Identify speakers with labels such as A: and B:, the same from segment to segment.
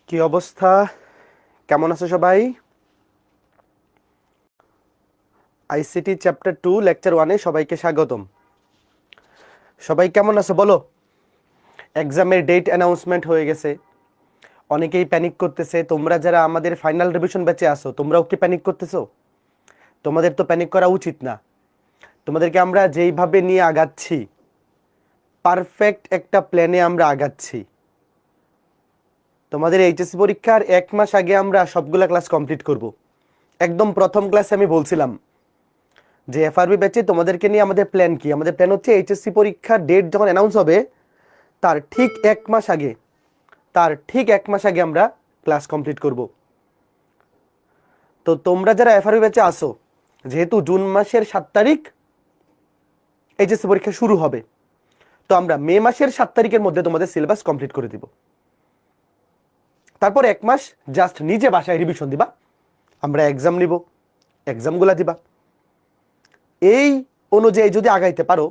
A: কি অবস্থা? কেমন আছো সবাই? আইসিটি চ্যাপ্টার 2 লেকচার 1-এ সবাইকে স্বাগতম। সবাই কেমন আছো বলো? এক্সামের ডেট অ্যানাউন্সমেন্ট হয়ে গেছে, অনেকেই প্যানিক করতেছে। তোমরা যারা আমাদের ফাইনাল রিভিশন ব্যাচে আসো, তোমরাও কি প্যানিক করতেছো? তোমাদের তো প্যানিক করা উচিত না। তোমাদেরকে আমরা যেইভাবে নিয়ে আগাচ্ছি, পারফেক্ট একটা প্ল্যানে আমরা আগাচ্ছি। তোমাদের এইচএসসি পরীক্ষার 1 মাস আগে আমরা সবগুলা ক্লাস কমপ্লিট করব। একদম প্রথম ক্লাসে আমি বলছিলাম যে এফআরবি ব্যাচে তোমাদেরকে নিয়ে আমাদের প্ল্যান কি। আমাদের প্ল্যান হচ্ছে এইচএসসি পরীক্ষার ডেট যখন অ্যানাউন্স হবে তার ঠিক 1 মাস আগে আমরা ক্লাস কমপ্লিট করব। তো তোমরা যারা এফআরবি ব্যাচে আসো, যেহেতু জুন মাসের 7 তারিখ এইচএসসি পরীক্ষা শুরু হবে, তো আমরা মে মাসের 7 তারিখের মধ্যে তোমাদের সিলেবাস কমপ্লিট করে দিব। তারপর 1 মাস জাস্ট নিজে বাসায় রিভিশন দিবা, আমরা এক্সাম নিব, এক্সামগুলা দিবা। এই অনুযায়ী যদি আগাইতে পারো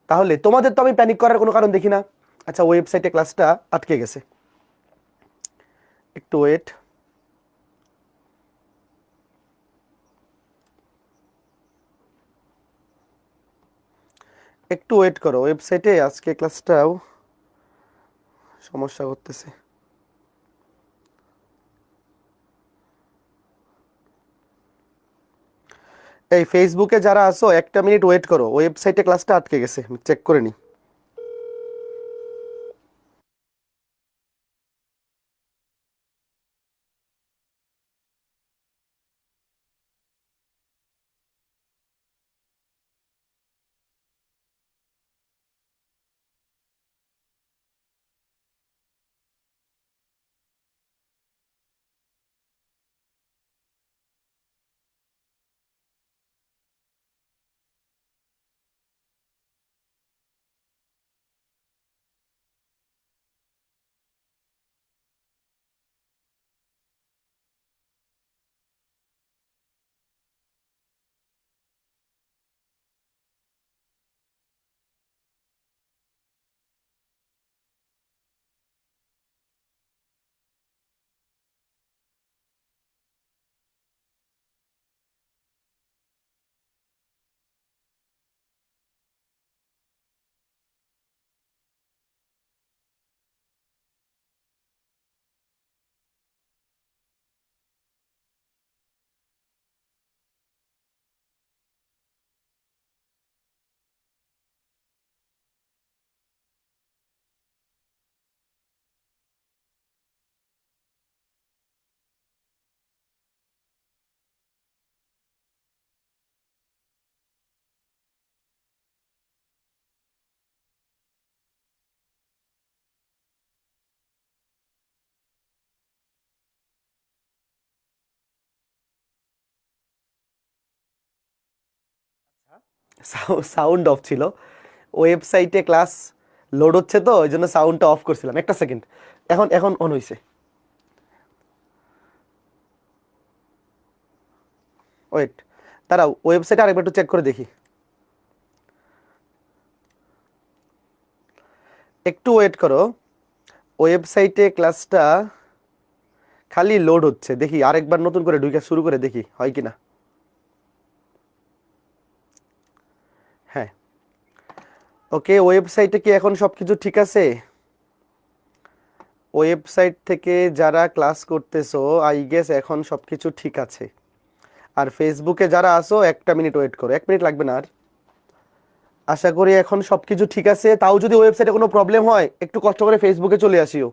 A: তাহলে তোমাদের তো আমি প্যানিক করার কোনো কারণ দেখি না। আচ্ছা, ওয়েবসাইটে ক্লাসটা আটকে গেছে, একটু ওয়েট। একটু ওয়েট করো, ওয়েবসাইটে আজকে ক্লাসটাও সমস্যা করতেছে। এই ফেসবুকে যারা আসো 1টা মিনিট ওয়েট করো, ওয়েবসাইটে ক্লাসটা আটকে গেছে, আমি চেক করে নিই। সাউন্ড অফ ছিল, ওয়েবসাইটে ক্লাস লোড হচ্ছে তো ওই জন্য সাউন্ডটা অফ করছিলাম। একটা সেকেন্ড, এখন এখন অন হয়েছে। ওয়েট, তারাও ওয়েবসাইটে আরেকবার একটু চেক করে দেখি। একটু ওয়েট করো, ওয়েবসাইটে ক্লাসটা খালি লোড হচ্ছে, দেখি আরেকবার নতুন করে ঢুকে শুরু করে দেখি হয় কি না। হ্যাঁ, ওকে, ওয়েবসাইটে কি এখন সব কিছু ঠিক আছে? ওয়েবসাইট থেকে যারা ক্লাস করতেছো আই গেস এখন সব কিছু ঠিক আছে। আর ফেসবুকে যারা আসো 1টা মিনিট ওয়েট করো, 1 মিনিট লাগবে না আর। আশা করি এখন সব কিছু ঠিক আছে। তাও যদি ওয়েবসাইটে কোনো প্রবলেম হয় একটু কষ্ট করে ফেসবুকে চলে আসিও।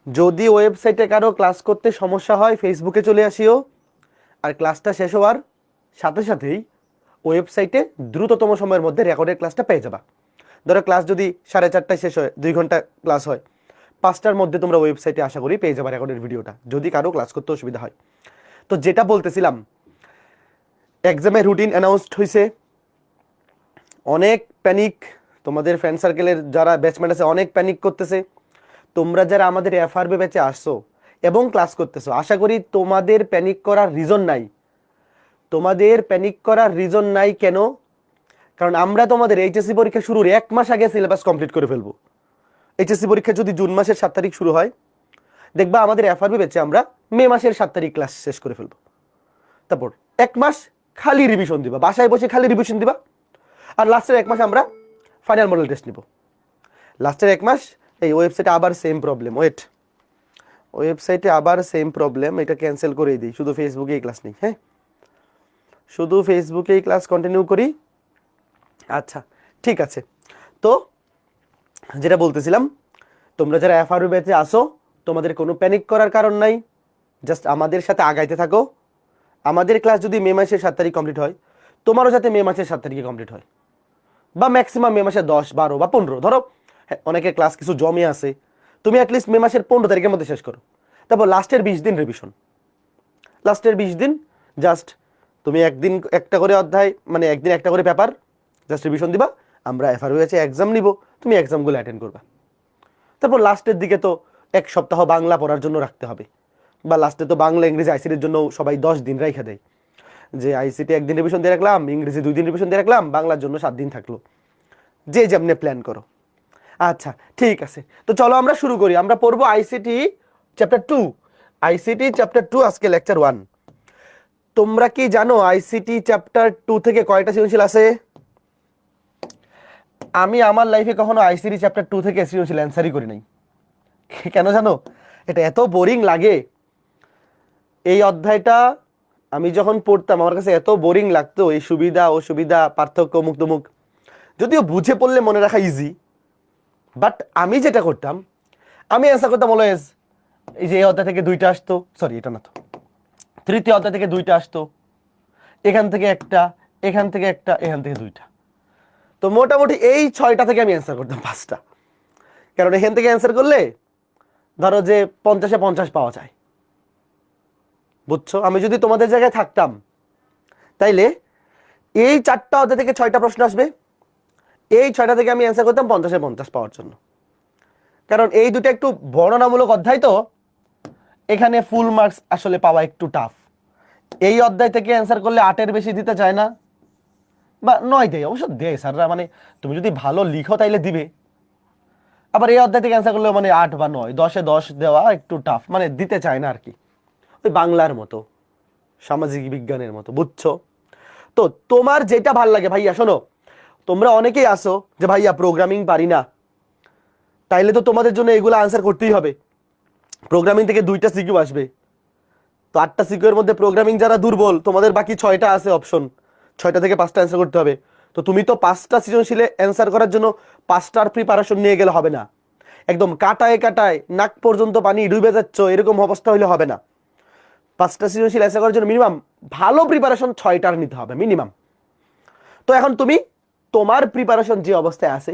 A: যদি ওয়েবসাইটে কারো ক্লাস করতে সমস্যা হয় ফেসবুকে চলে আসিও। আর ক্লাসটা শেষ হওয়ার সাথে সাথেই ওয়েবসাইটে দ্রুততম সময়ের মধ্যে রেকর্ডের ক্লাসটা পেয়ে যাবা। ধরো ক্লাস যদি 4:30টায় শেষ হয়, 2 ঘন্টা ক্লাস হয়, 5টার মধ্যে তোমরা ওয়েবসাইটে আশা করি পেয়ে যাবা রেকর্ডের ভিডিওটা, যদি কারো ক্লাস করতে অসুবিধা হয়। তো যেটা বলতেছিলাম, এক্সামের রুটিন অ্যানাউন্সড হয়েছে, অনেক প্যানিক। তোমাদের ফ্রেন্ড সার্কেলের যারা ব্যাচমেট আছে অনেক প্যানিক করতেছে। তোমরা যারা আমাদের এফআরবি ব্যাচে আসছো এবং ক্লাস করতেছো, আশা করি তোমাদের প্যানিক করার রিজন নাই। তোমাদের প্যানিক করার রিজন নাই কেন? কারণ আমরা তোমাদের এইচএসসি পরীক্ষা শুরুর 1 মাস আগে সিলেবাস কমপ্লিট করে ফেলবো। এইচএসসি পরীক্ষা যদি জুন মাসের 7 তারিখ শুরু হয়, দেখবা আমাদের এফআরবি ব্যাচে আমরা মে মাসের 7 তারিখ ক্লাস শেষ করে ফেলবো। তারপর 1 মাস খালি রিভিশন দিবা, বাসায় বসে খালি রিভিশন দিবা। আর লাস্টের 1 মাস আমরা ফাইনাল মডেল টেস্ট নিব। লাস্টের 1 মাস এই ওয়েবসাইটে আবার সেম প্রবলেম, ওয়েবসাইটে আবার সেম প্রবলেম, এটা ক্যান্সেল করেই দিই, শুধু ফেসবুকেই ক্লাস নেই। হ্যাঁ, শুধু ফেসবুকেই ক্লাস কন্টিনিউ করি। আচ্ছা ঠিক আছে, তো যেটা বলতেছিলাম, তোমরা যারা এফআরবি ব্যাচে আসো তোমাদের কোনো প্যানিক করার কারণ নাই, জাস্ট আমাদের সাথে আগাইতে থাকো। আমাদের ক্লাস যদি মে মাসের 7 তারিখ কমপ্লিট হয়, তোমারও যাতে মে মাসের 7 তারিখে কমপ্লিট হয়, বা ম্যাক্সিমাম মে মাসের 10, 12 বা 15, ধরো হ্যাঁ অনেকের ক্লাস কিছু জমে আছে, তুমি অ্যাটলিস্ট মে মাসের 15 তারিখের মধ্যে শেষ করো। তারপর লাস্টের 20 দিন রিভিশন, লাস্টের 20 দিন জাস্ট তুমি একদিন একটা করে অধ্যায়, মানে একদিন একটা করে পেপার জাস্ট রিভিশন দিবা। আমরা এফআরবি ব্যাচে এক্সাম নিব, তুমি এক্সামগুলো অ্যাটেন্ড করবা। তারপর লাস্টের দিকে তো 1 সপ্তাহ বাংলা পড়ার জন্য রাখতে হবে, বা লাস্টে তো বাংলা ইংরেজি আইসিটির জন্য সবাই 10 দিন রেখে দেয়, যে আইসিটি 1 দিন রিভিশন দিয়ে রাখলাম, ইংরেজি 2 দিন রিভিশন দিয়ে রাখলাম, বাংলার জন্য 7 দিন থাকলো, যে যেমনি প্ল্যান করো। আচ্ছা ঠিক আছে, তো চলো আমরা শুরু করি। আমরা পড়বো আইসিটি চ্যাপ্টার 2, আইসিটি চ্যাপ্টার 2, আজকে লেকচার 1। তোমরা কি জানো আইসিটি চ্যাপ্টার 2 থেকে কয়টা সৃজনশীল আছে? আমি আমার লাইফে কখনো আইসিটি চ্যাপ্টার 2 থেকে সৃজনশীল অ্যান্সারই করি নাই। কেন জানো? এটা এত বোরিং লাগে। এই অধ্যায়টা আমি যখন পড়তাম আমার কাছে এত বোরিং লাগতো, এই সুবিধা অসুবিধা পার্থক্য মুখ তুমুখ, যদিও বুঝে পড়লে মনে রাখা ইজি, বাট আমি যেটা করতাম, আমি অ্যান্সার করতাম অলওয়েজ এই যে এই অধ্যায় থেকে 2টা আসতো, সরি এটা না তো, তৃতীয় অধ্যায় থেকে 2টা আসতো, এখান থেকে একটা, এখান থেকে একটা, এখান থেকে 2টা, তো মোটামুটি এই 6টা থেকে আমি অ্যান্সার করতাম 5টা। কারণ এখান থেকে অ্যান্সার করলে ধরো যে 50-এ 50 পাওয়া যায়, বুঝছো? আমি যদি তোমাদের জায়গায় থাকতাম তাইলে এই 4টা অধ্যায় থেকে 6টা প্রশ্ন আসবে, এই 6টা থেকে আমি অ্যান্সার করতাম 50-এ 50 পাওয়ার জন্য। কারণ এই দুটো একটু বর্ণনামূলক অধ্যায়, তো এখানে ফুল মার্কস আসলে পাওয়া একটু টাফ। এই অধ্যায় থেকে অ্যান্সার করলে 8-এর বেশি দিতে চায় না, বা 9 দেয়, অবশ্য দেয় স্যাররা, মানে তুমি যদি ভালো লিখো তাইলে দিবে। আবার এই অধ্যায় থেকে অ্যান্সার করলে মানে 8 বা 9, 10-এ 10 দেওয়া একটু টাফ, মানে দিতে চায় না আর কি, ওই বাংলার মতো, সামাজিক বিজ্ঞানের মতো, বুঝছো? তো তোমার যেটা ভাল লাগে ভাইয়া, শোনো, তোমরা অনেকেই আসো যে ভাইয়া প্রোগ্রামিং পারি না, তাইলে তো তোমাদের জন্য এগুলো আনসার করতেই হবে। প্রোগ্রামিং থেকে 2টা সিকিউ আসবে, তো 8টা সিকিউ এর মধ্যে প্রোগ্রামিং যারা দুর্বল, তোমাদের বাকি 6টা আছে অপশন, 6টা থেকে 5টা অ্যান্সার করতে হবে। তো তুমি তো 5টা সৃজনশীলে অ্যান্সার করার জন্য 5টার প্রিপারেশন নিয়ে গেলে হবে না, একদম কাটায় কাটায় নাক পর্যন্ত পানি ডুবে যাচ্ছ এরকম অবস্থা হলে হবে না। 5টা সৃজনশীল অ্যান্সার করার জন্য মিনিমাম ভালো প্রিপারেশন 6টার নিতে হবে মিনিমাম। তো এখন তুমি তোমার প্রিপারেশন যে অবস্থায় আছে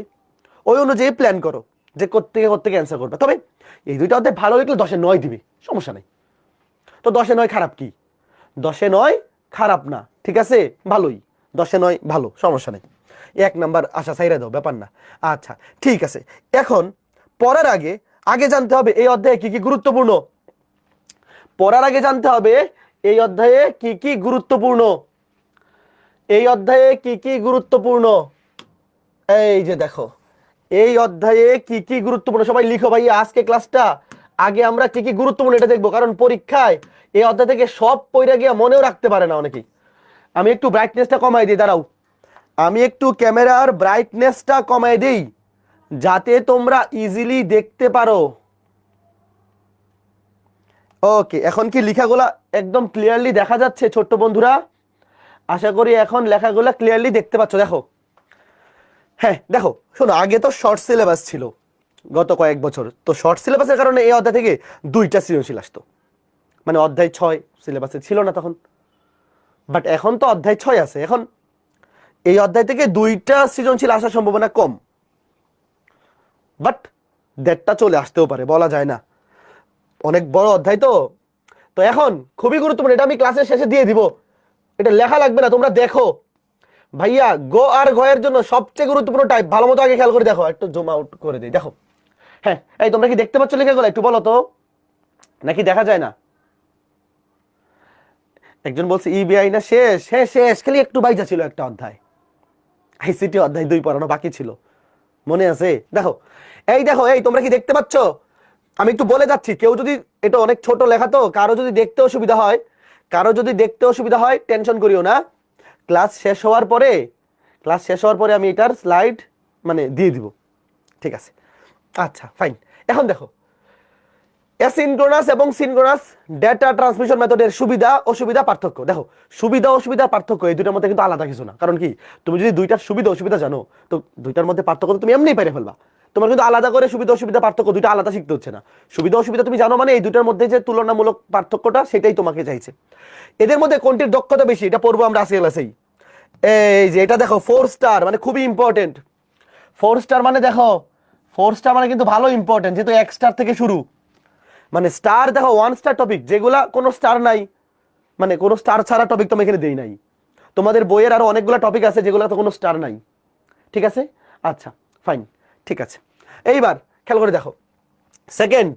A: ওই অনুযায়ী প্ল্যান করো যে কোত্থেকে অ্যান্সার করবে। তবে এই 2টা অধ্যায় ভালো লিখলে 10-এ 9 দিবে, সমস্যা নেই। তো 10-এ 9 খারাপ কি? 10-এ 9 খারাপ না, ঠিক আছে, ভালোই। 10-এ 9 ভালো, সমস্যা নেই, 1 নাম্বার আশা ছাইরা দাও, ব্যাপার না। আচ্ছা ঠিক আছে, এখন পড়ার আগে আগে জানতে হবে এই অধ্যায়ে কি কি গুরুত্বপূর্ণ। পড়ার আগে জানতে হবে এই অধ্যায়ে কি কি গুরুত্বপূর্ণ। এই অধ্যায়ে কি কি গুরুত্বপূর্ণ, এই যে দেখো এই অধ্যায়ে কি কি গুরুত্বপূর্ণ, সবাই লিখো ভাই আজকে ক্লাসটা আগে আমরা কি কি গুরুত্বপূর্ণ এটা দেখবো, কারণ পরীক্ষায় এই অধ্যায় থেকে সব পড়ে গিয়ে মনেও রাখতে পারে না অনেকেই। আমি একটু ব্রাইটনেসটা কমাই দিই, দাঁড়াও, আমি একটু ক্যামেরার ব্রাইটনেসটা কমাই দিই যাতে তোমরা ইজিলি দেখতে পারো। ওকে, এখন কি লেখাগুলা একদম ক্লিয়ারলি দেখা যাচ্ছে ছোট্ট বন্ধুরা? আশা করি এখন লেখাগুলা ক্লিয়ারলি দেখতে পাচ্ছ। দেখো, হ্যাঁ দেখো, শোনো, আগে তো শর্ট সিলেবাস ছিল গত কয়েক বছর, তো শর্ট সিলেবাসের কারণে এই অধ্যায় থেকে 2টা সৃজনশীল আসতো, মানে অধ্যায় 6 সিলেবাসে ছিল না তখন, বাট এখন তো অধ্যায় 6 আছে। এখন এই অধ্যায় থেকে 2টা সৃজনশীল আসার সম্ভাবনা কম, বাট 1.5টা চলে আসতেও পারে, বলা যায় না, অনেক বড় অধ্যায় তো। তো এখন খুবই গুরুত্বপূর্ণ, এটা আমি ক্লাসের শেষে দিয়ে দিব, এটা লেখা লাগবে না, তোমরা দেখো ভাইয়া। গো আর ঘয়ের জন্য সবচেয়ে গুরুত্বপূর্ণ টাইপ, ভালো মতো আগে খেয়াল করে দেখো, একটু জুম আউট করে দিই, দেখো। হ্যাঁ, এই তোমরা কি দেখতে পাচ্ছ লেখাগুলো? একটু বলো তো, নাকি দেখা যায় না? একজন বলছে ইবিআই না শেষ, হ্যাঁ শেষ, খালি একটু বাইজা ছিল একটা অধ্যায়, আইসিটি অধ্যায় 2 পড়ানো বাকি ছিল, মনে আছে? দেখো, এই দেখো, এই তোমরা কি দেখতে পাচ্ছ? আমি একটু বলে যাচ্ছি, কেউ যদি, এটা অনেক ছোট লেখা তো, কারো যদি দেখতে অসুবিধা হয় টেনশন করিও না। ক্লাস শেষ হওয়ার পরে আমি এটার স্লাইড মানে দিয়ে দিব, ঠিক আছে? আচ্ছা ফাইন। এখন দেখো অ্যাসিনক্রোনাস এবং সিনক্রোনাস ডেটা ট্রান্সমিশন মেথডের সুবিধা অসুবিধা পার্থক্য। দেখো সুবিধা অসুবিধা পার্থক্য এই দুটার মধ্যে কিন্তু আলাদা কিছু না। কারণ কি, তুমি যদি দুইটার সুবিধা অসুবিধা জানো, তো দুইটার মধ্যে পার্থক্য তুমি এমনিই পেরে ফেলবা। তোমার কিন্তু আলাদা করে সুবিধা অসুবিধা পার্থক্য দুইটা আলাদা শিখতে হচ্ছে না। সুবিধা অসুবিধা তুমি জানো মানে এই দুইটার মধ্যে যে তুলনামূলক পার্থক্যটা সেটাই তোমাকে চাইছে। এদের মধ্যে কোনটির দক্ষতা বেশি এটা পড়বো আমরা আজকে ক্লাসেই। এই যে এটা দেখো 4 স্টার মানে খুবই ইম্পর্টেন্ট। 4 স্টার মানে দেখো 4 স্টার মানে কিন্তু ভালো ইম্পর্টেন্ট, যেহেতু 1 স্টার থেকে শুরু। মানে স্টার দেখো 1 স্টার টপিক যেগুলা কোনো স্টার নাই, মানে কোনো স্টার ছাড়া টপিক তো আমি এখানে দেই নাই। তোমাদের বইয়ের আরো অনেকগুলো টপিক আছে যেগুলো তো কোনো স্টার নাই, ঠিক আছে? আচ্ছা ফাইন, ঠিক আছে। এইবার খেয়াল করে দেখো, second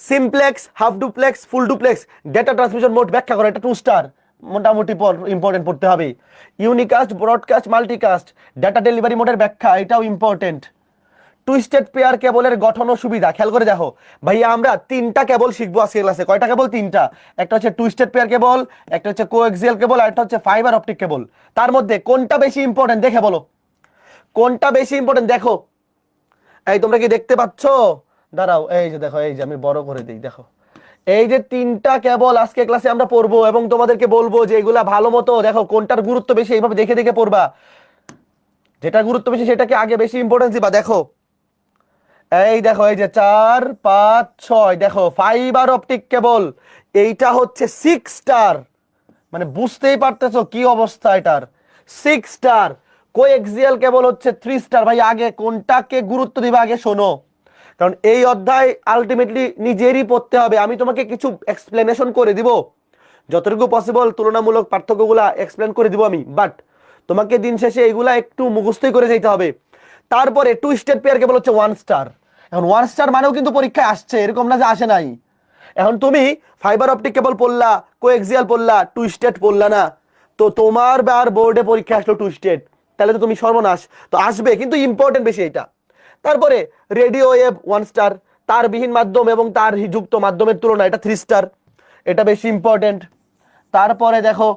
A: simplex, half duplex, full duplex data transmission mode ব্যাখ্যা করে, এটা 2 স্টার মোটামুটি ইম্পর্টেন্ট পড়তে হবে। Unicast, broadcast, multicast data delivery মোডের ব্যাখ্যা, এটাও ইম্পর্টেন্ট। টুইস্টেড পেয়ার কেবলের গঠন ও সুবিধা, খেয়াল করে দেখো ভাইয়া আমরা 3টা কেবল শিখবো আজকে ক্লাসে। কয়টা কেবল? 3টা। একটা হচ্ছে টুইস্টেড পেয়ার কেবল, একটা হচ্ছে কোএক্সিয়াল কেবল, আর একটা হচ্ছে ফাইবার অপটিক কেবল। তার মধ্যে কোনটা বেশি ইম্পর্টেন্ট দেখে বলো, কোনটা বেশি ইম্পর্টেন্ট দেখো। এই তোমরা কি দেখতে পাচ্ছ? দাঁড়াও, এই যে দেখো, এই যে আমি বড় করে দিই, দেখো এই যে 3টা কেবল আজকে ক্লাসে আমরা পড়বো এবং তোমাদেরকে বলবো যে এগুলা ভালো মতো দেখো কোনটার গুরুত্ব বেশি, এইভাবে দেখে দেখে পড়বা। যেটা গুরুত্ব বেশি সেটাকে আগে বেশি ইম্পর্টেন্স দিবা। দেখো এই দেখো, এই যে 4 5 6 দেখো ফাইবার অপটিক কেবল, এইটা হচ্ছে 6 স্টার, মানে বুঝতেই পারতেছো কি অবস্থা এটার, 6 স্টার। কোএক্সিয়াল কেবল হচ্ছে 3 স্টার। ভাই আগে কোনটাকে গুরুত্ব দিবা আগে শোনো, কারণ এই অধ্যায় আলটিমেটলি নিজেরই পড়তে হবে। আমি তোমাকে কিছু এক্সপ্লেনেশন করে দিব, যতটুকু পসিবল তুলনামূলক পার্থক্যগুলা এক্সপ্লেন করে দিব আমি, বাট তোমাকে দিন শেষে এগুলা একটু মুখস্থই করে যেতে হবে। তারপরে টুইস্টেড পেয়ার কেবল হচ্ছে 1 স্টার। এখন 1 স্টার মানেও কিন্তু পরীক্ষায় আসছে, এরকম না যে আসে নাই। এখন তুমি ফাইবার অপটিক কেবল পড়লা, কোএক্সিয়াল পড়লা, টুইস্টেড পড়লা না, তো তোমার আর বোর্ডে পরীক্ষা আসলো টুইস্টেড, তাহলে তো তুমি সর্বনাশ। তো আসবে কিন্তু ইম্পর্টেন্ট বেশি এটা। তারপরে রেডিও ওয়েভ 1 স্টার, তারবিহীন মাধ্যম এবং তার যুক্ত মাধ্যমের তুলনায় এটা 3 স্টার, এটা বেশি ইম্পর্টেন্ট। তারপরে দেখো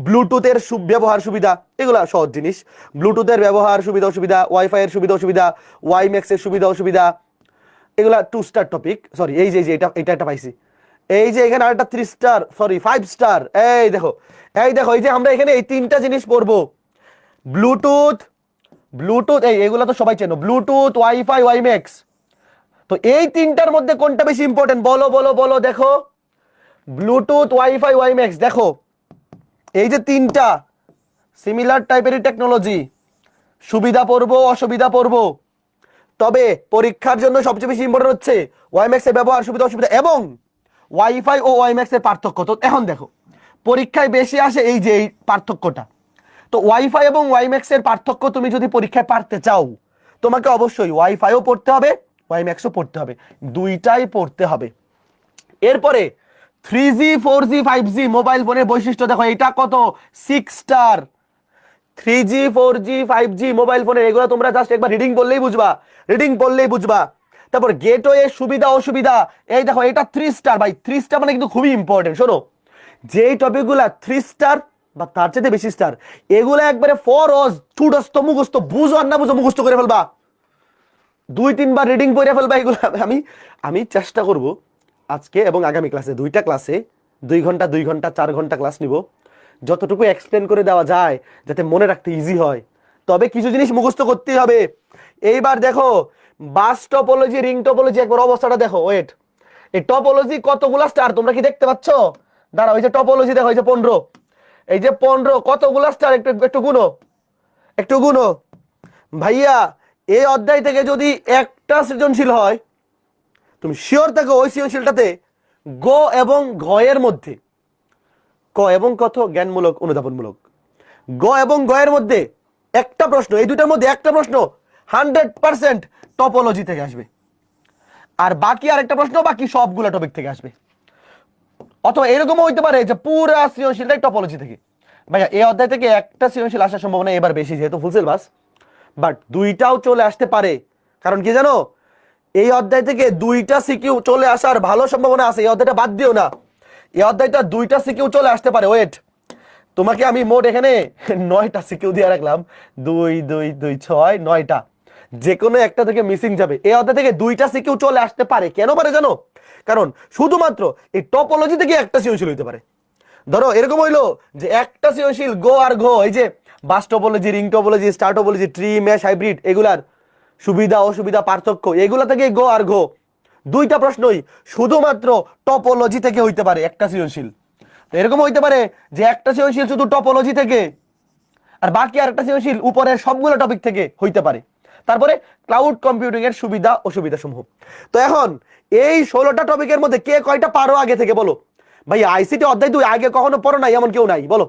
A: ব্লুটুথের ব্যবহার সুবিধা, এগুলা সহজ জিনিস। ব্লুটুথের ব্যবহার সুবিধা অসুবিধা, ওয়াইফাই এর সুবিধা অসুবিধা, ওয়াইম্যাক্স এর সুবিধা অসুবিধা, এগুলা 2 স্টার টপিক। সরি এই যে এটা একটা পাইছি, এই যে এখানে আরেকটা 3 স্টার, সরি 5 স্টার। এই দেখো এই যে আমরা এখানে এই 3টা জিনিস পড়বো, ব্লুটুথ এগুলা তো সবাই চেনো, ব্লুটুথ, ওয়াইফাই, ওয়াইম্যাক্স। তো এই 3টার মধ্যে কোনটা বেশি ইম্পর্টেন্ট বলো বলো বলো। দেখো ব্লুটুথ, ওয়াইফাই, ওয়াইম্যাক্স, দেখো এই যে 3টা সিমিলার টাইপেরই টেকনোলজি, সুবিধা পড়বো অসুবিধা পড়বো, তবে পরীক্ষার জন্য সবচেয়ে বেশি ইম্পর্টেন্ট হচ্ছে ওয়াইম্যাক্স এর ব্যবহার সুবিধা অসুবিধা এবং ওয়াইফাই ও ওয়াইম্যাক্স এর পার্থক্য। তো এখন দেখো পরীক্ষায় বেশি আসে এই যে এই পার্থক্যটা। তো ওয়াইফাই এবং ওয়াইম্যাক্স এর পার্থক্য তুমি যদি পরীক্ষায় পারতে চাও, তোমাকে অবশ্যই ওয়াইফাইও পড়তে হবে, ওয়াইম্যাক্সও পড়তে হবে, দুইটাই পড়তে হবে। এরপরে 3G 4G 5G মোবাইল ফোনের বৈশিষ্ট্য দেখো, এটা কত 6 star. 3G 4G 5G mobile ফোনের এগুলো তোমরা জাস্ট একবার রিডিং পড়লেই বুঝবা। তারপর গেটওয়ে সুবিধা অসুবিধা, এই দেখো এটা 3 স্টার। ভাই 3 স্টার মানে কিন্তু খুবই ইম্পর্টেন্ট। শোনো যেই টপিকগুলা 3 স্টার বা তার চেয়ে বেশি স্টার, এগুলো একবারে ফরজ ছুটস্থ মুখস্থ, বুঝো আর না বুঝো মুখস্থ করে ফেলবা, 2-3 বার রিডিং পড়ে ফেলবা এগুলো। আমি চেষ্টা করব আজকে এবং আগামী ক্লাসে 2টা ক্লাসে 2 ঘন্টা 4 ঘন্টা ক্লাস নিব, যতটুকু এক্সপ্লেন করে দেওয়া যায় যাতে মনে রাখতে ইজি হয়। তবে কিছু জিনিস মুখস্থ করতেই হবে। এইবার দেখো বাস টপোলজি, রিং টপোলজি, একবার অবস্থাটা দেখো। ওয়েট, এই টপোলজি কতগুলা স্টার তোমরা কি দেখতে পাচ্ছ? দাঁড়াও, এই যে টপোলজি দেখো, এই যে 15, এই যে 15 কতগুলা স্টার, একটু গুনো ভাইয়া। এই অধ্যায় থেকে যদি একটা সৃজনশীল হয়, তুমি শিওর থাকো ওই সৃজনশীলটাতে গ এবং ঘ এর মধ্যে, ক এবং কত জ্ঞানমূলক অনুধাবনমূলক, গ এবং গ এর মধ্যে একটা প্রশ্ন, এই দুটার মধ্যে একটা প্রশ্ন 100% টপোলজি থেকে আসবে, আর বাকি আরেকটা প্রশ্ন বাকি সবগুলো টপিক থেকে আসবে। অথবা এরকমও হইতে পারে যে পুরা সৃজনশীলটাই টপোলজি থেকে। ভাইয়া এই অধ্যায় থেকে একটা সৃজনশীল আসার সম্ভাবনা এবার বেশি, যেহেতু ফুল সিলেবাস, বাট দুইটাও চলে আসতে পারে। কারণ কি জানো, এই অধ্যায় থেকে 2টা সিকিউ চলে আসার ভালো সম্ভাবনা আছে, এই অধ্যায়টা বাদ দিও না, এই অধ্যায়টা 2টা সিকিউ চলে আসতে পারে। ওয়েট, তোমাকে আমি মোট এখানে 9টা সিকিউ দিয়ে রাখলাম, 2 2 2 6 9টা, যে কোনো একটা থেকে মিসিং যাবে। এই অধ্যায় থেকে 2টা সিকিউ চলে আসতে পারে, কেন পারে জানো? কারণ শুধুমাত্র এই টপোলজি থেকে একটা সৃজনশীল হইতে পারে। ধরো এরকম হইলো যে একটা সৃজনশীল গো আর ঘো, এই যে bus topology, ring topology, star topology, tree, mesh, hybrid, এগুলার সুবিধা অসুবিধা পার্থক্য, এগুলা থেকে গো আর ঘো 2টা প্রশ্নই শুধুমাত্র টপোলজি থেকে হইতে পারে একটা সৃজনশীল। তো এরকম হইতে পারে যে একটা সৃজনশীল শুধু টপোলজি থেকে, আর বাকি আরেকটা সৃজনশীল উপরের সবগুলো টপিক থেকে হইতে পারে। তারপরে ক্লাউড কম্পিউটিং এর সুবিধা অসুবিধা সমূহ। তো এখন এই 16টা টপিকের মধ্যে কে কয়টা পারো আগে থেকে বলো? ভাই আইসিটি অধ্যায় 2 আগে কখনো পড়ো নাই এমন কেউ নাই? বলো,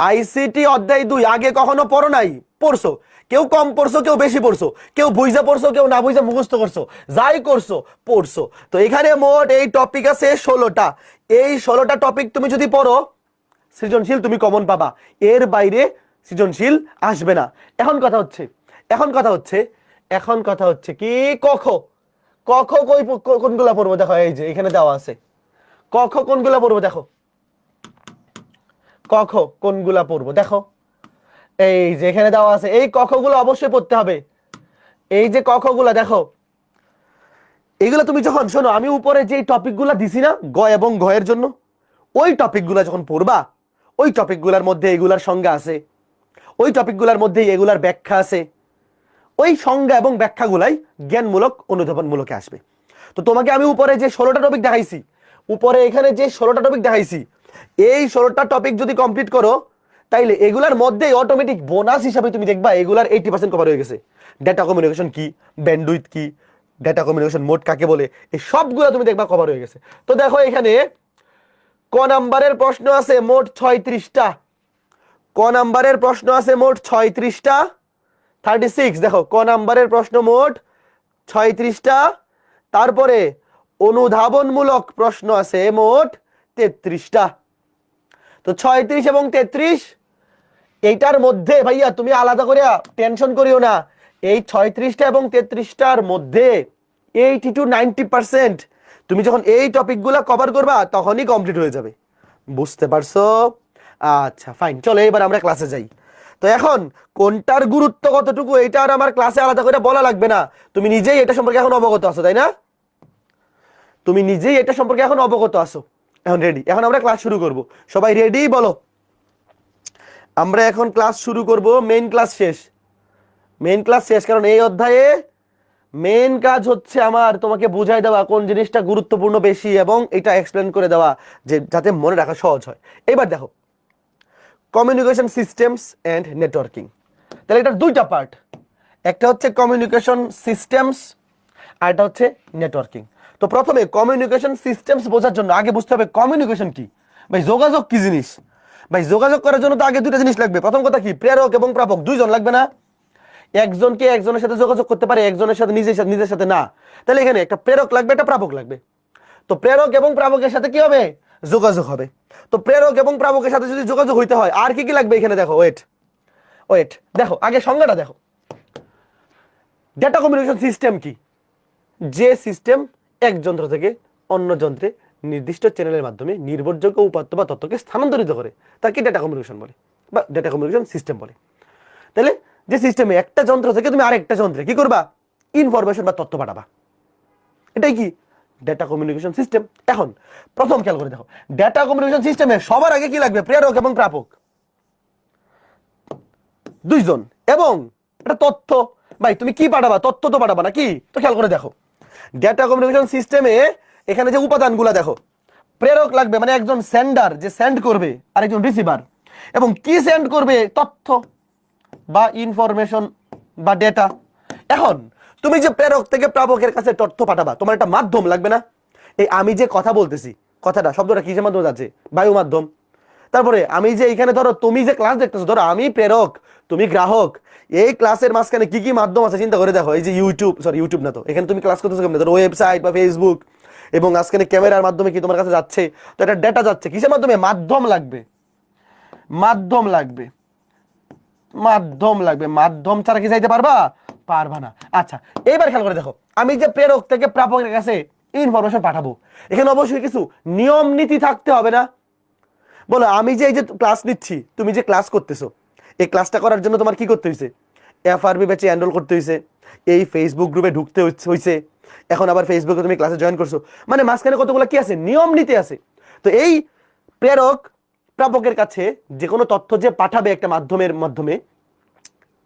A: আইসিটি অধ্যায় 2 আগে কখনো পড়ো নাই? পড়ছো, কেউ কম পড়ছো, কেউ বেশি পড়ছো, কেউ বুঝা পড়ছো, কেউ না বুঝা মুখস্থ করছো, যাই করছো পড়ছো। তো এখানে মোট এই টপিক আছে 16টা। এই 16টা টপিক তুমি যদি পড়ো, সৃজনশীল তুমি কমন পাবা, এর বাইরে সৃজনশীল আসবে না। এখন কথা হচ্ছে কি, কখ কোনগুলা পড়বো? দেখো এই যে এখানে দেওয়া আছে, কখ কোনগুলা পড়বো দেখো, কখ কোনগুলা পড়বো দেখো, এই যে এখানে দেওয়া আছে, এই কখগুলো অবশ্যই পড়তে হবে। এই যে কখগুলা দেখো, এইগুলো তুমি যখন শোনো, আমি উপরে যে টপিকগুলা দিছি না গ এবং ঘ এর জন্য, ওই টপিকগুলা যখন পড়বা, ওই টপিকগুলার মধ্যে এগুলার সংজ্ঞা আছে, ওই টপিকগুলার মধ্যে এগুলার ব্যাখ্যা আছে, ওই সংজ্ঞা এবং ব্যাখ্যাগুলাই জ্ঞানমূলক অনুধাবনমূলকে আসবে। তো তোমাকে আমি উপরে যে 16টা টপিক দেখাইছি, উপরে এখানে যে 16টা টপিক দেখাইছি, এই 16টা টপিক যদি কমপ্লিট করো, তাইলে এগুলার মধ্যে অটোমেটিক বোনাস হিসাবে তুমি দেখবা এগুলার 80% কভার হয়ে গেছে। ডেটা কমিউনিকেশন কি, ব্যান্ডউইথ কি, ডেটা কমিউনিকেশন মোড কাকে বলে, এই সবগুলো তুমি দেখবা কভার হয়ে গেছে। তো দেখো এখানে ক নাম্বারের প্রশ্ন আছে মোট 36টা, ক নাম্বারের প্রশ্ন আছে মোট 36টা, 36। দেখো ক নাম্বারের প্রশ্ন মোট 36টা, তারপরে অনুধাবনমূলক প্রশ্ন আছে মোট 33টা। তো 36 এবং 33, এইটার মধ্যে ভাইয়া তুমি আলাদা করে টেনশন করিও না, এই 36টা এবং 33টার মধ্যে 80 to 90% তুমি যখন এই টপিকগুলো কভার করবা তখনই কমপ্লিট হয়ে যাবে। বুঝতে পারছো? আচ্ছা ফাইন, চলো এবার আমরা ক্লাসে যাই। তো এখন কোনটার গুরুত্ব কতটুকু এটা আর আমার ক্লাসে আলাদা করে বলা লাগবে না, তুমি নিজেই এটা সম্পর্কে এখন অবগত আছো, তাই না? তুমি নিজেই এটা সম্পর্কে এখন অবগত আছো। এখন রেডি, এখন আমরা ক্লাস শুরু করব। সবাই রেডি বলো? আমরা এখন ক্লাস শুরু করব, মেইন ক্লাস শেষ, মেইন ক্লাস শেষ, কারণ এই অধ্যায়ে মেইন কাজ হচ্ছে আমার তোমাকে বুঝাই দেওয়া কোন জিনিসটা গুরুত্বপূর্ণ বেশি, এবং এটা এক্সপ্লেন করে দেওয়া যে যাতে মনে রাখা সহজ হয়। এবার দেখো, কমিউনিকেশন সিস্টেমস এন্ড নেটওয়ার্কিং, তাহলে এটার 2টা পার্ট, একটা হচ্ছে কমিউনিকেশন সিস্টেমস আর এটা হচ্ছে নেটওয়ার্কিং। তো প্রথমে কমিউনিকেশন সিস্টেমস বোঝার জন্য আগে বুঝতে হবে কমিউনিকেশন কি। ভাই যোগাযোগ কি জিনিস? ভাই যোগাযোগ করার জন্য তো আগে 2টা জিনিস লাগবে। প্রথম কথা কি, প্রেরক এবং প্রাপক 2জন লাগবে না? একজনকে একজনের সাথে যোগাযোগ করতে পারে, একজনের সাথে নিজের সাথে না। তাহলে এখানে একটা প্রেরক লাগবে, একটা প্রাপক লাগবে। তো প্রেরক এবং প্রাপকের সাথে কি হবে? যোগাযোগ হবে। তো প্রেরক এবং প্রাপকের সাথে যদি যোগাযোগ হইতে হয় আর কি কি লাগবে এখানে দেখো, ওয়েট দেখো, আগে সংজ্ঞাটা দেখো। ডেটা কমিউনিকেশন সিস্টেম কি? যে সিস্টেম এক যন্ত্র থেকে অন্য যন্ত্রে নির্দিষ্ট চ্যানেলের মাধ্যমে নির্ভরযোগ্য উপাত্ত বা তথ্যকে স্থানান্তরিত করে তাকে ডেটা কমিউনিকেশন বলে বা ডেটা কমিউনিকেশন সিস্টেম বলে। তাহলে যে সিস্টেমে একটা যন্ত্র থেকে তুমি আরেকটা যন্ত্রে কি করবা? ইনফরমেশন বা তথ্য পাঠাবা, এটাই কি ডেটা কমিউনিকেশন সিস্টেম। এখন প্রথম খেয়াল করে দেখো, ডেটা কমিউনিকেশন সিস্টেমে সবার আগে কি লাগবে? প্রেরক এবং প্রাপক 2জন, এবং এটা তথ্য। ভাই তুমি কি পাঠাবা? তথ্য তো পাঠাবা না কি? তো খেয়াল করে দেখো, ডেটা কমিউনিকেশন সিস্টেমে এখানে যে উপাদানগুলো দেখো, প্রেরক লাগবে মানে একজন সেন্ডার যে সেন্ড করবে, আর একজন রিসিভার, এবং কি সেন্ড করবে? তথ্য বা ইনফরমেশন বা ডেটা। এখন তুমি যে প্রেরক থেকে প্রাপকের কাছে তথ্য পাঠাবা, তোমার একটা মাধ্যম লাগবে না? এই আমি যে কথা বলতেছি, কথাটা শব্দটা কিসের মাধ্যমে যাচ্ছে? বায়ু মাধ্যম। তারপরে আমি যে এখানে ধরো তুমি যে ক্লাস দেখতেছো, ধরো আমি প্রেরক তুমি গ্রাহক, এই ক্লাসের মাঝখানে কি কি মাধ্যম আছে চিন্তা করে দেখো। এই যে ইউটিউব না তো, এখানে তুমি ক্লাস করতেছো কেমনে? ধরো ওয়েবসাইট বা ফেসবুক, এবং আজকে ক্যামেরার মাধ্যমে কি তোমার কাছে যাচ্ছে। তো এটা ডেটা যাচ্ছে কিসের মাধ্যমে? মাধ্যম লাগবে, মাধ্যম লাগবে, মাধ্যম লাগবে। মাধ্যম ছাড়া কি যাইতে পারবা? পারবা না। আচ্ছা এইবার খেয়াল করে দেখো, আমি যে প্রেরক থেকে প্রাপকের কাছে ইনফরমেশন পাঠাবো, এখানে অবশ্যই কিছু নিয়ম নীতি থাকতে হবে না? বলো, আমি যে এই যে ক্লাস নিচ্ছি, তুমি যে ক্লাস করতেছো, এই ক্লাসটা করার জন্য তোমার কি করতে হয়েছে? এফআরবি ব্যাচে এনরোল করতে হয়েছে, এই ফেসবুক গ্রুপে ঢুকতে হয়েছে, এখন আবার ফেসবুকে তুমি ক্লাসে জয়েন করছো, মানে মাঝখানে কতগুলো কি আছে, নিয়ম নীতি আছে। তো এই প্রেরক প্রাপকের কাছে যে কোনো তথ্য যে পাঠাবে একটা মাধ্যমের মাধ্যমে,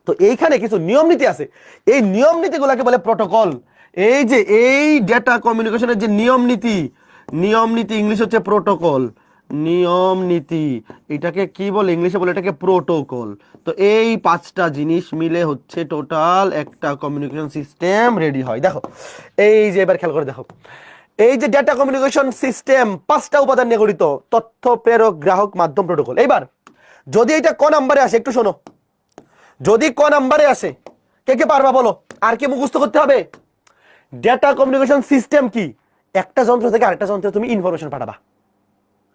A: তো এইখানে কিছু নিয়ম নীতি আছে, এই নিয়ম নীতিগুলোকে বলে প্রোটোকল। এই যে এই ডেটা কমিউনিকেশনের যে নিয়ম নীতি ইংলিশ হচ্ছে প্রোটোকল, নিয়ম নীতি এটাকে কি বলে ইংলিশে বলে এটাকে প্রোটোকল। তো এই 5টা জিনিস মিলে হচ্ছে টোটাল একটা কমিউনিকেশন সিস্টেম রেডি হয়। দেখো এই যে এবার খেয়াল করে দেখো, এই যে ডেটা কমিউনিকেশন সিস্টেম 5টা উপাদান নিয়ে গঠিত, তথ্য প্রেরক গ্রাহক মাধ্যম প্রোটোকল। এইবার যদি এটা ক নাম্বারে আসে একটু শোনো, যদি ক নাম্বারে আসে কে কে পারবা বলো, আর কি মুখস্থ করতে হবে? ডেটা কমিউনিকেশন সিস্টেম কি? একটা যন্ত্র থেকে আরেকটা যন্ত্রে তুমি ইনফরমেশন পাঠাবা,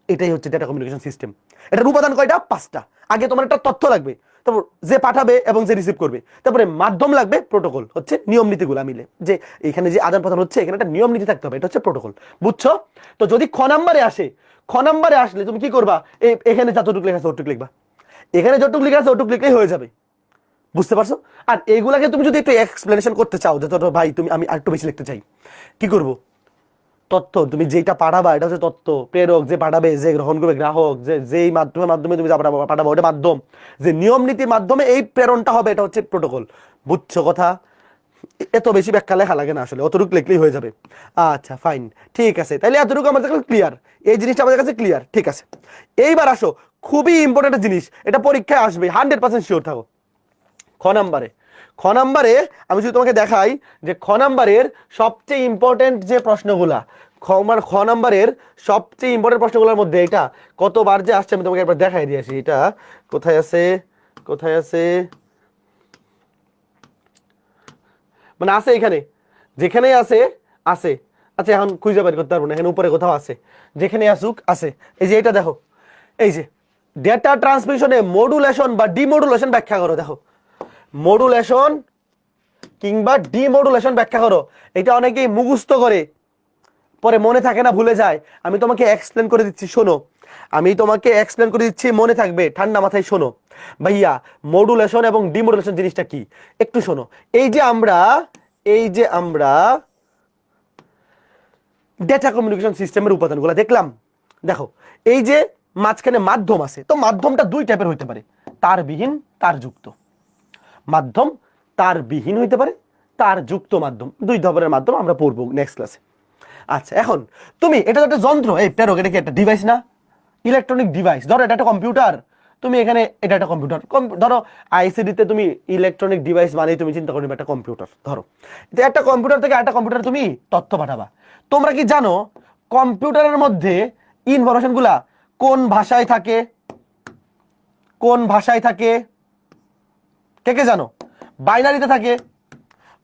A: এটাই হচ্ছে ডেটা কমিউনিকেশন সিস্টেম। এটার উপাদান কয়টা? 5টা। আগে তোমার একটা তথ্য লাগবে, তারপর যে পাঠাবে এবং যে রিসিভ করবে, তারপরে মাধ্যম লাগবে, প্রোটোকল হচ্ছে নিয়ম নীতিগুলো মিলে যে এখানে যে আদান প্রদান হচ্ছে এখানে একটা নিয়ম নীতি থাকতে হবে, এটা হচ্ছে প্রোটোকল। বুঝছো? তো যদি খ নাম্বারে আসে, খ নাম্বারে আসলে তুমি কি করবা? এখানে যতটুকু লেখা আছে ওটুকু লিখবা, এখানে যতটুকু লেখা আছে ওটুকু লিখলেই হয়ে যাবে। বুঝতে পারছো? আর এইগুলাকে তুমি যদি একটু এক্সপ্লেনেশন করতে চাও যে ধরো ভাই তুমি আমি আরেকটু বেশি লিখতে চাই, কি করব? তথ্য তুমি যেটা পাঠাবা এটা হচ্ছে তথ্য, প্রেরক যে পাঠাবে, যে গ্রহণ করবে গ্রাহক, যে যেই মাধ্যমে তুমি যা পাঠাবো ওটা মাধ্যম, যে নিয়ম নীতির মাধ্যমে এই প্রেরণটা হবে এটা হচ্ছে প্রোটোকল। বুঝছো কথা? এত বেশি ব্যাখ্যা লেখা লাগে না, আসলে অতটুকু লিখলেই হয়ে যাবে। আচ্ছা ফাইন, ঠিক আছে, তাহলে এতটুকু আমাদের কাছে ক্লিয়ার, এই জিনিসটা আমাদের কাছে ক্লিয়ার, ঠিক আছে। এইবার আসো খুবই ইম্পর্টেন্ট জিনিস, এটা পরীক্ষায় আসবে 100% শিওর থাকো। খ নাম্বারে আমি যদি তোমাকে দেখাই যে খ নাম্বারের সবচেয়ে ইম্পর্টেন্ট যে প্রশ্নগুলা, খ নাম্বারের সবচেয়ে ইম্পর্টেন্ট প্রশ্নগুলোর মধ্যে এটা কতবার যে আসছে আমি তোমাকে একবার দেখাই দিয়েছি। এটা কোথায় আছে, কোথায় আছে, মানে আছে এখানে, যেখানেই আছে আছে। আচ্ছা এখন খুঁজে বের করতে পারবো না, এখানে উপরে কোথাও আছে, যেখানে আসুক আছে। এই যে এটা দেখো, এই যে ডেটা ট্রান্সমিশনে মডুলেশন বা ডিমডুলেশন ব্যাখ্যা করো। দেখো মডুলেশন কিংবা ডিমডুলেশন ব্যাখ্যা করো। এটা অনেকেই মুখস্থ করে পরে মনে থাকে না, ভুলে যায়। আমি তোমাকে এক্সপ্লেন করে দিচ্ছি, শোনো, আমি তোমাকে এক্সপ্লেন করে দিচ্ছি, মনে থাকবে, ঠান্ডা মাথায় শোনো ভাইয়া। মডুলেশন এবং ডিমডুলেশন জিনিসটা কি একটু শোনো। এই যে আমরা ডেটা কমিউনিকেশন সিস্টেমের উপাদানগুলো দেখলাম, দেখো এই যে মাঝখানে মাধ্যম আছে, তো মাধ্যমটা দুই টাইপের হইতে পারে, তারবিহীন তারযুক্ত। মাধ্যম তারবিহীন হইতে পারে, তারযুক্ত মাধ্যম, দুই ধরনের মাধ্যম আমরা পড়বো নেক্সট ক্লাসে। আচ্ছা এখন তুমি এটা তো একটা যন্ত্র, এই প্রেরক এটা কি একটা ডিভাইস না? Electronic device. ধরো এটা একটা কম্পিউটার, তুমি এখানে এটা একটা কম্পিউটার, ধরো আইসিডিতে তুমি ইলেকট্রনিক ডিভাইস মানে তুমি চিন্তা করবে একটা কম্পিউটার। ধরো একটা কম্পিউটার থেকে একটা কম্পিউটার তুমি তথ্য পাঠাবা। তোমরা কি জানো কম্পিউটারের মধ্যে ইনফরমেশনগুলা কোন ভাষায় থাকে? কোন ভাষায় থাকে কে কে জানো? বাইনারিতে থাকে।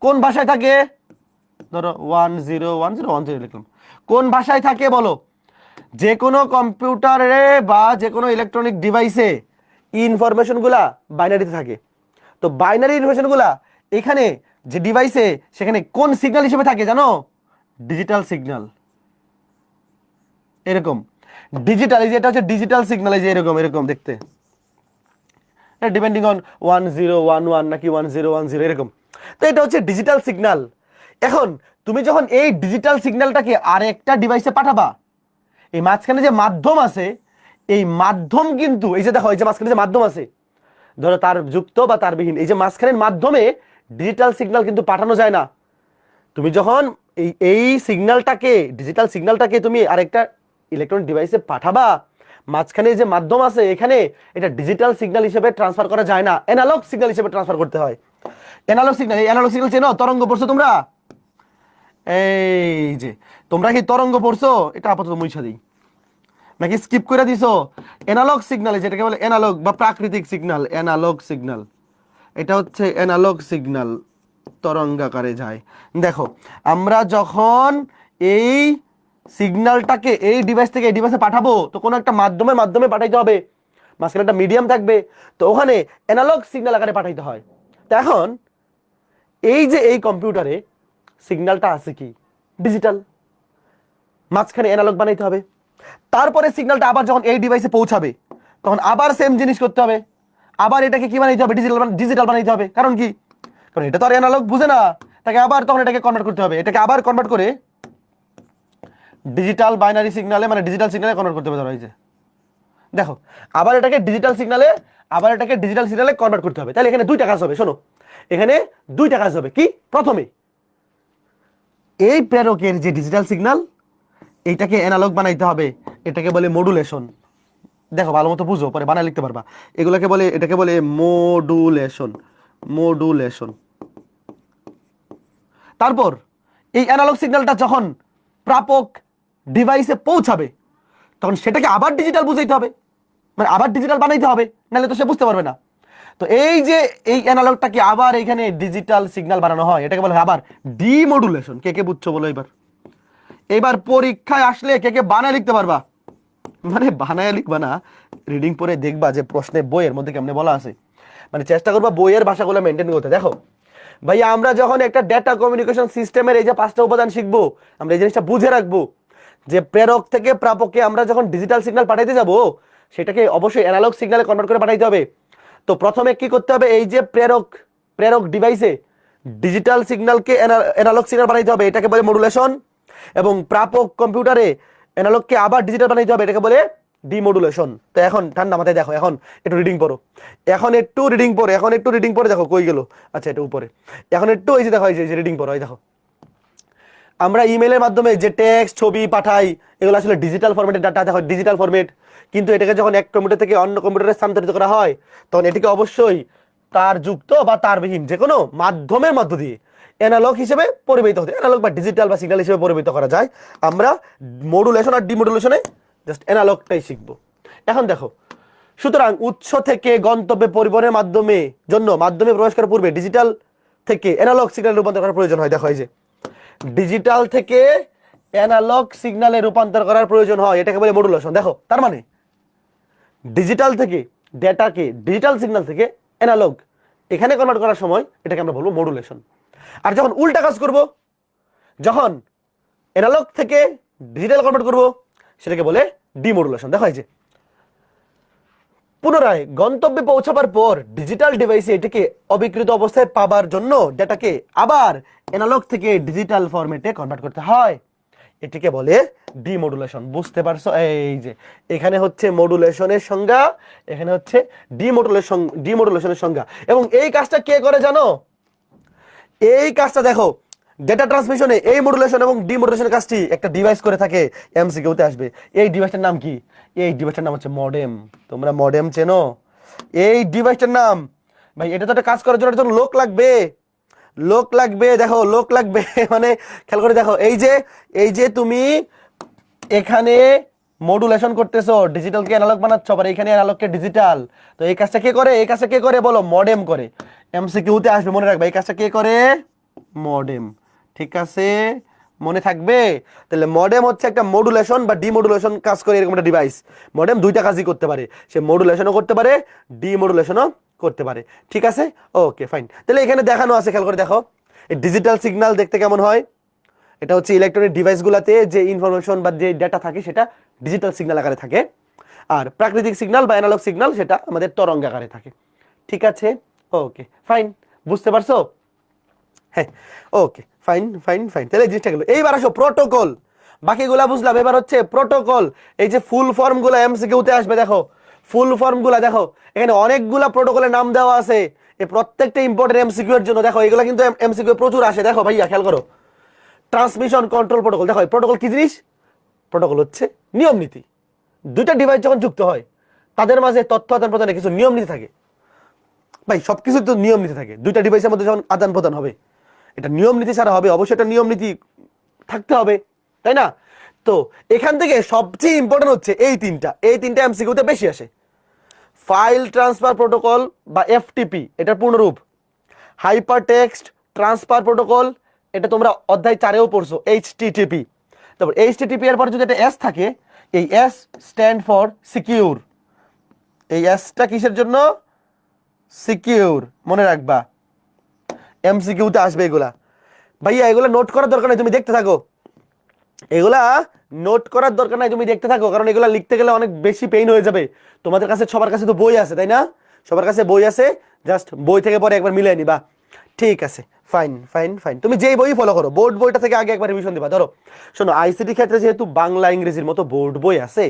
A: কোন ভাষায় থাকে? ধরো 101010 লিখলাম, কোন ভাষায় থাকে বলো? যে কোনো কম্পিউটারে বা যে কোনো ইলেকট্রনিক ডিভাইসে ইনফরমেশনগুলা বাইনারিতে থাকে। তো বাইনারি ইনফরমেশনগুলা এখানে যে ডিভাইসে সেখানে কোন সিগন্যাল হিসেবে থাকে জানো? Digital signal. এরকম ডিজিটাল, এই যে এটা হচ্ছে ডিজিটাল সিগন্যাল, এই যে এরকম এরকম দেখতে, ডিপেন্ডিং অন 1011 নাকি 1010 এরকম। তো এটা হচ্ছে ডিজিটাল সিগন্যাল। এখন তুমি যখন এই ডিজিটাল সিগন্যালটাকে আরেকটা ডিভাইসে পাঠাবা, এই মাঝখানে যে মাধ্যম আছে, এই মাধ্যম কিন্তু এই যে দেখো এই যে মাঝখানে যে মাধ্যম আছে, ধরো তার যুক্ত বা তারবিহীন, এই যে মাঝখানের মাধ্যমে ডিজিটাল সিগন্যাল কিন্তু পাঠানো যায় না। তুমি যখন এই সিগন্যালটাকে, ডিজিটাল সিগন্যালটাকে তুমি আরেকটা ইলেকট্রনিক ডিভাইসে পাঠাবা, মাঝখানে যে মাধ্যম আছে এখানে এটা ডিজিটাল সিগন্যাল হিসেবে ট্রান্সফার করা যায় না, অ্যানালগ সিগন্যাল হিসেবে ট্রান্সফার করতে হয়। অ্যানালগ সিগন্যাল, এই অ্যানালগ সিগন্যাল চেনো? তরঙ্গ পড়ছো তোমরা? এই যে তোমরা কি তরঙ্গ পড়ছো? এটা আপাতত মুইছা দিই, নাকি স্কিপ করে দিছো? অ্যানালগ সিগন্যাল যেটাকে বলে অ্যানালগ বা প্রাকৃতিক সিগন্যাল, অ্যানালগ সিগন্যাল, এটা হচ্ছে অ্যানালগ সিগন্যাল, তরঙ্গাকারে যায়। দেখো আমরা যখন এই সিগন্যালটাকে এই ডিভাইস থেকে এই ডিভাইসে পাঠাবো, তো কোনো একটা মাধ্যমে পাঠাইতে হবে, মাঝখানে একটা মিডিয়াম থাকবে, তো ওখানে অ্যানালগ সিগন্যাল আকারে পাঠাইতে হয়। তো এখন এই যে এই কম্পিউটারে সিগন্যালটা আছে কি ডিজিটাল, মাঝখানে অ্যানালগ বানাইতে হবে, তারপরে সিগন্যালটা আবার যখন এই ডিভাইসে পৌঁছাবে তখন আবার সেম জিনিস করতে হবে, আবার এটাকে কি বানাইতে হবে ডিজিটাল বানাইতে হবে। কারণ কি, কারণ এটা তো আর অ্যানালগ বুঝে না, তাকে আবার তখন এটাকে কনভার্ট করতে হবে, এটাকে আবার কনভার্ট করে ডিজিটাল বাইনারি সিগন্যালে মানে ডিজিটাল সিগন্যালে কনভার্ট করতে হবে। ধরো এই যে দেখো আবার এটাকে ডিজিটাল সিগন্যালে কনভার্ট করতে হবে। তাহলে এখানে দুইটা কাজ হবে, শোনো এখানে দুইটা কাজ হবে। কি, প্রথমে এই প্রেরকের যে ডিজিটাল সিগন্যাল এইটাকে অ্যানালগ বানাইতে হবে, এটাকে বলে মডুলেশন। দেখো ভালো মতো বুঝো, পরে বানায় লিখতে পারবা। এগুলোকে বলে, এটাকে বলে মডুলেশন। তারপর এই অ্যানালগ সিগন্যালটা যখন প্রাপক ডিভাইসে পৌঁছাবে তখন সেটাকে আবার ডিজিটাল বুঝাইতে হবে, মানে আবার ডিজিটাল বানাইতে হবে, নাহলে তো সে বুঝতে পারবে না। তো এই যে এই অ্যানালগটাকে আবার এখানে ডিজিটাল সিগন্যাল বানানো হয়, এটাকে বলা হয় আবার ডিমডুলেশন। কে কে বুঝছো বলো এবার পরীক্ষায় আসলে কে কে বানায় লিখতে পারবা, মানে বানায় লিখবা না, রিডিং পরে দেখবা যে প্রশ্নে বইয়ের মধ্যে কেমনে বলা আছে, মানে চেষ্টা করবা বইয়ের ভাষাগুলো মেনটেন করতে। দেখো ভাইয়া আমরা যখন একটা ডেটা কমিউনিকেশন সিস্টেমের এই যে 5টা উপাদান শিখবো, আমরা এই জিনিসটা বুঝে রাখবো যে প্রেরক থেকে প্রাপককে আমরা যখন ডিজিটাল সিগন্যাল পাঠাইতে যাব সেটাকে অবশ্যই অ্যানালগ সিগন্যালে কনভার্ট করে পাঠাইতে হবে। তো প্রথমে কি করতে হবে, এই যে প্রেরক ডিভাইসে ডিজিটাল সিগন্যালকে অ্যানালগ সিগন্যাল বানাইতে হবে, এটাকে বলে মডুলেশন। এবং প্রাপক কম্পিউটারে অ্যানালগকে আবার ডিজিটাল বানাইতে হবে, এটাকে বলে ডিমডুলেশন। তো এখন ঠান্ডা মাথায় দেখো, এখন একটু রিডিং পড়ো, দেখো কই গেল, আচ্ছা এটা উপরে। এখন একটু এই যে দেখো, এই যে রিডিং পড়ো, এই দেখো আমরা ইমেলের মাধ্যমে যে টেক্সট ছবি পাঠাই এগুলো আসলে ডিজিটাল ফরম্যাটের ডাটা, দেখো ডিজিটাল ফরম্যাট। কিন্তু এটাকে যখন এক কম্পিউটার থেকে অন্য কম্পিউটারে স্থানান্তরিত করা হয় তখন এটিকে অবশ্যই তার যুক্ত বা তারবিহীন যে কোনো মাধ্যমের মধ্য দিয়ে অ্যানালগ হিসেবে পরিবর্তিত হতে, অ্যানালগ বা ডিজিটাল বা সিগন্যাল হিসেবে পরিবর্তিত করা যায়। আমরা মডুলেশন আর ডিমডুলেশনে জাস্ট অ্যানালগটাই শিখবো। এখন দেখো, সুতরাং উৎস থেকে গন্তব্যে পরিবহনের মাধ্যমে প্রবেশ করার পূর্বে ডিজিটাল থেকে অ্যানালগ সিগন্যাল রূপান্তর করার প্রয়োজন হয়। দেখো এই যে ডিজিটাল থেকে অ্যানালগ সিগন্যালে রূপান্তর করার প্রয়োজন হয়, এটাকে বলে মডুলেশন। দেখো তার মানে ডিজিটাল থেকে ডেটাকে, ডিজিটাল সিগন্যাল থেকে অ্যানালগ এখানে কনভার্ট করার সময় এটাকে আমরা বলবো মডুলেশন। আর যখন উল্টা কাজ করব, যখন অ্যানালগ থেকে ডিজিটাল কনভার্ট করব সেটাকে বলে ডিমডুলেশন। দেখো এই যে পুনরায় গন্তব্যে পৌঁছাবার পর ডিজিটাল ডিভাইসে এটাকে অবিকৃত অবস্থায় পাবার জন্য ডেটাকে আবার অ্যানালগ থেকে ডিজিটাল ফরম্যাটে কনভার্ট করতে হয়, এটাকে বলে ডিমডুলেশন। বুঝতে পারছো? এই যে এখানে হচ্ছে মডুলেশনের সংজ্ঞা, এখানে হচ্ছে ডিমডুলেশনের সংজ্ঞা। এবং এই কাজটা কে করে জানো? এই কাজটা দেখো ডেটা ট্রান্সমিশনে এই মডুলেশন এবং ডিমডুলেশনের কাজটি একটা ডিভাইস করে থাকে, এমসিকিউতে আসবে। এই ডিভাইসটার নাম কি? এই ডিভাইসটার নাম হচ্ছে মডেম। তোমরা মডেম চেনো? এই ডিভাইসটার নাম, ভাই এটা তো একটা কাজ করার জন্য লোক লাগবে, দেখো লোক লাগবে মানে খেয়াল করে দেখো, এই যে তুমি এখানে মডুলেশন করতেছো, ডিজিটালকে অ্যানালগ বানাচ্ছ, আবার এখানে অ্যানালগকে ডিজিটাল। তো এই কাজটা কে করে? এই কাজটা কে করে বলো? মডেম করে। এমসিকিউতে আসবে, মনে রাখবে এই কাজটা কে করে? মডেম। ঠিক আছে, মনে থাকবে? তাহলে মডেম হচ্ছে একটা মডুলেশন বা ডিমডুলেশন কাজ করে এরকম একটা ডিভাইস। মডেম দুইটা কাজই করতে পারে, সে মডুলেশনও করতে পারে, ডিমডুলেশনও করতে পারে। ঠিক আছে, ওকে ফাইন। তাহলে এখানে দেখানো আছে, খেয়াল করে দেখো এই ডিজিটাল সিগন্যাল দেখতে কেমন হয়। এটা হচ্ছে ইলেকট্রনিক ডিভাইসগুলোতে যে ইনফরমেশন বা যে ডেটা থাকে সেটা ডিজিটাল সিগন্যাল আকারে থাকে, আর প্রাকৃতিক সিগন্যাল বা অ্যানালগ সিগন্যাল সেটা আমাদের তরঙ্গ আকারে থাকে। ঠিক আছে, ওকে ফাইন, বুঝতে পারছো? হ্যাঁ, ওকে ফাইন। তাহলে এই জিনিসটা গেল। এইবার আসো প্রোটোকল, বাকিগুলা বুঝলাম, এবার হচ্ছে প্রোটোকল। এই যে ফুল ফর্ম গুলা এমসিকিউতে আসবে, দেখো ফুল ফর্ম গুলা দেখো, এখানে অনেকগুলা প্রোটোকলের নাম দেওয়া আছে, এই প্রত্যেকটা ইম্পর্টেন্ট এমসিকিউ এর জন্য। দেখো এগুলা কিন্তু এমসিকিউ প্রচুর আসে। দেখো ভাইয়া খেয়াল করো, ট্রান্সমিশন কন্ট্রোল প্রোটোকল। দেখো এই প্রোটোকল কি জিনিস? প্রোটোকল হচ্ছে নিয়ম নীতি। দুইটা ডিভাইস যখন যুক্ত হয় তাদের মাঝে তথ্য আদান প্রদানে কিছু নিয়ম নীতি থাকে। ভাই সবকিছু তো নিয়ম নীতি থাকে, দুইটা ডিভাইসের মধ্যে যখন আদান প্রদান হবে এটা নিয়ম নীতি ছাড়া হবে, অবশ্যই একটা নিয়ম নীতি থাকতে হবে, তাই না? তো এখান থেকে সবচেয়ে ইম্পর্টেন্ট হচ্ছে এই তিনটা এমসিকিউতে বেশি আসে। ফাইল ট্রান্সফার প্রোটোকল বা এফটিপি এটার পূর্ণরূপ, হাইপার টেক্সট ট্রান্সফার প্রোটোকল, এটা তোমরা অধ্যায় 4-এও পড়ছো, এইচটিটিপি। তারপর এইচটিটিপি এর পরে যদি একটা এস থাকে, এই এস স্ট্যান্ড ফর সিকিউর। এই এসটা কিসের জন্য? সিকিউর, মনে রাখবা। এমসিকিউতে আসবে এগুলা। ভাইয়া এগুলা নোট করার দরকার নাই, তুমি দেখতে থাকো। এগুলা নোট করার দরকার নাই, তুমি দেখতে থাকো, কারণ এগুলা লিখতে গেলে অনেক বেশি পেইন হয়ে যাবে। তোমাদের কাছে সবার কাছে তো বই আছে তাই না? সবার কাছে বই আছে, জাস্ট বই থেকে পরে একবার মিলিয়ে নিবা। ঠিক আছে, ফাইন ফাইন ফাইন। তুমি যেই বই ফলো করো, বোর্ড বইটা থেকে আগে একবার রিভিশন দিবা। ধরো শোনো, আইসিটি ক্ষেত্রে যেহেতু বাংলা ইংরেজির মতো বোর্ড বই আছে,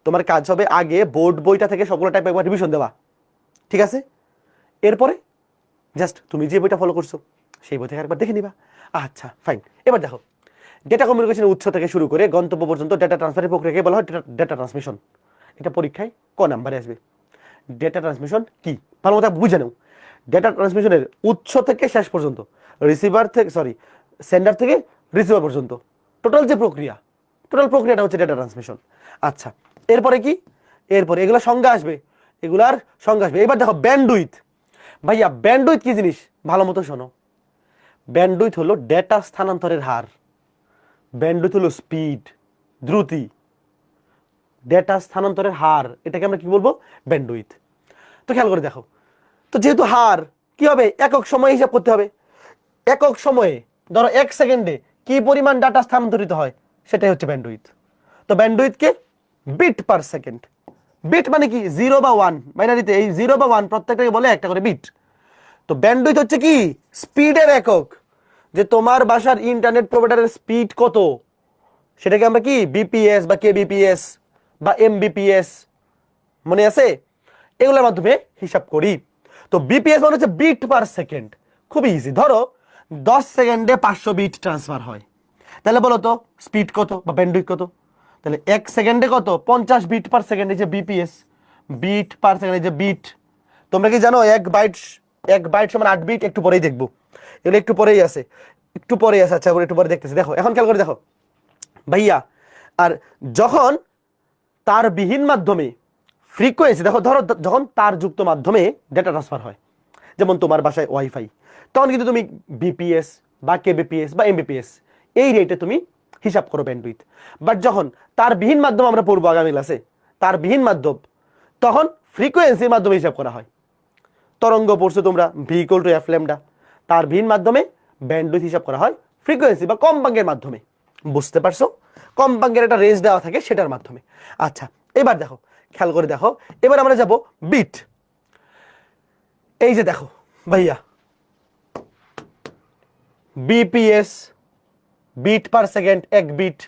A: তোমার কাজ হবে আগে বোর্ড বইটা থেকে সবগুলো টাইপ একবার রিভিশন দেওয়া, ঠিক আছে? এরপরে জাস্ট তুমি যে বইটা ফলো করছো সেই বই থেকে একবার দেখে নিবা। আচ্ছা ফাইন। এবার দেখো, ডেটা কমিউনিকেশনের উৎস থেকে শুরু করে গন্তব্য পর্যন্ত ডেটা ট্রান্সফারের প্রক্রিয়াকে বলা হয় ডেটা ট্রান্সমিশন। এটা পরীক্ষায় ক নাম্বারে আসবে? ডেটা ট্রান্সমিশন কি ভালো মতো বুঝে নাও। ডেটা ট্রান্সমিশনের উৎস থেকে শেষ পর্যন্ত, রিসিভার থেকে সেন্ডার থেকে রিসিভার পর্যন্ত টোটাল যে প্রক্রিয়া, টোটাল প্রক্রিয়াটা হচ্ছে ডেটা ট্রান্সমিশন। আচ্ছা, এরপরে কি? এরপরে এগুলা সংজ্ঞা আসবে, এগুলার সংজ্ঞা আসবে। এবার দেখো ব্যান্ডউইথ। ভাইয়া ব্যান্ডউইথ কি জিনিস ভালো মতো শোনো। ব্যান্ডউইথ হলো ডেটা স্থানান্তরের হার, ব্যান্ডউইথ হলো স্পিড, দ্রুতি, ডেটা স্থানান্তরের হার, এটাকে আমরা কি বলবো? ব্যান্ডউইথ। তো খেয়াল করে দেখো, তো যেহেতু হার কি হবে, একক সময়ে হিসাব করতে হবে। একক সময়ে ধরো 1 সেকেন্ডে কি পরিমাণ ডাটা স্থানান্তরিত হয়, সেটাই হচ্ছে ব্যান্ডউইথ। তো ব্যান্ডউইথকে বিট পার সেকেন্ড, বিট মানে কি 0 বা 1, বাইনারিতে এই 0 বা 1 প্রত্যেকটাকে বলে একটা করে বিট। তো ব্যান্ডউইথ হচ্ছে কি স্পিডের একক, যে তোমার বাসার ইন্টারনেট প্রোভাইডারের স্পিড কত, সেটাকে আমরা কি বিপিএস বা কেবিপিএস বা এমবিপিএস, মনে আছে? এগুলোর মাধ্যমে হিসাব করি। তো বিপিএস মানে হচ্ছে বিট পার সেকেন্ড। খুবই ইজি। ধরো 10 সেকেন্ডে 500 বিট ট্রান্সফার হয়, তাহলে বলো তো স্পিড কত বা ব্যান্ডউইথ কত? তাহলে 1 সেকেন্ডে কত? 50 বিট পার সেকেন্ড, এই যে বিপিএস, বিট পার সেকেন্ড, এই যে বিট। তোমরা কি জানো 1 বাইট সমান 8 বিট? একটু পরেই দেখবো, এগুলো একটু পরেই আছে, একটু পরেই আছে। আচ্ছা একটু পরে দেখতেছি। দেখো এখন খেয়াল করে দেখো ভাইয়া, আর যখন তার বিহীন মাধ্যমে ফ্রিকোয়েন্সি, দেখো ধরো যখন তার যুক্ত মাধ্যমে ডেটা ট্রান্সফার হয়, যেমন তোমার বাসায় ওয়াইফাই, তখন কিন্তু তুমি বিপিএস বা কেবিপিএস বা এমবিপিএস এই রেটে তুমি হিসাব করো ব্যান্ডউইথ। বাট যখন তার বিহীন মাধ্যম আমরা পড়বো আগামী ক্লাসে, তার বিহীন মাধ্যম, তখন ফ্রিকোয়েন্সির মাধ্যমে হিসাব করা হয়। তরঙ্গ পড়ছো তোমরা, V equal to F lambda. তার বিহীন মাধ্যমে ব্যান্ডউইথ হিসাব করা হয় ফ্রিকোয়েন্সি বা কম্পাঙ্কের মাধ্যমে। বুঝতে পারছো? কম্পাঙ্কের একটা রেঞ্জ দেওয়া থাকে, সেটার মাধ্যমে। আচ্ছা এবার দেখো, খেয়াল করে দেখো, এবার আমরা যাব বিট। এই যে দেখো ভাইয়া, BPS bit per second 1 bit,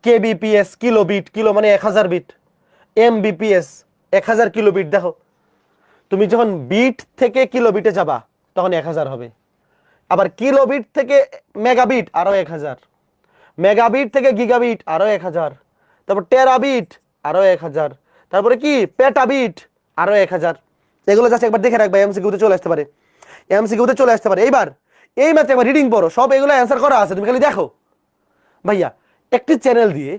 A: KBPS kilo bit, kilo মানে 1000 বিট, এমবিপিএস 1000 কিলো বিট। দেখো তুমি যখন বিট থেকে কিলো বিটে যাবা তখন 1000 হবে, আবার কিলো বিট থেকে মেগাবিট আরো 1000, মেগাবিট থেকে গিগাবিট আরো 1000, তারপর টেরাবিট আরো 1000, তারপরে কি পেটাবিট আরো 1000। এগুলো জাস্ট একবার দেখে রাখবে, এমসিকিউতে চলে আসতে পারে, এমসিকিউতে চলে আসতে পারে। এইবার এই ম্যাথে একবার রিডিং পড়ো, সব এগুলো অ্যান্সার করা আছে, তুমি খালি দেখো। ভাইয়া একটি চ্যানেল দিয়ে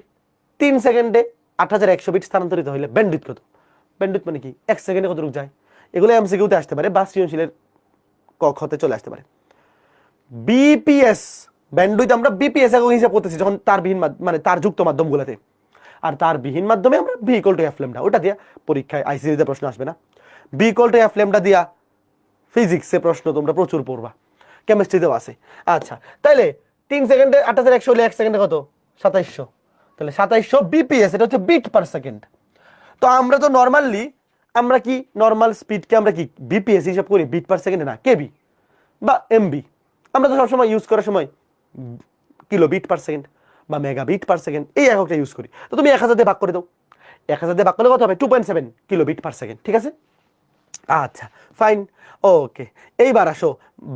A: 3 সেকেন্ডে 8100 বিট স্থানান্তরিত হইলে ব্যান্ডউইথ কত? ব্যান্ডউইথ মানে কি 1 সেকেন্ডে কতটুকু যায়? এগুলো এমসিকিউতে আসতে পারে বা সৃজনশীলের ক খতে চলে আসতে পারে। বিপিএস ব্যান্ডউইথ আমরা বিপিএস একক হিসাব করতেছি যখন তার বিহীন মানে তার যুক্ত মাধ্যমগুলোতে, আর তার বিহীন মাধ্যমে আমরা B equal to F lambda, ওটা দিয়া পরীক্ষায় আইসিসিতে প্রশ্ন আসবে না। B equal to F lambda দিয়া ফিজিক্সে প্রশ্ন তোমরা প্রচুর পড়বা, কেমিস্ট্রিতেও আছে। আচ্ছা তাইলে 3 সেকেন্ডে 8100 হলে 1 সেকেন্ডে কত? 2700। তাহলে 2700 বিপিএস, এটা হচ্ছে বিট পার সেকেন্ড। তো আমরা তো নর্মালি আমরা কি নর্মাল স্পিডকে আমরা কি বিপিএস হিসাব করি, বিট পার সেকেন্ডে না, কেবি বা এমবি। আমরা তো সবসময় ইউজ করার সময় কিলো বিট পার সেকেন্ড বা মেগা বিট পার সেকেন্ড এই এককটা ইউজ করি। তো তুমি 1000 দিয়ে ভাগ করে দাও, 1000 দিয়ে ভাগ করলে কত হবে? 2.7 কিলো বিট পার সেকেন্ড, ঠিক আছে? আচ্ছা ফাইন, ওকে। এইবার আসো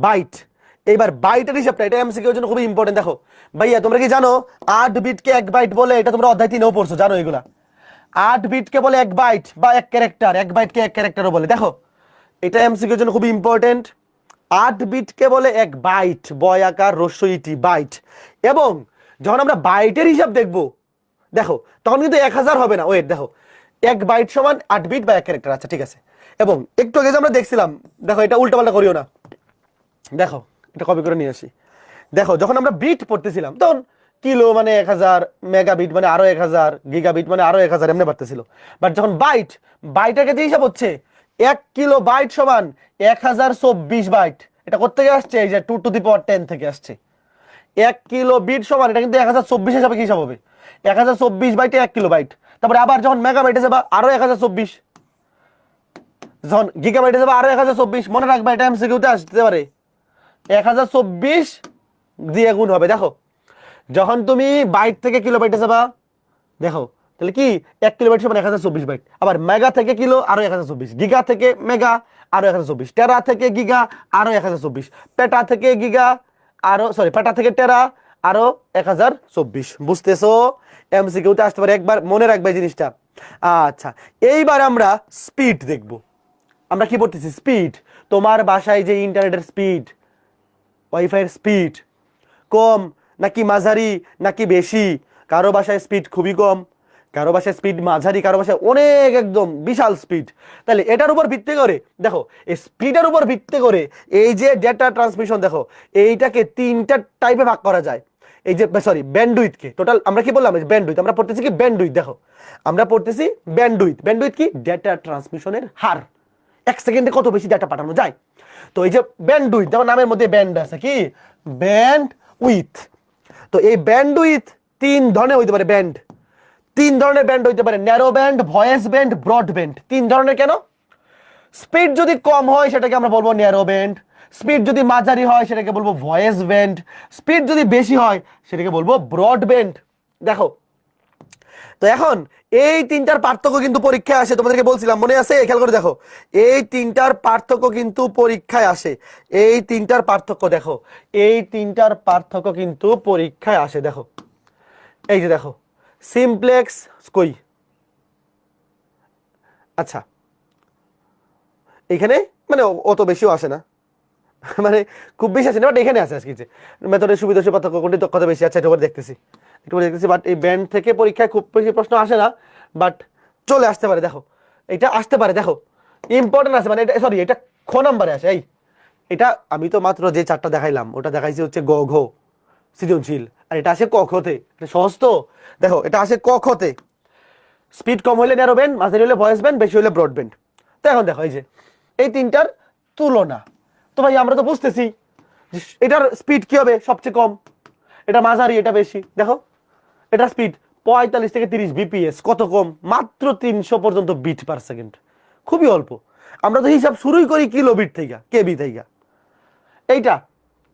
A: বাইট। এইবার বাইটের হিসাবটা, এটা এমসিকিউর জন্য খুবই ইম্পর্টেন্ট। দেখো ভাইয়া তোমরা কি জানো 8 বিটকে 1 বাইট বলে? এটা তোমরা অধ্যায় 3এও পড়ছো, জানো এগুলা। 8 বিটকে বলে 1 বাইট বা 1 ক্যারেক্টার, 1 বাইটকে 1 ক্যারেক্টারও বলে। দেখো এটা এমসিকিউর জন্য খুবই ইম্পর্টেন্ট। 8 বিটকে বলে 1 বাইট, বয় আকার রস্য ইটি বাইট। এবং যখন আমরা বাইটের হিসাব দেখবো, দেখো তখন কিন্তু 1000 হবে না। ওয়েট দেখো, 1 বাইট সমান 8 বিট বা 1 ক্যারেক্টার। আচ্ছা ঠিক আছে। এবং একটু আগে যে আমরা দেখছিলাম, দেখো এটা উল্টাপাল্টা করিও না, দেখো এটা কপি করে নিয়ে আসি। দেখো যখন আমরা বিট পড়তেছিলাম তখন কিলো মানে 1000, মেগাবিট মানে আরো 1000, গিগাবিট মানে আরো 1000 এমনি বাড়তেছিল। বাট যখন বাইটের কাছে হিসাব হচ্ছে 1 কিলো বাইট সমান 1024 বাইট, এটা কোত্থেকে আসছে? এই যে 2 টু দি পাওয়ার 10 থেকে আসছে। 1 কিলো বিট সমান, এটা কিন্তু 1024 হিসাবে কি হিসাব হবে? 1024 বাইটে 1 কিলো বাইট। তারপরে আবার যখন মেগাবাইটে যাবা আরো 1024, যখন গিগাবাইটে যাবা আরো 1024। মনে রাখবা এটা এমসিকিউতে আসতে পারে। 1024 দিয়ে গুণ হবে। দেখো যখন তুমি বাইট থেকে কিলোবাইটে যাবা, দেখো তাহলে কি 1 কিলোবাইট সমান 1024 বাইট। আবার মেগা থেকে কিলো আরো 1024, গিগা থেকে মেগা আরো 1024, টেরা থেকে গিগা আরো 1024, পেটা থেকে গিগা আরো পেটা থেকে টেরা আরো 1024। বুঝতেছো? এমসিকিউতে আসতে পারে, একবার মনে রাখবে এই জিনিসটা। আচ্ছা, এইবার আমরা স্পিড দেখব। আমরা কি পড়তেছি? স্পিড। তোমার বাসায় যে ইন্টারনেটের স্পিড, ওয়াইফাইয়ের স্পিড কম নাকি মাঝারি নাকি বেশি? কারো বাসায় স্পিড খুবই কম, কারো বাসায় স্পিড মাঝারি, কারো বাসায় অনেক একদম বিশাল স্পিড। তাহলে এটার উপর ভিত্তি করে দেখো, এই স্পিডের উপর ভিত্তি করে এই যে ডেটা ট্রান্সমিশন, দেখো এইটাকে 3টা টাইপে ভাগ করা যায়। এই যে ব্যান্ডউইথকে টোটাল আমরা কি বললাম? ব্যান্ডউইথ। আমরা পড়তেছি কি? ব্যান্ডউইথ। দেখো আমরা পড়তেছি ব্যান্ডউইথ। ব্যান্ডউইথ কি? ডেটা ট্রান্সমিশনের হার, 1 সেকেন্ডে কত বেশি ডেটা পাঠানো যায়। তো এই যে ব্যান্ডউইথ, যেমন নামের মধ্যে ব্যান্ড আছে, কি ব্যান্ড উইথ। তো এই ব্যান্ডউইথ 3 ধরনের হইতে পারে। ব্যান্ড 3 ধরনের ব্যান্ড হইতে পারে: narrow band, voice band, broad band. 3 ধরনের কেন? স্পিড যদি কম হয় সেটাকে আমরা বলবো ন্যারো ব্যান্ড, স্পিড যদি মাঝারি হয় সেটাকে বলবো ভয়েস ব্যান্ড, স্পিড যদি বেশি হয় সেটাকে বলবো ব্রড ব্যান্ড। দেখো তো এখন এই 3টার পার্থক্য কিন্তু পরীক্ষায় আসে, তোমাদেরকে বলছিলাম, মনে আছে? খেয়াল করে দেখো, এই 3টার পার্থক্য কিন্তু পরীক্ষায় আসে। এই 3টার পার্থক্য দেখো, এই 3টার পার্থক্য কিন্তু পরীক্ষায় আসে। দেখো এই যে দেখো সিমপ্লেক্স কই, আচ্ছা এখানে মানে অত বেশিও আসে না, মানে খুব বেশি আসে না, বাট এখানে আছে আজকে যে মেথডের সুবিধা পার্থক্য কোনটি দক্ষতা বেশি আছে, এটা দেখতেছি, একটু দেখতেছি। বাট এই ব্যান্ড থেকে পরীক্ষায় খুব বেশি প্রশ্ন আসে না, বাট চলে আসতে পারে। দেখো এটা আসতে পারে, দেখো ইম্পর্টেন্ট আছে, মানে এটা এটা খ নাম্বারে আসে। এই এটা আমি তো মাত্র যে 4টা দেখাইলাম ওটা দেখাইছি হচ্ছে গ ঘ সৃজনশীল, আর এটা আসে ক খতে। এটা সহজ তো। দেখো এটা আসে ক খতে, স্পিড কম হলে ন্যারো ব্যান্ড, মাঝারি হলে ভয়েস ব্যান্ড, বেশি হলে ব্রড ব্যান্ড। তো এখন দেখো এই যে এই 3টার তুলনা, তো ভাই আমরা তো বুঝতেছি এটার স্পিড কি হবে? সবচেয়ে কম। এটা মাঝারি, এটা বেশি। দেখো এটা স্পিড 45 থেকে 30 বিপিএস, কত কম? মাত্র 300 পর্যন্ত বিট পার সেকেন্ড, খুবই অল্প। আমরা তো হিসাব শুরুই করি কিলো বিট থেকে, কেবি থেকে। এইটা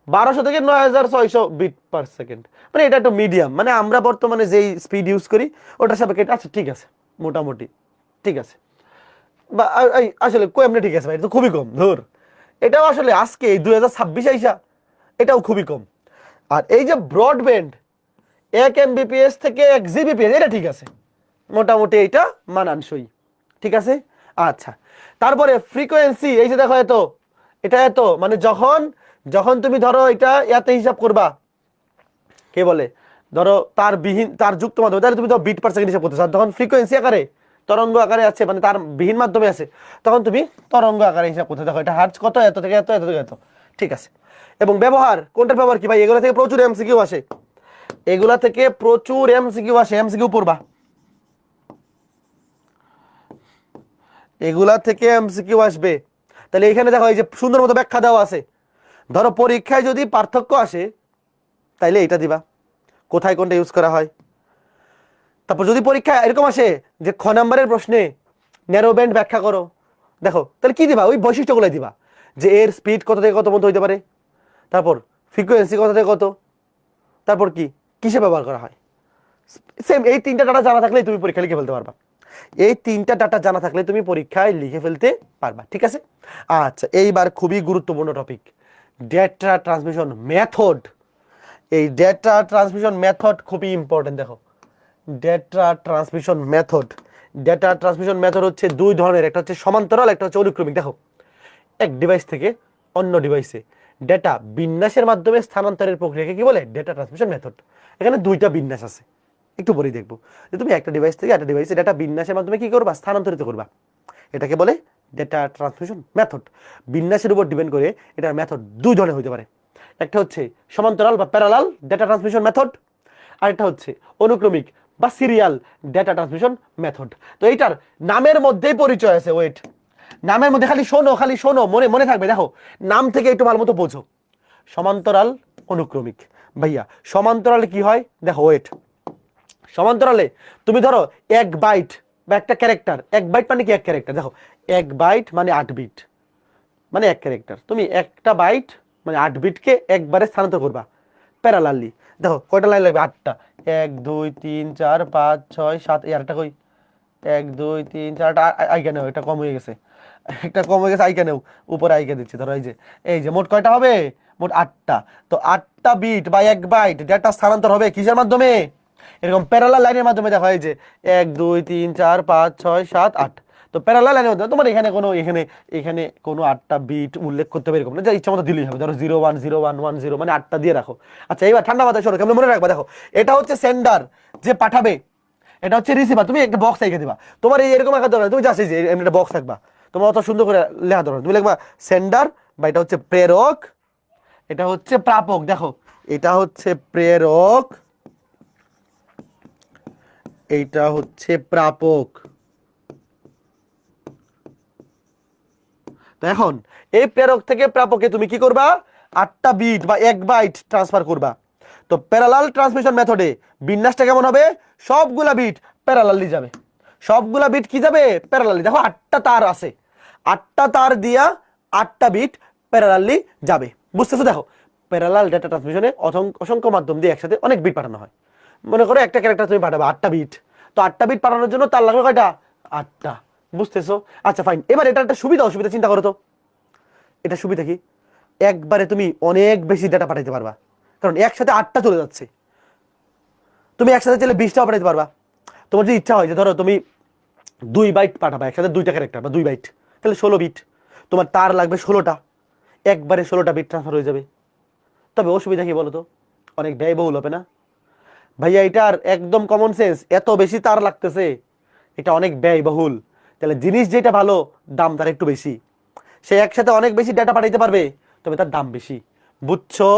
A: 1200 থেকে 9600 বিট পার সেকেন্ড, মানে এটা একটা মিডিয়াম, মানে আমরা বর্তমানে যেই স্পিড ইউজ করি ওটার সাপেক্ষে এটা, আচ্ছা ঠিক আছে, মোটামুটি ঠিক আছে। বা আসলে এমনি ঠিক আছে ভাই, এটা তো খুবই কম। ধর এটাও আসলে আজকে 2026 আইসা এটাও খুবই কম। আর এই যে ব্রডব্যান্ড 1 এমবিপিএস থেকে 1 জিবিপিএস, এটা ঠিক আছে, মোটামুটি এইটা মানানসই, ঠিক আছে। আচ্ছা তারপরে ফ্রিকোয়েন্সি, এই যে দেখো এটা মানে যখন যখন তুমি ধরো এটা এতে হিসাব করবা, কে বলে, ধরো তার বিহীন তার যুক্ত মাধ্যমে, তাহলে তুমি তো বিট পার সেকেন্ড হিসাব করতে চাও, তখন ফ্রিকোয়েন্সি আকারে তরঙ্গ আকারে আছে, মানে তার বিহীন মাধ্যমে আছে, তখন তুমি তরঙ্গ আকারে হিসাব করতে। দেখো এটা হার্টজ কত, এত থেকে এত, এত থেকে এত, ঠিক আছে। এবং ব্যবহার, কোনটার ব্যবহার কি ভাই? এগুলো থেকে প্রচুর এমসিকিউ আসে, এগুলা থেকে প্রচুর এমসিকিউ আসে, এমসিকিউ পড়বা, এগুলা থেকে এমসিকিউ আসবে। তাহলে এখানে দেখো এই যে সুন্দর মতো ব্যাখ্যা দেওয়া আছে। ধরো পরীক্ষায় যদি পার্থক্য আসে তাইলে এটা দিবা, কোথায় কোনটা ইউজ করা হয়। তারপর যদি পরীক্ষায় এরকম আসে যে খ নাম্বারের প্রশ্নে ন্যারো ব্যান্ড ব্যাখ্যা করো, দেখো তাহলে কি দিবা? ওই বৈশিষ্ট্যগুলো দিবা, যে এর স্পিড কত থেকে কত পর্যন্ত হইতে পারে, তারপর ফ্রিকোয়েন্সি কত থেকে কত, তারপর কি কিসে ব্যবহার করা হয়। সেম এই 3টা ডাটা জানা থাকলে তুমি পরীক্ষা লিখে ফেলতে পারবা, এই 3টা ডাটা জানা থাকলে তুমি পরীক্ষায় লিখে ফেলতে পারবা, ঠিক আছে। আচ্ছা এইবার খুবই গুরুত্বপূর্ণ টপিক, ডেটা ট্রান্সমিশন মেথড। এই ডেটা ট্রান্সমিশন মেথড খুবই ইম্পর্টেন্ট। দেখো data transmission method, data transmission method হচ্ছে 2 ধরনের, একটা হচ্ছে সমান্তরাল, একটা হচ্ছে অনুক্রমিক। দেখো এক ডিভাইস থেকে অন্য ডিভাইসে ডেটা বিন্যাসের মাধ্যমে স্থানান্তরের প্রক্রিয়াকে কি বলে? Data transmission method. এখানে 2টা বিন্যাস আছে, একটু পরেই দেখবো যে তুমি একটা ডিভাইস থেকে একটা ডিভাইসে ডেটা বিন্যাসের মাধ্যমে কি করবা? স্থানান্তরিত করবা, এটাকে বলে ডেটা ট্রান্সমিশন মেথড। বিন্যাসের উপর ডিপেন্ড করে এটার মেথড 2 ধরনের হতে পারে, একটা হচ্ছে সমান্তরাল বা প্যারালাল ডেটা ট্রান্সমিশন মেথড, আর একটা হচ্ছে অনুক্রমিক বা সিরিয়াল ডেটা ট্রান্সমিশন মেথড। তো এইটার নামের মধ্যেই পরিচয় আছে, ওয়েট, নামের মধ্যে খালি শোনো, মনে মনে থাকবে। দেখো নাম থেকে একটু ভালো মতো বোঝো। সমান্তরাল অনুক্রমিক। ভাইয়া সমান্তরালে কি হয় দেখো, ওয়েট, সমান্তরালে তুমি ধরো 1 বাইট বা একটা ক্যারেক্টার, 1 বাইট মানে কি 1 ক্যারেক্টার, দেখো 1 বাইট মানে 8 বিট মানে 1 ক্যারেক্টার। তুমি একটা বাইট মানে 8 বিটকে একবারে স্থানান্তর করবা প্যারালালি। দেখো কয়টা লাইন লাগবে? 8টা। 1 2 3 4 5 6 7, এই আরেকটা কই? 1 2 3 4টা আইকা নেও, এটা কম হয়ে গেছে, একটা কম হয়ে গেছে, আইকা নেও, উপরে আইকা দিচ্ছি। ধরো এই যে মোট কয়টা হবে? মোট 8টা। তো 8টা বিট বা 1 বাইট ডেটা স্থানান্তর হবে কিসের মাধ্যমে? এরকম প্যারালাল লাইনের মাধ্যমে। দেখো এই যে 1 2 3 4 5 6 7 8, তো প্যারালাল লাইনের মধ্যে তোমার এখানে কোনো 8টা বিট উল্লেখ করতে হবে এরকম না, যা ইচ্ছা মতো দিলেই হবে। ধরো 0 1 0 1 1 0 মানে 8টা দিয়ে রাখো। আচ্ছা এবার ঠান্ডা মাথায় শোনো, কেমন মনে রাখবা। দেখো এটা হচ্ছে সেন্ডার, যে পাঠাবে, এটা হচ্ছে রিসিভার। তুমি একটা বক্স লিখে দিবা, তোমার এরকম একটা ধরনের, তুমি জাস্ট এই যে এমনি একটা বক্স থাকবা, তোমার অত সুন্দর করে লেখা ধরো, তুমি লিখবা সেন্ডার, বা এটা হচ্ছে প্রেরক, এটা হচ্ছে প্রাপক। দেখো এটা হচ্ছে প্রেরক, এইটা হচ্ছে প্রাপক। তো এখন এই প্রেরক থেকে প্রাপকে তুমি কি করবা? 8টা বিট বা 1 বাইট ট্রান্সফার করবা। তো প্যারালাল ট্রান্সমিশন মেথডে বিন্যাসটা কেমন হবে? সবগুলা বিট প্যারালালি যাবে, সবগুলা বিট কি যাবে? প্যারালালি। দেখো 8টা তার আছে, 8টা তার দিয়া 8টা বিট প্যারালালি যাবে। বুঝতেছো? দেখো প্যারালাল ডেটা ট্রান্সমিশনে অসংখ্য মাধ্যম দিয়ে একসাথে অনেক বিট পাঠানো হয়। মনে করো একটা ক্যারেক্টার তুমি পাঠাবে 8টা বিট, তো 8টা বিট পাঠানোর জন্য তার লাগবে কয়টা? 8টা। বুঝতেছো? আচ্ছা ফাইন, এবার এটা একটা সুবিধা অসুবিধা চিন্তা করো তো। এটা সুবিধা কি? একবারে তুমি অনেক বেশি ডেটা পাঠাইতে পারবা, কারণ একসাথে 8টা চলে যাচ্ছে। তুমি একসাথে চাইলে 20টাও পাঠাইতে পারবা। তোমার যদি ইচ্ছা হয় যে ধরো তুমি 2 বাইট পাঠাবা একসাথে, 2টা ক্যারেক্টার বা 2 বাইট, তাহলে 16 বিট। তোমার তার লাগবে 16টা, একবারে 16টা বিট ট্রান্সফার হয়ে যাবে। তবে অসুবিধা কি বলো তো? অনেক ব্যয়বহুল হবে না ভাইয়া? এটার একদম কমন সেন্স, এত বেশি তার লাগতেছে, এটা অনেক ব্যয়বহুল। তাহলে জিনিস যেটা ভালো, দাম তার একটু বেশি। সে একসাথে অনেক বেশি ডেটা পাঠাইতে পারবে, তবে তার দাম বেশি। বুঝছো?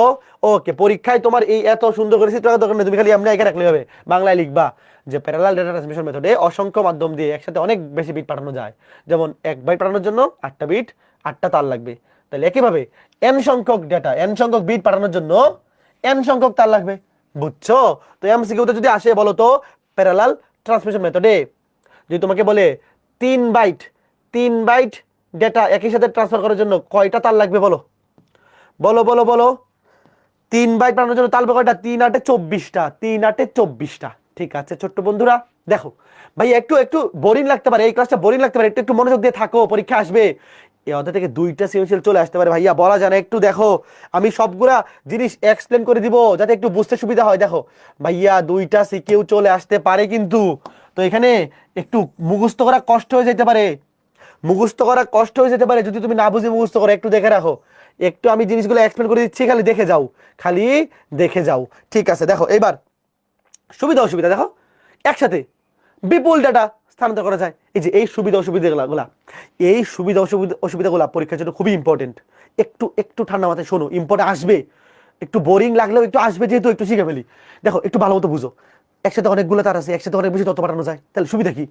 A: ওকে, পরীক্ষায় তোমার এই এত সুন্দর করে চিত্র দরকার নেই, তুমি খালি এমনি একা রাখলে হবে। বাংলায় লিখবা যে প্যারালাল ডেটা ট্রান্সমিশন মেথডে অসংখ্য মাধ্যম দিয়ে একসাথে অনেক বেশি বিট পাঠানো যায়। যেমন 1 বাইট পাঠানোর জন্য 8টা বিট, 8টা তার লাগবে। তাহলে একইভাবে n সংখ্যক ডেটা, n সংখ্যক বিট পাঠানোর জন্য n সংখ্যক তার লাগবে। বুঝছো? তো এমসিকিউতে যদি আসে বলো তো প্যারালাল ট্রান্সমিশন মেথডে যদি তোমাকে বলে 3 বাইট ডেটা একই সাথে ট্রান্সফার করার জন্য কয়টা তার লাগবে? বলো বলো বলো বলো। 3 বাইট পাঠানোর জন্য তার লাগবে কয়টা? 3 8 24টা, 3 8 24টা। ঠিক আছে ছোট্ট বন্ধুরা, দেখো ভাই একটু একটু বোরিং লাগতে পারে, এই ক্লাসটা বোরিং লাগতে পারে, একটু একটু মনোযোগ দিয়ে থাকো, পরীক্ষা আসবে। এই অধ্যায় থেকে 2টা সৃজনশীল চলে আসতে পারে ভাইয়া, বলা যায় না। একটু দেখো, আমি সবগুলা জিনিস এক্সপ্লেন করে দিব যাতে একটু বুঝতে সুবিধা হয়। দেখো ভাইয়া 2টা সিকিউ চলে আসতে পারে, কিন্তু তো এখানে একটু মুখস্থ করা কষ্ট হয়ে যেতে পারে, মুখস্থ করা কষ্ট হয়ে যেতে পারে যদি তুমি না বুঝে মুখস্থ করো। একটু দেখে রাখো, একটু আমি জিনিসগুলো এক্সপ্লেন করে দিচ্ছি, খালি দেখে যাও, খালি দেখে যাও। ঠিক আছে, দেখো এবার সুবিধা অসুবিধা দেখো, একসাথে বিপুল ডাটা স্থানান্তর করা যায়। এই যে এই সুবিধা অসুবিধাগুলা, এই সুবিধা অসুবিধাগুলা পরীক্ষার জন্য খুবই ইম্পর্টেন্ট। একটু একটু ঠান্ডা মাথায় শোনো, ইম্পর্টেন্ট আসবে, একটু বোরিং লাগলেও একটু আসবে, যেহেতু একটু শিখে ফেলি। দেখো একটু ভালো মতো বুঝো, একসাথে অনেকগুলো তার আছে, একসাথে অনেক বেশি তথ্য পাঠানো যায়। তাহলে সুবিধা কি?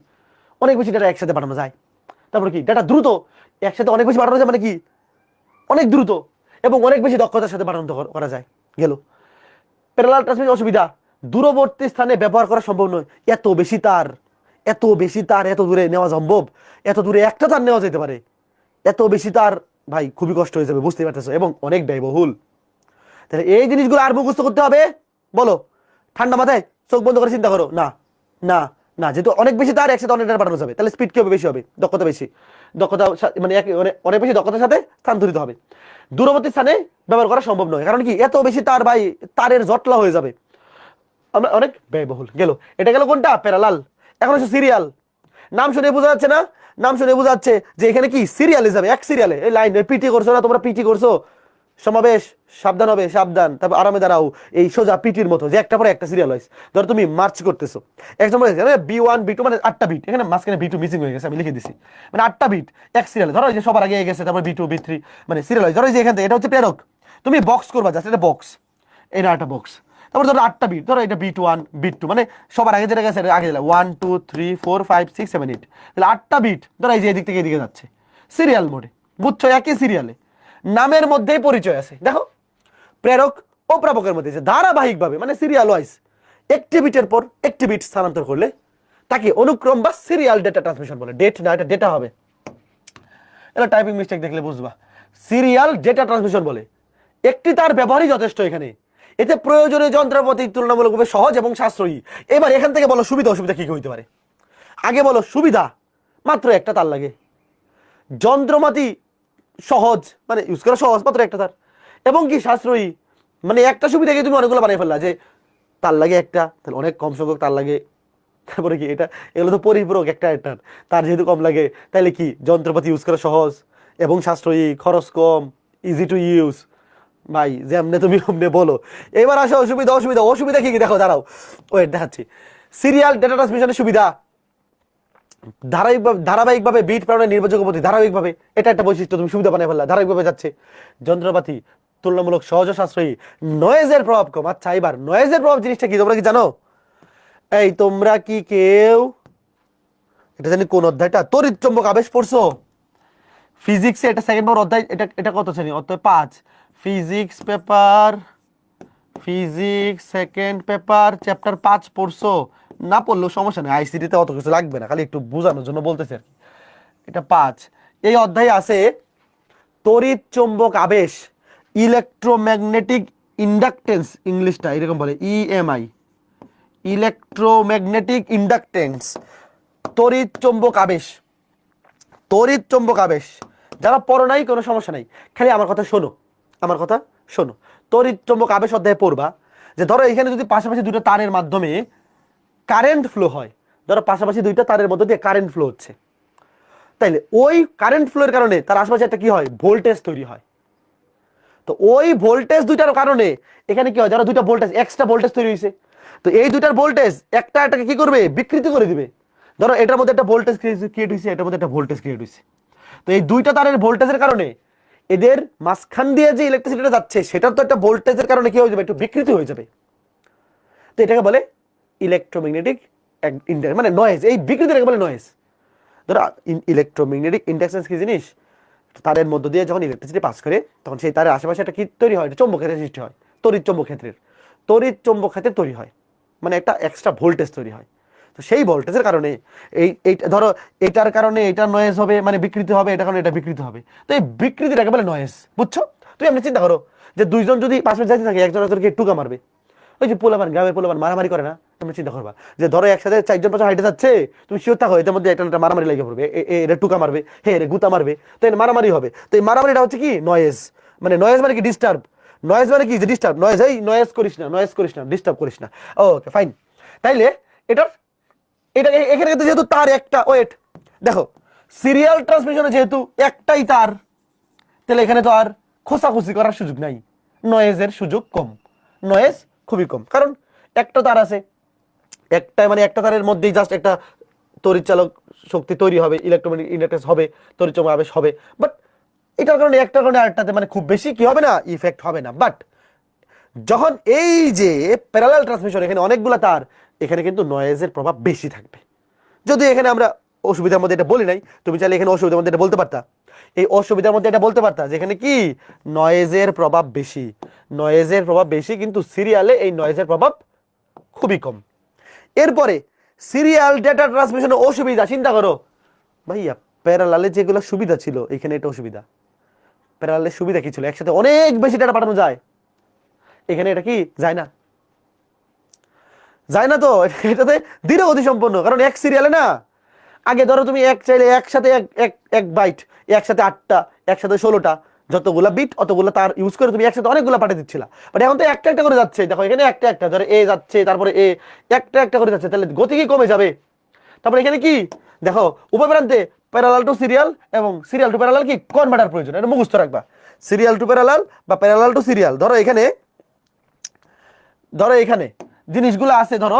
A: অনেক বেশি ডাটা একসাথে পাঠানো যায়। তারপরে কি? ডাটা দ্রুত, একসাথে অনেক বেশি পাঠানো যায় মানে কি? অনেক দ্রুত এবং অনেক বেশি দক্ষতার সাথে পাঠানো করা যায়। গেল। প্যারালাল ট্রান্সমিশন অসুবিধা, দূরবর্তী স্থানে ব্যবহার করা সম্ভব নয়। এত বেশি তার, এত বেশি তার এত দূরে নেওয়া সম্ভব? এত দূরে একটা তার নেওয়া যেতে পারে, এত বেশি তার ভাই খুবই কষ্ট হয়ে যাবে, বুঝতে পারতেছো, এবং অনেক ব্যয়বহুল। তাহলে এই জিনিসগুলো আর মুখস্থ করতে হবে? বলো ঠান্ডা মাথায় চোখ বন্ধ করে চিন্তা করো। না না না, যেহেতু অনেক বেশি তার একসাথে অনেক ডাটা পাঠানো যাবে, তাহলে স্পিড কি হবে? বেশি হবে, দক্ষতা বেশি, দক্ষতা মানে অনেক বেশি দক্ষতার সাথে স্থানান্তরিত হবে। দূরবর্তী স্থানে ব্যবহার করা সম্ভব নয়, কারণ কি? এত বেশি তার ভাই, তারের জটলা হয়ে যাবে, আমরা অনেক ব্যয়বহুল। গেল, এটা গেল কোনটা? প্যারালাল। এখন হচ্ছে সিরিয়াল। নাম শুনে বোঝা যাচ্ছে না? নাম শুনে বোঝা যাচ্ছে যে এখানে কি সিরিয়ালে যাবে, এক সিরিয়ালে। এই লাইন পিটি করছো না তোমরা? পিটি করছো, সমাবেশ, সাবধান হবে, সাবধান, তারপর আরামে দাঁড়াও, এই সোজা পিটির মতো, যে একটা পরে একটা সিরিয়াল হয়েছে। ধরো তুমি মার্চ করতেছো, এক নম্বর B1 B2 মানে 8টা বিট, এখানে মাঝখানে B2 মিসিং হয়ে গেছে, আমি লিখে দিছি, মানে 8টা বিট এক সিরিয়ালে। ধরো যে সবার আগে গেছে, তারপর B2 B3 মানে সিরিয়াল হয়েছে। ধরো যে এখান থেকে এটা হচ্ছে প্রেরক, তুমি বক্স করবা, জাস্ট এটা বক্স, এটা একটা বক্স। তারপর ধরো 8টা বিট, ধরো এটা B1 B2 মানে সবার আগে যেটা গেছে আগে দিলাম 1 2 3 4 5 6 7 8, তাহলে 8টা বিট ধরো এই যে এদিক থেকে এদিকে যাচ্ছে, সিরিয়াল মোডে, বুঝছো? একই সিরিয়ালে নামের মধ্যেই পরিচয় আছে। দেখো প্রেরক ও প্রাপকের মধ্যে যে ধারাবাহিকভাবে মানে সিরিয়াল ওয়াইজ একটি বিটের পর একটি বিট স্থানান্তর করলে তাকে অনুক্রম বা সিরিয়াল ডেটা ট্রান্সমিশন বলে। ডেট না, এটা ডেটা হবে, এটা টাইপিং মিস্টেক দেখলে বুঝবা। সিরিয়াল ডেটা ট্রান্সমিশন বলে। একটি তার ব্যবহারই যথেষ্ট এখানে, এতে প্রয়োজনীয় যন্ত্রপাতি তুলনামূলকভাবে সহজ এবং সাশ্রয়ী। এবার এখান থেকে বলো সুবিধা অসুবিধা কি কি হইতে পারে। আগে বলো সুবিধা, মাত্র একটা তার লাগে। যন্ত্রপাতি সহজ, মানে ইউজ করা সহজ, মাত্র একটা তার। এবং কি সাশ্রয়ী, মানে একটা সুবিধাকে তুমি অনেকগুলো বানিয়ে ফেললা, যে তার লাগে একটা, তাহলে অনেক কম সংখ্যক তার লাগে। তারপরে কি এটা, এগুলো তো পরিপূরক একটা একটার, তার যেহেতু কম লাগে তাহলে কি যন্ত্রপাতি ইউজ করা সহজ এবং সাশ্রয়ী, খরচ কম, ইজি টু ইউজ। ভাই যেমনে তুমি অমনে বলো। এবার আসো অসুবিধা অসুবিধা। অসুবিধা কি কি দেখো, দাঁড়াও ওয়েট দেখাচ্ছি। সিরিয়াল ডেটা ট্রান্সমিশনের সুবিধা, ধারাবাহিকভাবে বিট প্রেরণের নির্ভরযোগ্য পদ্ধতি, ধারাবাহিকভাবে, এটা একটা বৈশিষ্ট্য, তুমি সুবিধা বানিয়ে ফেললা, ধারাবাহিকভাবে যাচ্ছে। যন্ত্রপাতি তুলনামূলক সহজ ও সাশ্রয়ী, নয়েজের প্রভাব কম। আচ্ছা এবার নয়েজের প্রভাব জিনিসটা কি তোমরা কি জানো? এই তোমরা কি কেউ এটা জানি কোন অধ্যায়টা, তড়িৎ চুম্বক আবেশ পড়ছো ফিজিক্সে? এটা সেকেন্ড পাওয়ার অধ্যায়, এটা এটা কত শ্রেণী? অধ্যায় 5 physics paper, physics second paper chapter 5 পড়ছো? না পড়লেও সমস্যা নেই, আইসিটিতে অত কিছু লাগবে না, খালি একটু বোঝানোর জন্য বলতেছি আর কি। এটা 5, এই অধ্যায়ে আছে তড়িৎ চুম্বক আবেশ, ইলেকট্রোম্যাগনেটিক ইন্ডাকটেন্স, ইংলিশটা এরকম বলে ইএমআই, ইলেকট্রোম্যাগনেটিক ইন্ডাকটেন্স, তড়িৎ চুম্বক আবেশ। তড়িৎ চুম্বক আবেশ যারা পড়ো নাই কোনো সমস্যা নাই, খালি আমার কথা শোনো, আমার কথা শোনো। তড়িৎ চুম্বক আবেশ অধ্যায়ে পড়বা যে ধরো এখানে যদি পাশাপাশি দুটো তারের মাধ্যমে কারেন্ট ফ্লো হয়, ধরো পাশাপাশি দুইটা তারের মধ্যে দিয়ে কারেন্ট ফ্লো হচ্ছে, তাইলে ওই কারেন্ট ফ্লোর কারণে তার আশেপাশে একটা কি হয়, ভোল্টেজ তৈরি হয়। তো ওই ভোল্টেজ দুইটার কারণে এখানে কি হয়, ধরো দুইটা ভোল্টেজ, এক্সট্রা ভোল্টেজ তৈরি হয়েছে, তো এই দুইটার ভোল্টেজ একটা এটাকে কি করবে, বিকৃতি করে দিবে। ধরো এটার মধ্যে একটা ভোল্টেজ ক্রিয়েট হয়েছে, এটার মধ্যে একটা ভোল্টেজ ক্রিয়েট হয়েছে, তো এই দুইটা তারের ভোল্টেজের কারণে এদের মাঝখান দিয়ে যে ইলেকট্রিসিটিটা যাচ্ছে সেটার তো একটা ভোল্টেজের কারণে কি হয়ে যাবে, একটু বিকৃতি হয়ে যাবে। তো এটাকে বলে ইলেকট্রোম্যাগনেটিক মানে নয়েজ, এই বিকৃতিটাকে বলে নয়েজ। ধরো ইলেকট্রোম্যাগনেটিক ইন্ডাকশন কি জিনিস, তারের মধ্য দিয়ে যখন ইলেকট্রিসিটি পাস করে তখন সেই তারের আশেপাশে একটা কি তৈরি হয়, চৌম্বক ক্ষেত্রের সৃষ্টি হয়, তড়িৎ চৌম্বক ক্ষেত্রের, তড়িৎ চৌম্বক ক্ষেত্রে তৈরি হয়, মানে একটা এক্সট্রা ভোল্টেজ তৈরি হয়। তো সেই ভোল্টেজের কারণে এই ধরো এটার কারণে এটা নয়েজ হবে, মানে বিকৃতি হবে, এটার কারণে এটা বিকৃতি হবে। তো এই বিকৃতিটাকে বলে নয়েজ, বুঝছো? তুমি এমনি চিন্তা করো যে দুইজন যদি পাশে যাইতে থাকে, একজন একজনকে টুকা মারবে, ওই যে পোলাপান, গ্রামের পোলাপান মারামারি করে না, তুমি চিন্তা করবা যে ধরো একসাথে 4 জন 5 জন হাইটে যাচ্ছে, তুমি শিওর থাকো এদের মধ্যে একটা মারামারি লেগে পড়বে, এটা টুকা মারবে, হ্যাঁ এটা গুতা মারবে, তো এর মারামারি হবে। তো এই মারামারিটা হচ্ছে কি নয়েজ, মানে নয়েজ মানে কি ডিস্টার্ব, নয়েজ মানে কি যে ডিস্টার্ব, নয়েজ, এই নয়েজ করিস না, নয়েজ করিস না, ডিস্টার্ব করিস না। Okay fine. তাইলে এটার এটা এখানে কিন্তু যেহেতু তার একটা, ওয়েট দেখো সিরিয়াল ট্রান্সমিশনে যেহেতু একটাই তার, তাহলে এখানে তো আর খোসাখুসি করার সুযোগ নাই, নয়েজের সুযোগ কম, নয়েজ খুবই কম, কারণ একটা তার আছে, একটা মানে একটা তারের মধ্যেই জাস্ট একটা তড়িৎচালক শক্তি তৈরি হবে, ইলেকট্রোম্যাগনেটিক ইন্ডাকটেন্স হবে, তড়িৎচুম্বক আবেশ হবে, বাট এটার কারণে একটার কারণে আরেকটাতে মানে খুব বেশি কি হবে না, ইফেক্ট হবে না। বাট যখন এই যে প্যারালাল ট্রান্সমিশন, এখানে অনেকগুলো তার, এখানে কিন্তু নয়েজের প্রভাব বেশি থাকবে। যদি এখানে আমরা অসুবিধার মধ্যে এটা বলি নাই, তুমি চাইলে এখানে অসুবিধার মধ্যে এটা বলতে পারতা, এই অসুবিধার মধ্যে এটা বলতে পারতা যেখানে কি নয়েজের প্রভাব বেশি, নয়েজের প্রভাব বেশি, কিন্তু সিরিয়ালে এই নয়েজের প্রভাব খুবই কম। এরপরে সিরিয়াল ডেটা ট্রান্সমিশনের অসুবিধা, চিন্তা করো ভাইয়া, প্যারালালে যেগুলো সুবিধা ছিল এখানে এটা অসুবিধা। প্যারালালের সুবিধা কি ছিল, একসাথে অনেক বেশি ডেটা পাঠানো যায়, এখানে এটা কি যায় না, যায় না। তো এটাতে ধীরে গতি সম্পন্ন, কারণ এক সিরিয়ালে না, আগে ধরো তুমি এক চাইলে একসাথে এক বাইট, একসাথে 8টা, একসাথে 16টা, যতগুলা বিট অতগুলা তার ইউজ করে তুমি একসাথে অনেকগুলা পাঠিয়ে দিচ্ছিলা, বাট এখন তো একটা একটা করে যাচ্ছে। দেখো এখানে একটা একটা, ধরো এ যাচ্ছে, তারপরে এ একটা একটা করে যাচ্ছে, তাহলে গতি কি কমে যাবে। তারপরে এখানে কি দেখো উভয় প্রান্তে প্যারালাল টু সিরিয়াল এবং সিরিয়াল টু প্যারালাল কি কনভার্টার প্রয়োজন, এটা মুখস্থ রাখবা, সিরিয়াল টু প্যারালাল বা প্যারালাল টু সিরিয়াল। ধরো এখানে জিনিসগুলো আছে, ধরো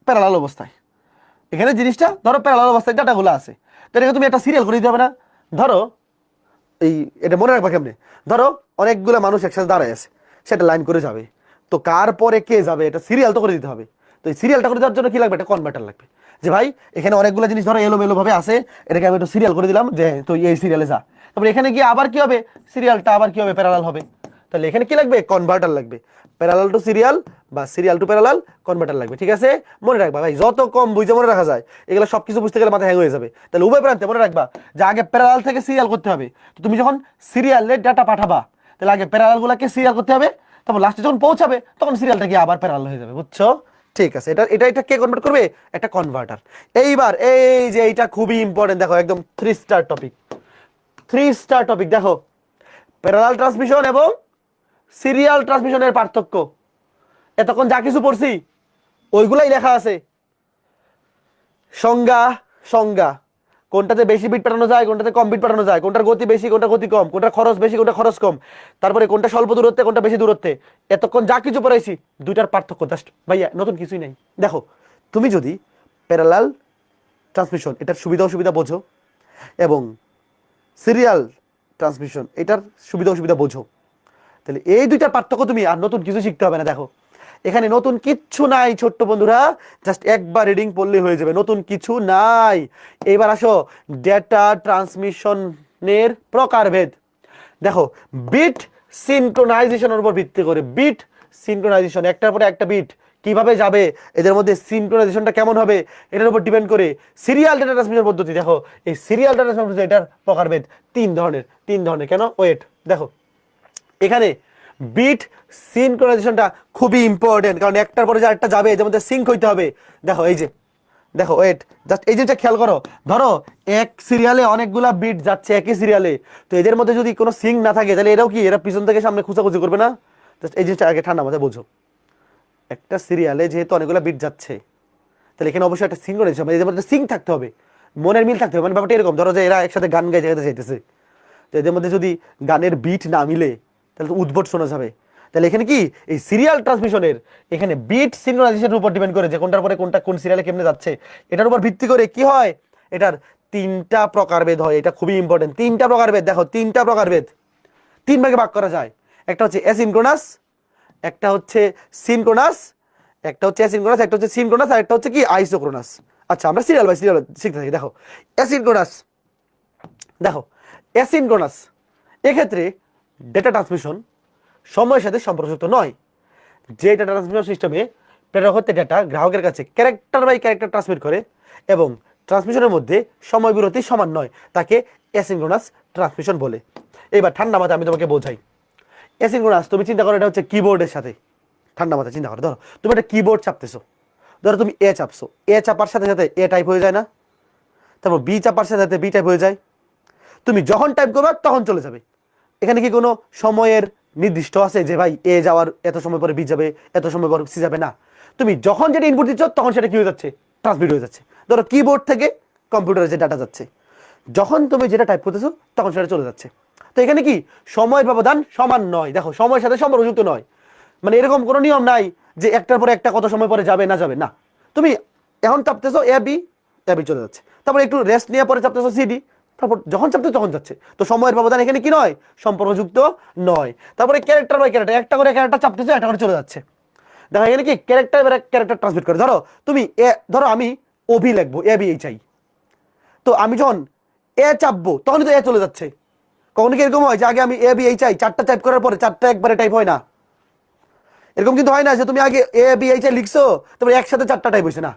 A: প্যারালাল অবস্থায়, এখানে জিনিসটা ধরো প্যারালাল অবস্থায় ডাটাগুলো আছে, তো এটাকে তুমি একটা সিরিয়াল করে দিতে হবে না। ধরো এই এটা মনে রাখবা কেমনে, ধরো অনেকগুলো মানুষ একসাথে দাঁড়ায় আছে, সেটা লাইন করে যাবে, তো কার পরে কে যাবে এটা সিরিয়াল তো করে দিতে হবে। তো এই সিরিয়ালটা করে দেওয়ার জন্য কি লাগবে, একটা কনভার্টার লাগবে। যে ভাই এখানে অনেকগুলো জিনিস ধরো এলোমেলো ভাবে আছে, এটাকে আমি একটু সিরিয়াল করে দিলাম যে তো এই সিরিয়ালে যা, তারপরে এখানে গিয়ে আবার কি হবে, সিরিয়ালটা আবার কি হবে, প্যারালাল হবে। তাহলে এখানে কি লাগবে, কনভার্টার লাগবে, প্যারালাল টু সিরিয়াল বা সিরিয়াল টু প্যারালাল কনভার্টার লাগবে। ঠিক আছে, মনে রাখবা ভাই, যত কম বুঝে মনে রাখা যায় এগুলো সবকিছু বুঝতে গেলে মাথা হ্যাং হয়ে যাবে। তাহলে উভয় প্রান্তে মনে রাখবা যে আগে প্যারালাল থেকে সিরিয়াল করতে হবে। তো তুমি যখন সিরিয়ালে ডাটা পাঠাবা তাহলে আগে প্যারালাল গুলাকে সিরিয়াল করতে হবে, তারপর লাস্টে যখন পৌঁছাবে তখন সিরিয়ালটা গিয়ে আবার প্যারালাল হয়ে যাবে, বুঝছো? ঠিক আছে, এটা এটা এটা কে কনভার্ট করবে, একটা কনভার্টার। এইবার এই যে এইটা খুবই ইম্পর্টেন্ট, দেখো একদম 3 স্টার টপিক, 3 স্টার টপিক। দেখো প্যারালাল ট্রান্সমিশন এবং সিরিয়াল ট্রান্সমিশনের পার্থক্য, এতক্ষণ যা কিছু পড়ছি ওইগুলাই লেখা আছে। সংজ্ঞা, সংজ্ঞা, কোনটাতে বেশি বিট পাঠানো যায়, কোনটাতে কম বিট পাঠানো যায়, কোনটার গতি বেশি, কোনটা গতি কম, কোনটার খরচ বেশি, কোনটা খরচ কম, তারপরে কোনটা স্বল্প দূরত্বে, কোনটা বেশি দূরত্বে, এতক্ষণ যা কিছু পড়াইছি দুইটার পার্থক্য জাস্ট ভাইয়া, নতুন কিছুই নাই। দেখো তুমি যদি প্যারালাল ট্রান্সমিশন এটার সুবিধা অসুবিধা বোঝো এবং সিরিয়াল ট্রান্সমিশন এটার সুবিধা অসুবিধা বোঝো, তাহলে এই দুইটার পার্থক্য তুমি আর নতুন কিছু শিখতে হবে না। দেখো এখানে নতুন কিচ্ছু নাই ছোট্ট বন্ধুরা, জাস্ট একবার রিডিং পড়লে হয়ে যাবে, নতুন কিছু নাই। এইবার আসো ডেটা ট্রান্সমিশনের প্রকারভেদ। দেখো বিট সিনক্রোনাইজেশনের উপর ভিত্তি করে, বিট সিনক্রোনাইজেশন, একটার পরে একটা বিট কিভাবে যাবে, এদের মধ্যে সিনক্রোনাইজেশনটা কেমন হবে এটার উপর ডিপেন্ড করে সিরিয়াল ডেটা ট্রান্সমিশন পদ্ধতি। দেখো এই সিরিয়াল ডেটা ট্রান্সমিশন এটার প্রকারভেদ তিন ধরনের, তিন ধরনের। কেন, ওয়েট, দেখো এখানে বিট সিনক্রোনাইজেশনটা খুবই ইম্পর্টেন্ট, কারণ একটার পরে যে আরেকটা যাবে এদের মধ্যে সিঙ্ক হইতে হবে। দেখো এই যে, দেখো ওয়েট, জাস্ট এই জিনিসটা খেয়াল করো, ধরো এক সিরিয়ালে অনেকগুলা বিট যাচ্ছে একই সিরিয়ালে, তো এদের মধ্যে যদি কোনো সিঙ্ক না থাকে তাহলে এরাও কি, এরা পিছন থেকে সামনে খুঁচাখুচি করবে না? জাস্ট এই জিনিসটা আগে ঠান্ডা মাথায় বোঝো। একটা সিরিয়ালে যেহেতু অনেকগুলো বিট যাচ্ছে তাহলে এখানে অবশ্যই একটা সিনক্রোনাইজেশন, মানে এদের মধ্যে সিঙ্ক থাকতে হবে, মনের মিল থাকতে হবে। মানে ব্যাপারটা এরকম, ধরো যে এরা একসাথে গান গাই জায়গাতে যাইতেছে, তো এদের মধ্যে যদি গানের বিট না মিলে তাহলে তো উদ্ভট শোনা যাবে। তাহলে এখানে কি এই সিরিয়াল ট্রান্সমিশনের এখানে বিট সিনক্রোনাইজেশনের উপর ডিপেন্ড করে যে কোনটার পরে কোনটা কোন সিরিয়ালে কেমনে যাচ্ছে, এটার উপর ভিত্তি করে কি হয়, এটার তিনটা প্রকারভেদ হয়। এটা খুবই ইম্পর্টেন্ট, তিনটা প্রকারভেদ। দেখো তিনটা প্রকারভেদ তিন ভাগে ভাগ করা যায়, একটা হচ্ছে অ্যাসিনক্রোনাস, একটা হচ্ছে সিনক্রোনাস, একটা হচ্ছে অ্যাসিনক্রোনাস, একটা হচ্ছে সিনক্রোনাস, আর একটা হচ্ছে কি আইসোক্রোনাস। আচ্ছা আমরা সিরিয়াল বাই সিরিয়াল শিখতে থাকি। দেখো অ্যাসিনক্রোনাস, দেখো অ্যাসিনক্রোনাস এক্ষেত্রে ডেটা ট্রান্সমিশন সময়ের সাথে সম্পর্কযুক্ত নয়। যে ডেটা ট্রান্সমিশন সিস্টেমে প্রেরক হতে ডেটা গ্রাহকের কাছে ক্যারেক্টার বাই ক্যারেক্টার ট্রান্সমিট করে এবং ট্রান্সমিশনের মধ্যে সময় বিরতি সমান নয়, তাকে অ্যাসিনক্রোনাস ট্রান্সমিশন বলে। এবার ঠান্ডা মাথায় আমি তোমাকে বোঝাই। অ্যাসিনক্রোনাস তুমি চিন্তা করো, এটা হচ্ছে কিবোর্ডের সাথে, ঠান্ডা মাথায় চিন্তা করো, ধরো তুমি একটা কিবোর্ড চাপতেছো, ধরো তুমি এ চাপছো, এ চাপার সাথে সাথে এ টাইপ হয়ে যায় না, তারপর বি চাপার সাথে সাথে বি টাইপ হয়ে যায়, তুমি যখন টাইপ করবে তখন চলে যাবে। এখানে কি কোনো সময়ের নির্দিষ্ট আছে যে ভাই এ যাওয়ার এত সময় পরে বি যাবে, এত সময় পরে সি যাবে? না, তুমি যখন যেটা ইনপুট দিচ্ছ তখন সেটা কি হয়ে যাচ্ছে, ট্রান্সমিট হয়ে যাচ্ছে। ধরো কিবোর্ড থেকে কম্পিউটারে যে ডাটা যাচ্ছে, যখন তুমি যেটা টাইপ করতেছো তখন সেটা চলে যাচ্ছে। তো এখানে কি সময়ের ব্যবধান সমান নয়, দেখো সময়ের সাথে সম্পর্কযুক্ত নয়, মানে এরকম কোনো নিয়ম নাই যে একটার পরে একটা কত সময় পরে যাবে না যাবে না। তুমি এখন চাপতেছো এ বি, এ বি চলে যাচ্ছে, তারপর একটু রেস্ট নিয়ে পরে চাপতেছো সি ডি, তারপর যখন চাপতে তখন যাচ্ছে। তো সময়ের ব্যবধান এখানে কি নয়, সম্পর্কযুক্ত নয়। তারপরে ক্যারেক্টার বাই ক্যারেক্টার, একটা করে ক্যারেক্টার চাপতেছে একটা করে চলে যাচ্ছে। দেখো এখানে কি ক্যারেক্টার বাই ক্যারেক্টার ট্রান্সমিট করে। ধরো তুমি ধরো আমি অভি লিখবো, এ বি এই চাই, তো আমি যখন এ চাপবো তখনই তো এ চলে যাচ্ছে। কখনো কি এরকম হয় যে আগে আমি এ বি এই চাই, চারটা টাইপ করার পরে চারটা একবারে টাইপ হয় না? এরকম কিন্তু হয় না যে তুমি আগে এ বি এই চাই লিখছো তারপর একসাথে চারটা টাইপ হয়েছে না,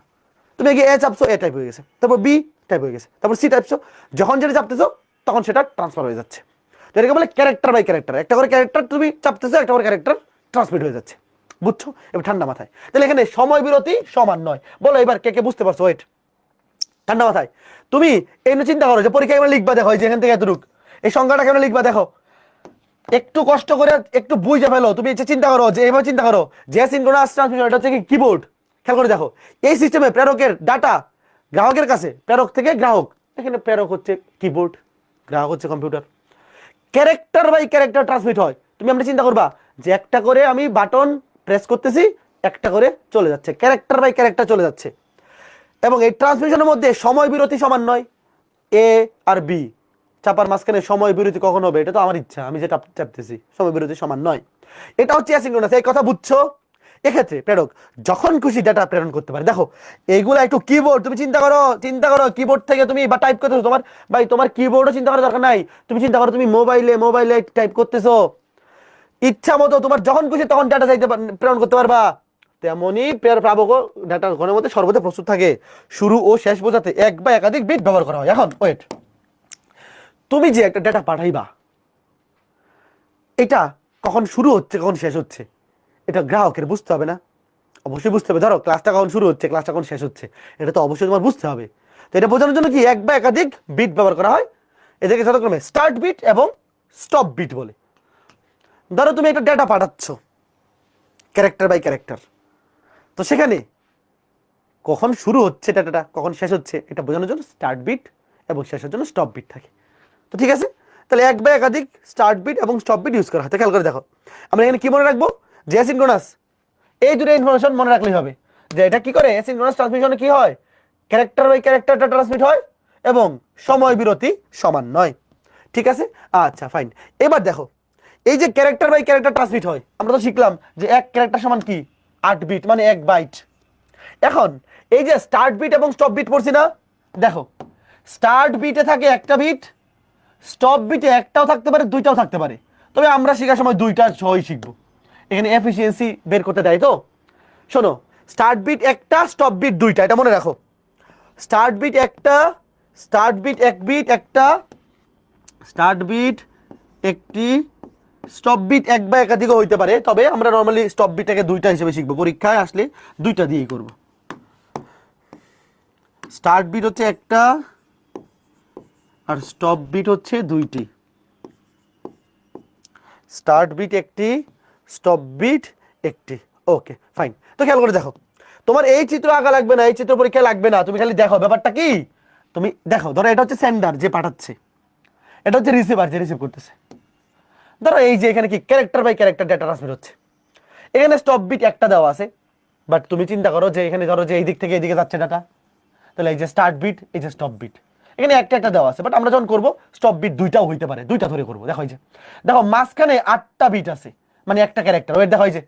A: তুমি আগে এ চাপছো এ টাইপ হয়ে গেছে, তারপর বি টাইপ হয়ে গেছে, তারপর সি টাইপছো, যখন যেটা চাপতেছো তখন সেটা ট্রান্সফার হয়ে যাচ্ছে। তো এটাকে বলে ক্যারেক্টার বাই ক্যারেক্টার, একটা করে ক্যারেক্টার তুমি চাপতেছো একটা করে ক্যারেক্টার ট্রান্সমিট হয়ে যাচ্ছে, বুঝছো? এবার ঠান্ডা মাথায়, তাহলে এখানে সময় বিরতি সমান নয়। বলো এবার কে কে বুঝতে পারছো? ওয়েট, ঠান্ডা মাথায় তুমি এই চিন্তা করো যে পরীক্ষায় কেমন লিখবা, দেখো যেখান থেকে এতটুক এই সংখ্যাটা কেমন লিখবা, দেখো একটু কষ্ট করে একটু বুঝে ফেলো। তুমি চিন্তা করো যে এইভাবে চিন্তা করো যে সিনক্রোনাস ট্রান্সমিশন এটা হচ্ছে কি কিবোর্ড, খেয়াল করে দেখো এই সিস্টেমে প্রেরকের ডাটা গ্রাহকের কাছে, প্রেরক থেকে গ্রাহক, এখানে প্রেরক হচ্ছে কিবোর্ড, গ্রাহক হচ্ছে computer, character by character transmit হয়। তুমি আমরা চিন্তা করবা যে একটা করে আমি বাটন প্রেস করতেছি একটা করে চলে যাচ্ছে, ক্যারেক্টার বাই ক্যারেক্টার চলে যাচ্ছে, এবং এই ট্রান্সমিশনের মধ্যে সময় বিরতি সমান নয়। এ আর বি চাপার মাঝখানে সময় বিরতি কখন হবে এটা তো আমার ইচ্ছা, আমি যেটা চাপতেছি, সময় বিরতি সমান নয়। এটা হচ্ছে অ্যাসিনক্রোনাস, এই কথা বুঝছো? এক্ষেত্রে প্রেরক যখন খুশি ডেটা প্রেরণ করতে পারে। দেখো এইগুলো একটু কিবোর্ড, তুমি চিন্তা করো কিবোর্ড থেকে তুমি বা টাইপ করতেছো, তোমার ভাই তোমার কিবোর্ডও চিন্তা করার দরকার নাই, তুমি চিন্তা করো তুমি মোবাইলে টাইপ করতেছো, ইচ্ছা মতো তোমার যখন খুশি তখন ডাটা প্রেরণ করতে পারবা। তেমনই প্রাপকও ডাটা ঘনের মধ্যে সর্বদা প্রস্তুত থাকে, শুরু ও শেষ বোঝাতে এক বা একাধিক বিট ব্যবহার করা হয়। এখন ওয়েট, তুমি যে একটা ডাটা পাঠাইবা, এটা কখন শুরু হচ্ছে কখন শেষ হচ্ছে এটা গ্রাহকের বুঝতে হবে না? অবশ্যই বুঝতে হবে। ধরো ক্লাসটা কখন শুরু হচ্ছে, ক্লাসটা কখন শেষ হচ্ছে, এটা তো অবশ্যই তোমার বুঝতে হবে। তো এটা বোঝানোর জন্য কি এক বা একাধিক বিট ব্যবহার করা হয়, এদেরকে যথাক্রমে স্টার্ট বিট এবং স্টপ বিট বলে। ধরো তুমি একটা ডেটা পাঠাচ্ছ ক্যারেক্টার বাই ক্যারেক্টার, তো সেখানে কখন শুরু হচ্ছে ডেটাটা কখন শেষ হচ্ছে এটা বোঝানোর জন্য স্টার্ট বিট এবং শেষের জন্য স্টপ বিট থাকে। তো ঠিক আছে, তাহলে এক বা একাধিক স্টার্ট বিট এবং স্টপ বিট ইউজ করা হয়। তো খেয়াল করে দেখো, আমরা এখানে কি মনে রাখবো, যে অ্যাসিনক্রোনাস, এই দুটো ইনফরমেশন মনে রাখলেই হবে যে এটা কি করে, অ্যাসিনক্রোনাস ট্রান্সমিশনে কি হয়, ক্যারেক্টার বাই ক্যারেক্টারটা ট্রান্সমিট হয় এবং সময় বিরতি সমান নয়। ঠিক আছে, আচ্ছা ফাইন। এবার দেখো এই যে ক্যারেক্টার বাই ক্যারেক্টার ট্রান্সমিট হয়, আমরা তো শিখলাম যে এক ক্যারেক্টার সমান কি 8 বিট মানে 1 বাইট। এখন এই যে স্টার্ট বিট এবং স্টপ বিট পড়ছি না, দেখো স্টার্ট বিটে থাকে একটা বিট, স্টপ বিটে একটাও থাকতে পারে দুইটাও থাকতে পারে, তবে আমরা শেখার সময় দুইটা সহই শিখবো। এখানে এফিসিয়েন্সি বের করতে দেয়। তো শোনো, স্টার্ট বিট একটা স্টপ বিট দুইটা, এটা মনে রাখো। স্টার্ট বিট একটা, স্টার্ট বিট এক বিট একটা, স্টার্ট বিট একটি, স্টপ বিট এক বা একাধিকও হইতে পারে, তবে আমরা নরমালি স্টপ বিটটাকে দুইটা হিসেবে শিখবো, পরীক্ষায় আসলে দুইটা দিয়েই করব। স্টার্ট বিট হচ্ছে একটা আর স্টপ বিট হচ্ছে দুইটি। স্টার্ট বিট একটি, স্টপ বিট একটি। Okay fine. তো খেয়াল করে দেখো, তোমার এই চিত্র আঁকা লাগবে না, এই চিত্র পরীক্ষা লাগবে না, তুমি খালি দেখো ব্যাপারটা কি। তুমি দেখো, ধরো এটা হচ্ছে সেন্ডার যে পাঠাচ্ছে, এটা হচ্ছে রিসিভার যে রিসিভ করতেছে। ধরো এই যে এখানে কি character by character data transmit হচ্ছে, এখানে স্টপ বিট একটা দেওয়া আছে, বাট তুমি চিন্তা করো যে এখানে ধরো যে এই দিক থেকে এইদিকে যাচ্ছে ডাটা, তাহলে এই যে স্টার্ট বিট এই যে স্টপ বিট, এখানে একটা একটা দেওয়া আছে, বাট আমরা যখন করবো স্টপ বিট দুইটাও হইতে পারে, দুইটা ধরে করবো। দেখো এই যে, দেখো মাঝখানে 8টা বিট আছে মানে একটা ক্যারেক্টার। ওই দেখো এই যে,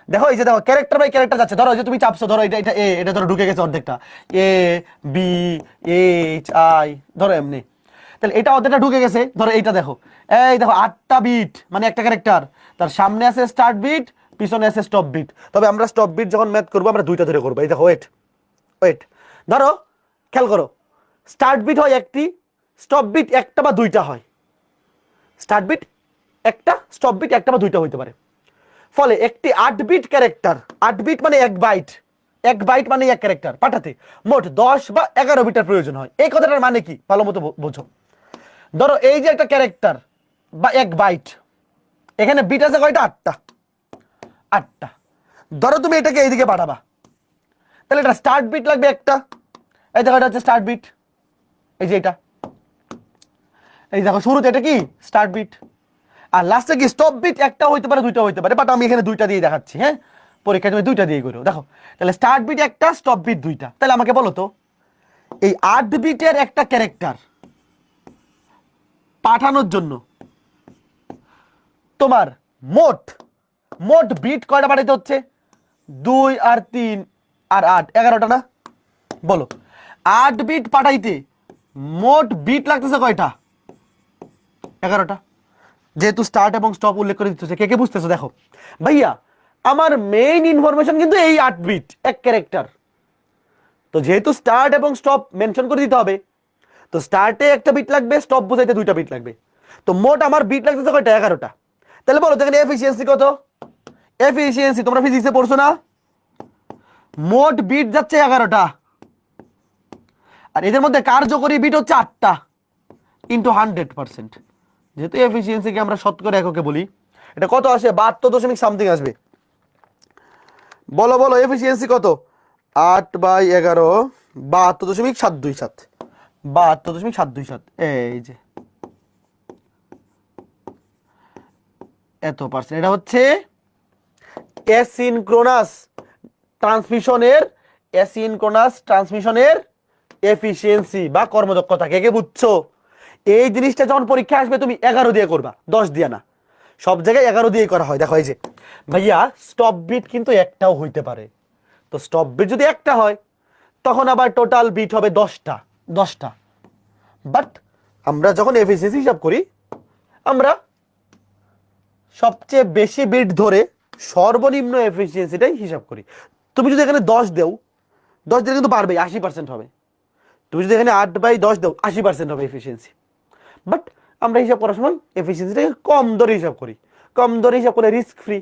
A: দেখো এই যে দেখো ক্যারেক্টার বাই ক্যারেক্টার যাচ্ছে। ধরো যে তুমি চাপছো, ধরো এটা এটা এ, এটা ধরো ঢুকে গেছে অর্ধেকটা, এ বি এইচ আই, ধরো এমনি, তাহলে এটা অর্ধেকটা ঢুকে গেছে। ধরো এইটা দেখো, এই দেখো 8টা বিট মানে একটা ক্যারেক্টার, তার সামনে আছে স্টার্ট বিট, পিছনে আছে স্টপ বিট। তবে আমরা স্টপ বিট যখন ম্যাথ করবো আমরা দুইটা ধরে করবো। এই দেখো ওয়েট ওয়েট, ধরো খেয়াল করো, স্টার্ট বিট হয় একটি, স্টপ বিট একটা বা দুইটা হয়। স্টার্ট বিট একটা, স্টপ বিট একটা বা দুইটা হইতে পারে। ফলে একটি 8 বিট ক্যারেক্টার, 8 বিট মানে 1 বাইট, 1 বাইট মানে এক ক্যারেক্টার পাঠাতে মোট 10 বা 11 বিটের প্রয়োজন হয়। এই কথাটার মানে কি ভালো মতো বোঝো। ধরো এই যে একটা ক্যারেক্টার বা 1 বাইট, এখানে বিট আছে কয়টা, 8টা। 8টা। ধরো তুমি এটাকে এইদিকে পাঠাবা, তাহলে এটা স্টার্ট বিট লাগবে একটা, এই দেখো এটা হচ্ছে স্টার্ট বিট, এই যে এটা, এই দেখো শুরুতে এটা কি স্টার্ট বিট, আর লাস্টে কি স্টপ বিট একটা হইতে পারে দুইটা হইতে পারে, বাট আমি এখানে দুইটা দিয়ে দেখাচ্ছি। হ্যাঁ, পরীক্ষায় তুমি দুইটা দিয়ে করো। দেখো তাহলে স্টার্ট বিট একটা, স্টপ বিট দুইটা। তাহলে আমাকে বলো তো, এই 8 বিটের একটা ক্যারেক্টার পাঠানোর জন্য তোমার মোট মোট বিট কয়টা পাঠাইতে হচ্ছে, 2 আর 3 আর 8, 11টা না? বলো 8 বিট পাঠাইতে মোট বিট লাগতেছে কয়টা, 11টা। যেহেতু স্টার্ট এবং স্টপ উল্লেখ করে দিতেছে, কে কে বুঝতেছো? দেখো ভাইয়া, আমার মেইন ইনফরমেশন কিন্তু এই 8 বিট এক ক্যারেক্টার, তো যেহেতু স্টার্ট এবং স্টপ মেনশন করে দিতে হবে, তো স্টার্টে একটা বিট লাগবে, স্টপ বোঝাইতে দুইটা বিট লাগবে, তো মোট আমার বিট লাগতেছে কয়টা, 11টা। তাহলে বলো দেখেন এফিসিয়েন্সি কত? এফিসিয়েন্সি তোমরা ফিজিক্সে পড়ছো না, মোট বিট যাচ্ছে 11টা, আর এদের মধ্যে কার্যকরী বিট হচ্ছে 8টা ইন্টু 100%। যেহেতু এফিসিয়েন্সিকে আমরা শতকরা এককে বলি, এটা কত আসে, 72 সামথিং আসবে। বলো বলো এফিসিয়েন্সি কত, 8/11, 72.727, 72.727, এই যে এত পার্সেন্ট। এটা হচ্ছে অ্যাসিনক্রোনাস ট্রান্সমিশনের এফিসিয়েন্সি বা কর্মদক্ষতা। কে কে বুঝছো? এই জিনিসটা যখন পরীক্ষা আসবে তুমি 11 দিয়ে করবা, 10 দিয়ে না। সব জায়গায় 11 দিয়ে করা হয়। দেখো এই যে ভাইয়া স্টপ বিট কিন্তু একটাও হইতে পারে, তো স্টপ বিট যদি একটা হয় তখন আবার টোটাল বিট হবে 10টা। বাট আমরা যখন এফিসিয়েন্সি হিসাব করি আমরা সবচেয়ে বেশি বিট ধরে সর্বনিম্ন এফিসিয়েন্সিটাই হিসাব করি। তুমি যদি এখানে 10 দেও, 10 দিলে কিন্তু পারবে 80% হবে। তুমি যদি এখানে 8/10 দাও 80% হবে এফিসিয়েন্সি। বাট আমরা হিসাব করার সময় এফিসিয়েন্সিটাকে কম ধরে হিসাব করি। কম ধরে হিসাব করে রিস্ক ফ্রি,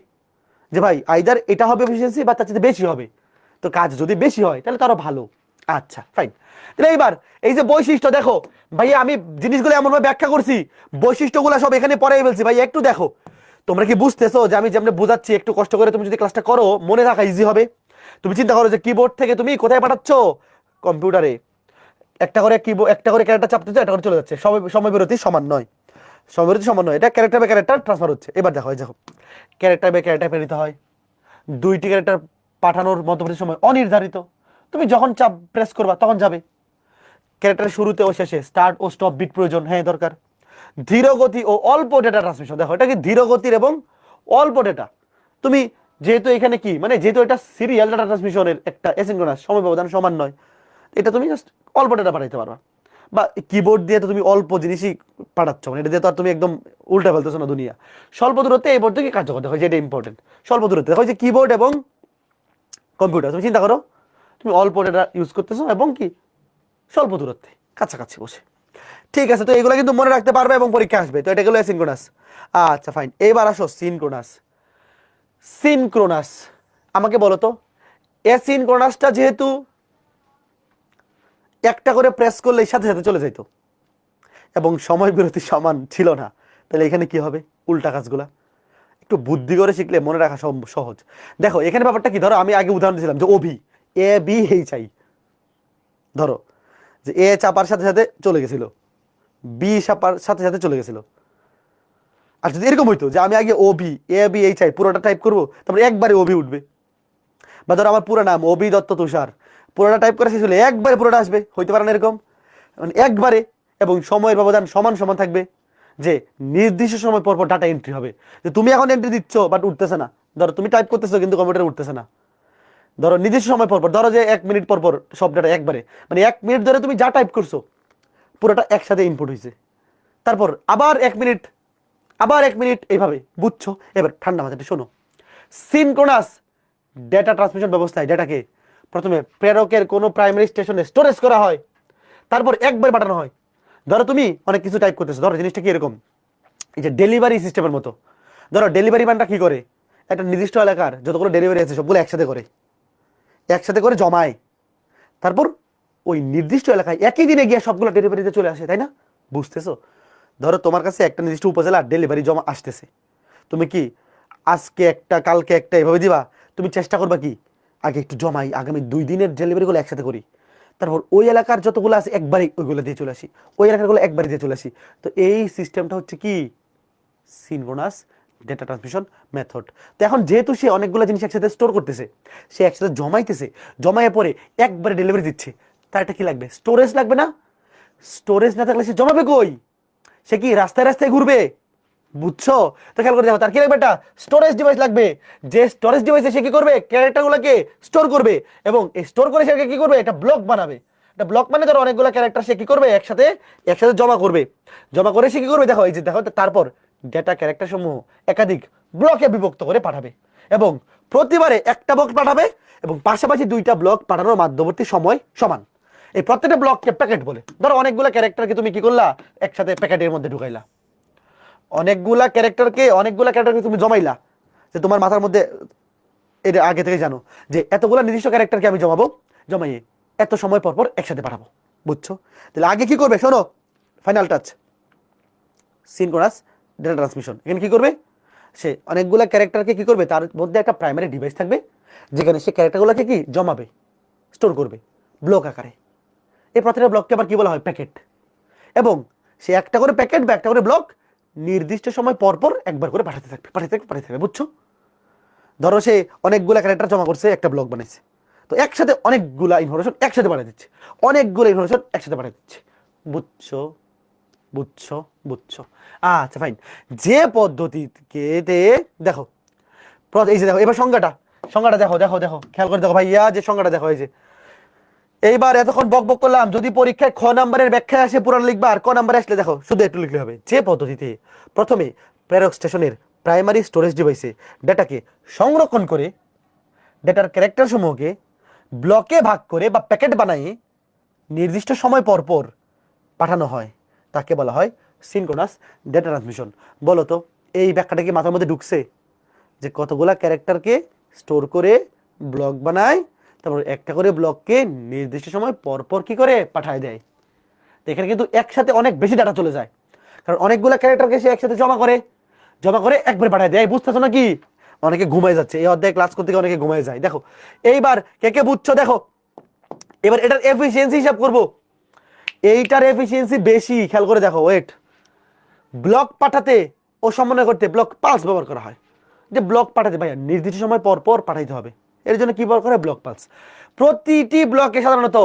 A: যে ভাই আইদার এটা হবে এফিসিয়েন্সি বা তার চেয়ে বেশি হবে। তো কাজ যদি বেশি হয় তাহলে তারও ভালো। আচ্ছা ফাইন। তাহলে এইবার এই যে বৈশিষ্ট্য দেখো ভাই, আমি জিনিসগুলো এমনভাবে ব্যাখ্যা করছি, বৈশিষ্ট্যগুলো সব এখানে পড়াই ফেলছি ভাই। একটু দেখো তোমরা কি বুঝতেছো যে আমি যেমন বোঝাচ্ছি একটু কষ্ট করে তুমি যদি ক্লাসটা করো মনে রাখা ইজি হবে। তুমি চিন্তা করো যে কিবোর্ড থেকে তুমি কোথায় পাঠাচ্ছ, কম্পিউটারে একটা করে কিবোর্ড, একটা করে ক্যারেক্টার চাপতেছে, একটা করে চলে যাচ্ছে। সময় বিরতি সমান নয়, সময় বিরতি সমান নয়, এটা ক্যারেক্টার বাই ক্যারেক্টার ট্রান্সফার হচ্ছে। এবার দেখো দেখো ক্যারেক্টার বাই ক্যারেক্টার পেরিতে হয়, 2টি ক্যারেক্টার পাঠানোর মধ্যবর্তী সময় অনির্ধারিত। তুমি যখন চাপ প্রেস করবা তখন যাবে। ক্যারেক্টারের শুরুতে ও শেষে স্টার্ট ও স্টপ বিট প্রয়োজন, হ্যাঁ দরকার। ধীর গতি ও অল্প ডেটা ট্রান্সমিশন, দেখো এটা কি ধীর গতির এবং অল্প ডেটা। তুমি যেহেতু এখানে কি মানে যেহেতু এটা সিরিয়াল ডাটা ট্রান্সমিশনের একটা অ্যাসিনক্রোনাস, সময় ব্যবধান সমান নয়, এটা তুমি জাস্ট অল্প ডেটা পাঠাইতে পারবা। বা কিবোর্ড দিয়ে তো তুমি অল্প জিনিসই পাঠাচ্ছ, মানে এটা দিয়ে তো আর তুমি একদম উল্টা ফেলতেছো না দুনিয়া। স্বল্প দূরত্বে এই পদ্ধতি কার্যকর, দেখো যেটা ইম্পর্টেন্ট। স্বল্প দূরত্বে দেখো যে কিবোর্ড এবং কম্পিউটার, তুমি চিন্তা করো তুমি অল্প ডেটা ইউজ করতেছো এবং কি স্বল্প দূরত্বে কাছাকাছি বসে। ঠিক আছে, তো এগুলো কিন্তু মনে রাখতে পারবে এবং পরীক্ষা আসবে। তো এটা গেলো অ্যাসিনক্রোনাস। আচ্ছা ফাইন, এবার আসো সিনক্রোনাস। সিনক্রোনাস আমাকে বলো তো, অ্যাসিনক্রোনাসটা যেহেতু একটা করে প্রেস করলে সাথে সাথে চলে যাইতো এবং সময় বিরতি সমান ছিল না, তাহলে এখানে কি হবে? উল্টা কাজগুলা একটু বুদ্ধি করে শিখলে মনে রাখা সহজ। দেখো এখানে ব্যাপারটা কি, ধরো আমি আগে উদাহরণ দিয়েছিলাম যে ওভি এ বি এইচ আই, ধরো যে এ চাপার সাথে সাথে চলে গেছিল, বি চাপার সাথে সাথে চলে গেছিল। আর যদি এরকম হইতো যে আমি আগে ওবি এ বি এইচ আই পুরোটা টাইপ করবো, তারপরে একবারে ওবি উঠবে। বা ধরো আমার পুরো নাম অভি দত্ত তুষার, পুরোটা টাইপ করে শেষ হলে একবারে পুরোটা আসবে, হইতে পারে না এরকম? মানে একবারে, এবং সময়ের ব্যবধান সমান সমান থাকবে, যে নির্দিষ্ট সময় পর পর ডাটা এন্ট্রি হবে। যে তুমি এখন এন্ট্রি দিচ্ছ বাট উঠতেছে না, ধরো তুমি টাইপ করতেছো কিন্তু কম্পিউটারে উঠতেছে না। ধরো নির্দিষ্ট সময় পর পর, ধরো যে 1 মিনিট পর পর সব ডাটা একবারে, মানে 1 মিনিট ধরে তুমি যা টাইপ করছো পুরোটা একসাথে ইনপুট হয়েছে। তারপর আবার 1 মিনিট, আবার 1 মিনিট, এইভাবে, বুঝছো? এবার ঠান্ডা মাথায় শোনো, সিনক্রোনাস ডেটা ট্রান্সমিশন ব্যবস্থায় ডেটাকে প্রথমে প্রেরকের কোনো প্রাইমারি স্টেশনে স্টোরেজ করা হয়, তারপর একবার পাঠানো হয়। ধরো তুমি অনেক কিছু টাইপ করতেছো, ধরো জিনিসটা কি এরকম, এই যে ডেলিভারি সিস্টেমের মতো। ধরো ডেলিভারি ম্যানটা কি করে, একটা নির্দিষ্ট এলাকার যতগুলো ডেলিভারি আছে সবগুলো একসাথে করে জমায়, তারপর ওই নির্দিষ্ট এলাকায় একই দিনে গিয়ে সবগুলো ডেলিভারিতে চলে আসে, তাই না? বুঝতেছো? ধরো তোমার কাছে একটা নির্দিষ্ট উপজেলার ডেলিভারি জমা আসতেছে, তুমি কি আজকে একটা কালকে একটা এভাবে দিবা? তুমি চেষ্টা করবা কি আগে একটু জমাই, আগামী 2 দিনের ডেলিভারিগুলো একসাথে করি, তারপর ওই এলাকার যতগুলো আছে একবারই ওইগুলো দিয়ে চলে আসি, ওই এলাকারগুলো একবারই দিয়ে চলে আসি। তো এই সিস্টেমটা হচ্ছে কি সিনক্রোনাস ডেটা ট্রান্সমিশন মেথড। তো এখন যেহেতু সে অনেকগুলো জিনিস একসাথে স্টোর করতেছে, সে একসাথে জমাইতেছে, জমায়ে পরে একবারে ডেলিভারি দিচ্ছে, তার এটা কি লাগবে? স্টোরেজ লাগবে না? স্টোরেজ না থাকলে সে জমাবে কই? সে কি রাস্তায় রাস্তায় ঘুরবে? বুঝছো? তো খেয়াল করে দেখো, তার কি লাগবে? একটা স্টোরেজ ডিভাইস লাগবে। যে স্টোরেজ ডিভাইসে সে কি করবে? ক্যারেক্টারগুলোকে স্টোর করবে, এবং এই স্টোর করে সে কি করবে? একটা ব্লক বানাবে। একটা ব্লক মানে ধরো অনেকগুলো ক্যারেক্টার সে কি করবে? একসাথে একসাথে জমা করবে। জমা করে সে কি করবে? দেখো এই যে দেখো, তারপর ডেটা ক্যারেক্টার সমূহ একাধিক ব্লকে বিভক্ত করে পাঠাবে, এবং প্রতিবারে একটা ব্লক পাঠাবে, এবং পাশাপাশি 2টা ব্লক পাঠানোর মধ্যবর্তী সময় সমান। এই প্রত্যেকটা ব্লককে প্যাকেট বলে। ধরো অনেকগুলো ক্যারেক্টারকে তুমি কি করলা? একসাথে প্যাকেটের মধ্যে ঢুকাইলা। অনেকগুলা ক্যারেক্টারকে তুমি জমাইলা, যে তোমার মাথার মধ্যে এটা আগে থেকে জানো যে এতগুলা নির্দিষ্ট ক্যারেক্টারকে আমি জমাবো, জমাইয়ে এত সময় পর পর একসাথে পাঠাবো। বুঝছো? তাহলে আগে কি করবে শোনো, final touch synchronous data transmission. এখানে কি করবে? সে অনেকগুলা ক্যারেক্টারকে কি করবে? তার মধ্যে একটা প্রাইমারি ডিভাইস থাকবে, যেখানে সে ক্যারেক্টারগুলোকে কি জমাবে, স্টোর করবে ব্লক আকারে। এই প্রত্যেকটা ব্লককে আবার কি বলা হয়? প্যাকেট। এবং সে একটা করে প্যাকেট বা একটা করে ব্লক নির্দিষ্ট সময় পর পর একবার করে পাঠাতে থাকবে। বুঝছো? ধরো সে অনেকগুলা ক্যারেক্টার জমা করছে, একটা ব্লক বানাইছে, তো একসাথে অনেকগুলা ইনফরমেশন একসাথে পাঠিয়ে দিচ্ছে, বুঝছো? বুঝছো? বুঝছো? আচ্ছা ফাইন। যে পদ্ধতিকে দেখো, এই যে দেখো, এবার সংজ্ঞাটা দেখো, খেয়াল করে দেখো ভাইয়া, যে সংজ্ঞাটা দেখো, এই যে এইবার এতক্ষণ বক বক করলাম, যদি পরীক্ষায় খ নাম্বারের ব্যাখ্যা আসে পুরান লিখবা, আর ক নাম্বারে আসলে দেখো শুধু একটু লিখলে হবে। যে পদ্ধতিতে প্রথমে প্রেরক স্টেশনের প্রাইমারি স্টোরেজ ডিভাইসে ডেটাকে সংরক্ষণ করে ডেটার ক্যারেক্টার সমূহকে ব্লকে ভাগ করে বা প্যাকেট বানিয়ে নির্দিষ্ট সময় পর পর পাঠানো হয়, তাকে বলা হয় সিনক্রোনাস ডেটা ট্রান্সমিশন। বলো তো, এই ব্যাখ্যাটা কি মাথার মধ্যে ঢুকছে? যে কতগুলা ক্যারেক্টারকে স্টোর করে ব্লক বানায়, তারপর একটা করে ব্লককে নির্দিষ্ট সময় পর পর কি করে পাঠায় দেয়। তো এখানে কিন্তু একসাথে অনেক বেশি ডাটা চলে যায়, কারণ অনেকগুলো ক্যারেক্টারকে সে একসাথে জমা করে একবারে পাঠায় দেয়। বুঝতেছো না কি? অনেকে ঘুমায় যাচ্ছে এই অধ্যায় ক্লাস করতে গিয়ে, অনেকে ঘুমায় যায়। দেখো এইবার কে কে বুঝছো দেখো, এবার এটার এফিসিয়েন্সি হিসাব করব। এইটার এফিসিয়েন্সি বেশি, খেয়াল করে দেখো। ওয়েট, ব্লক পাঠাতে ও সমন্বয় করতে ব্লক পালস ব্যবহার করা হয়। যে ব্লক পাঠাতে ভাইয়া নির্দিষ্ট সময় পর পর পাঠাইতে হবে, এর জন্য কি ব্যবহার করে? Block pulse. প্রতিটি ব্লকে সাধারণত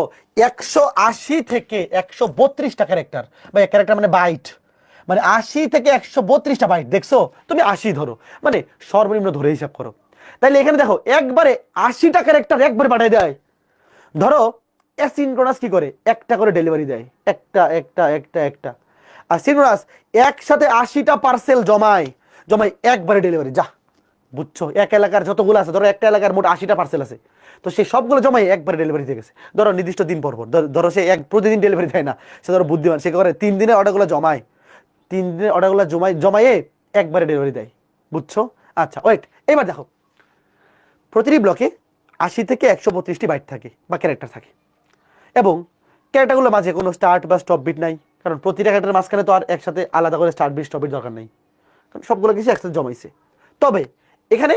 A: 180 থেকে 132টা ক্যারেক্টার, বা ক্যারেক্টার মানে বাইট, মানে 80 থেকে 132টা বাইট। দেখছো তুমি 80 ধরো, মানে সর্বনিম্ন ধরে হিসাব করো। তাইলে এখানে দেখো একবারে 80টা ক্যারেক্টার একবারে পাঠাই দেয়। ধরো অ্যাসিনক্রোনাস কি করে? একটা করে ডেলিভারি দেয়, একটা একটা একটা একটা। আর সিনক্রোনাস একসাথে 80টা পার্সেল জমায় একবারে ডেলিভারি। যা, বুঝছো? এক এলাকার যতগুলো আছে, ধরো একটা এলাকার মোট 80টা পার্সেল আছে, তো সেই সবগুলো জমাই একবারে ডেলিভারি দিয়ে গেছে। ধরো নির্দিষ্ট দিন পর পর, ধরো সে প্রতিদিন ডেলিভারি দেয় না, সে ধরো বুদ্ধিমান, সে করে 3 দিনের অর্ডারগুলো জমায়, 3 দিনের অর্ডারগুলো জমাইয়ে একবারে ডেলিভারি দেয়। বুঝছো? আচ্ছা ওয়েট, এবার দেখো, প্রতিটি ব্লকে 80 থেকে 132টি বাইট থাকে বা ক্যারেক্টার থাকে, এবং ক্যারেক্টারগুলোর মাঝে কোনো স্টার্ট বা স্টপ বিট নাই, কারণ প্রতিটা ক্যারেক্টারের মাঝখানে তো আর একসাথে আলাদা করে স্টার্ট বিট স্টপ বিট দরকার নেই, কারণ সবগুলো কিছু একসাথে জমাইছে। তবে এখানে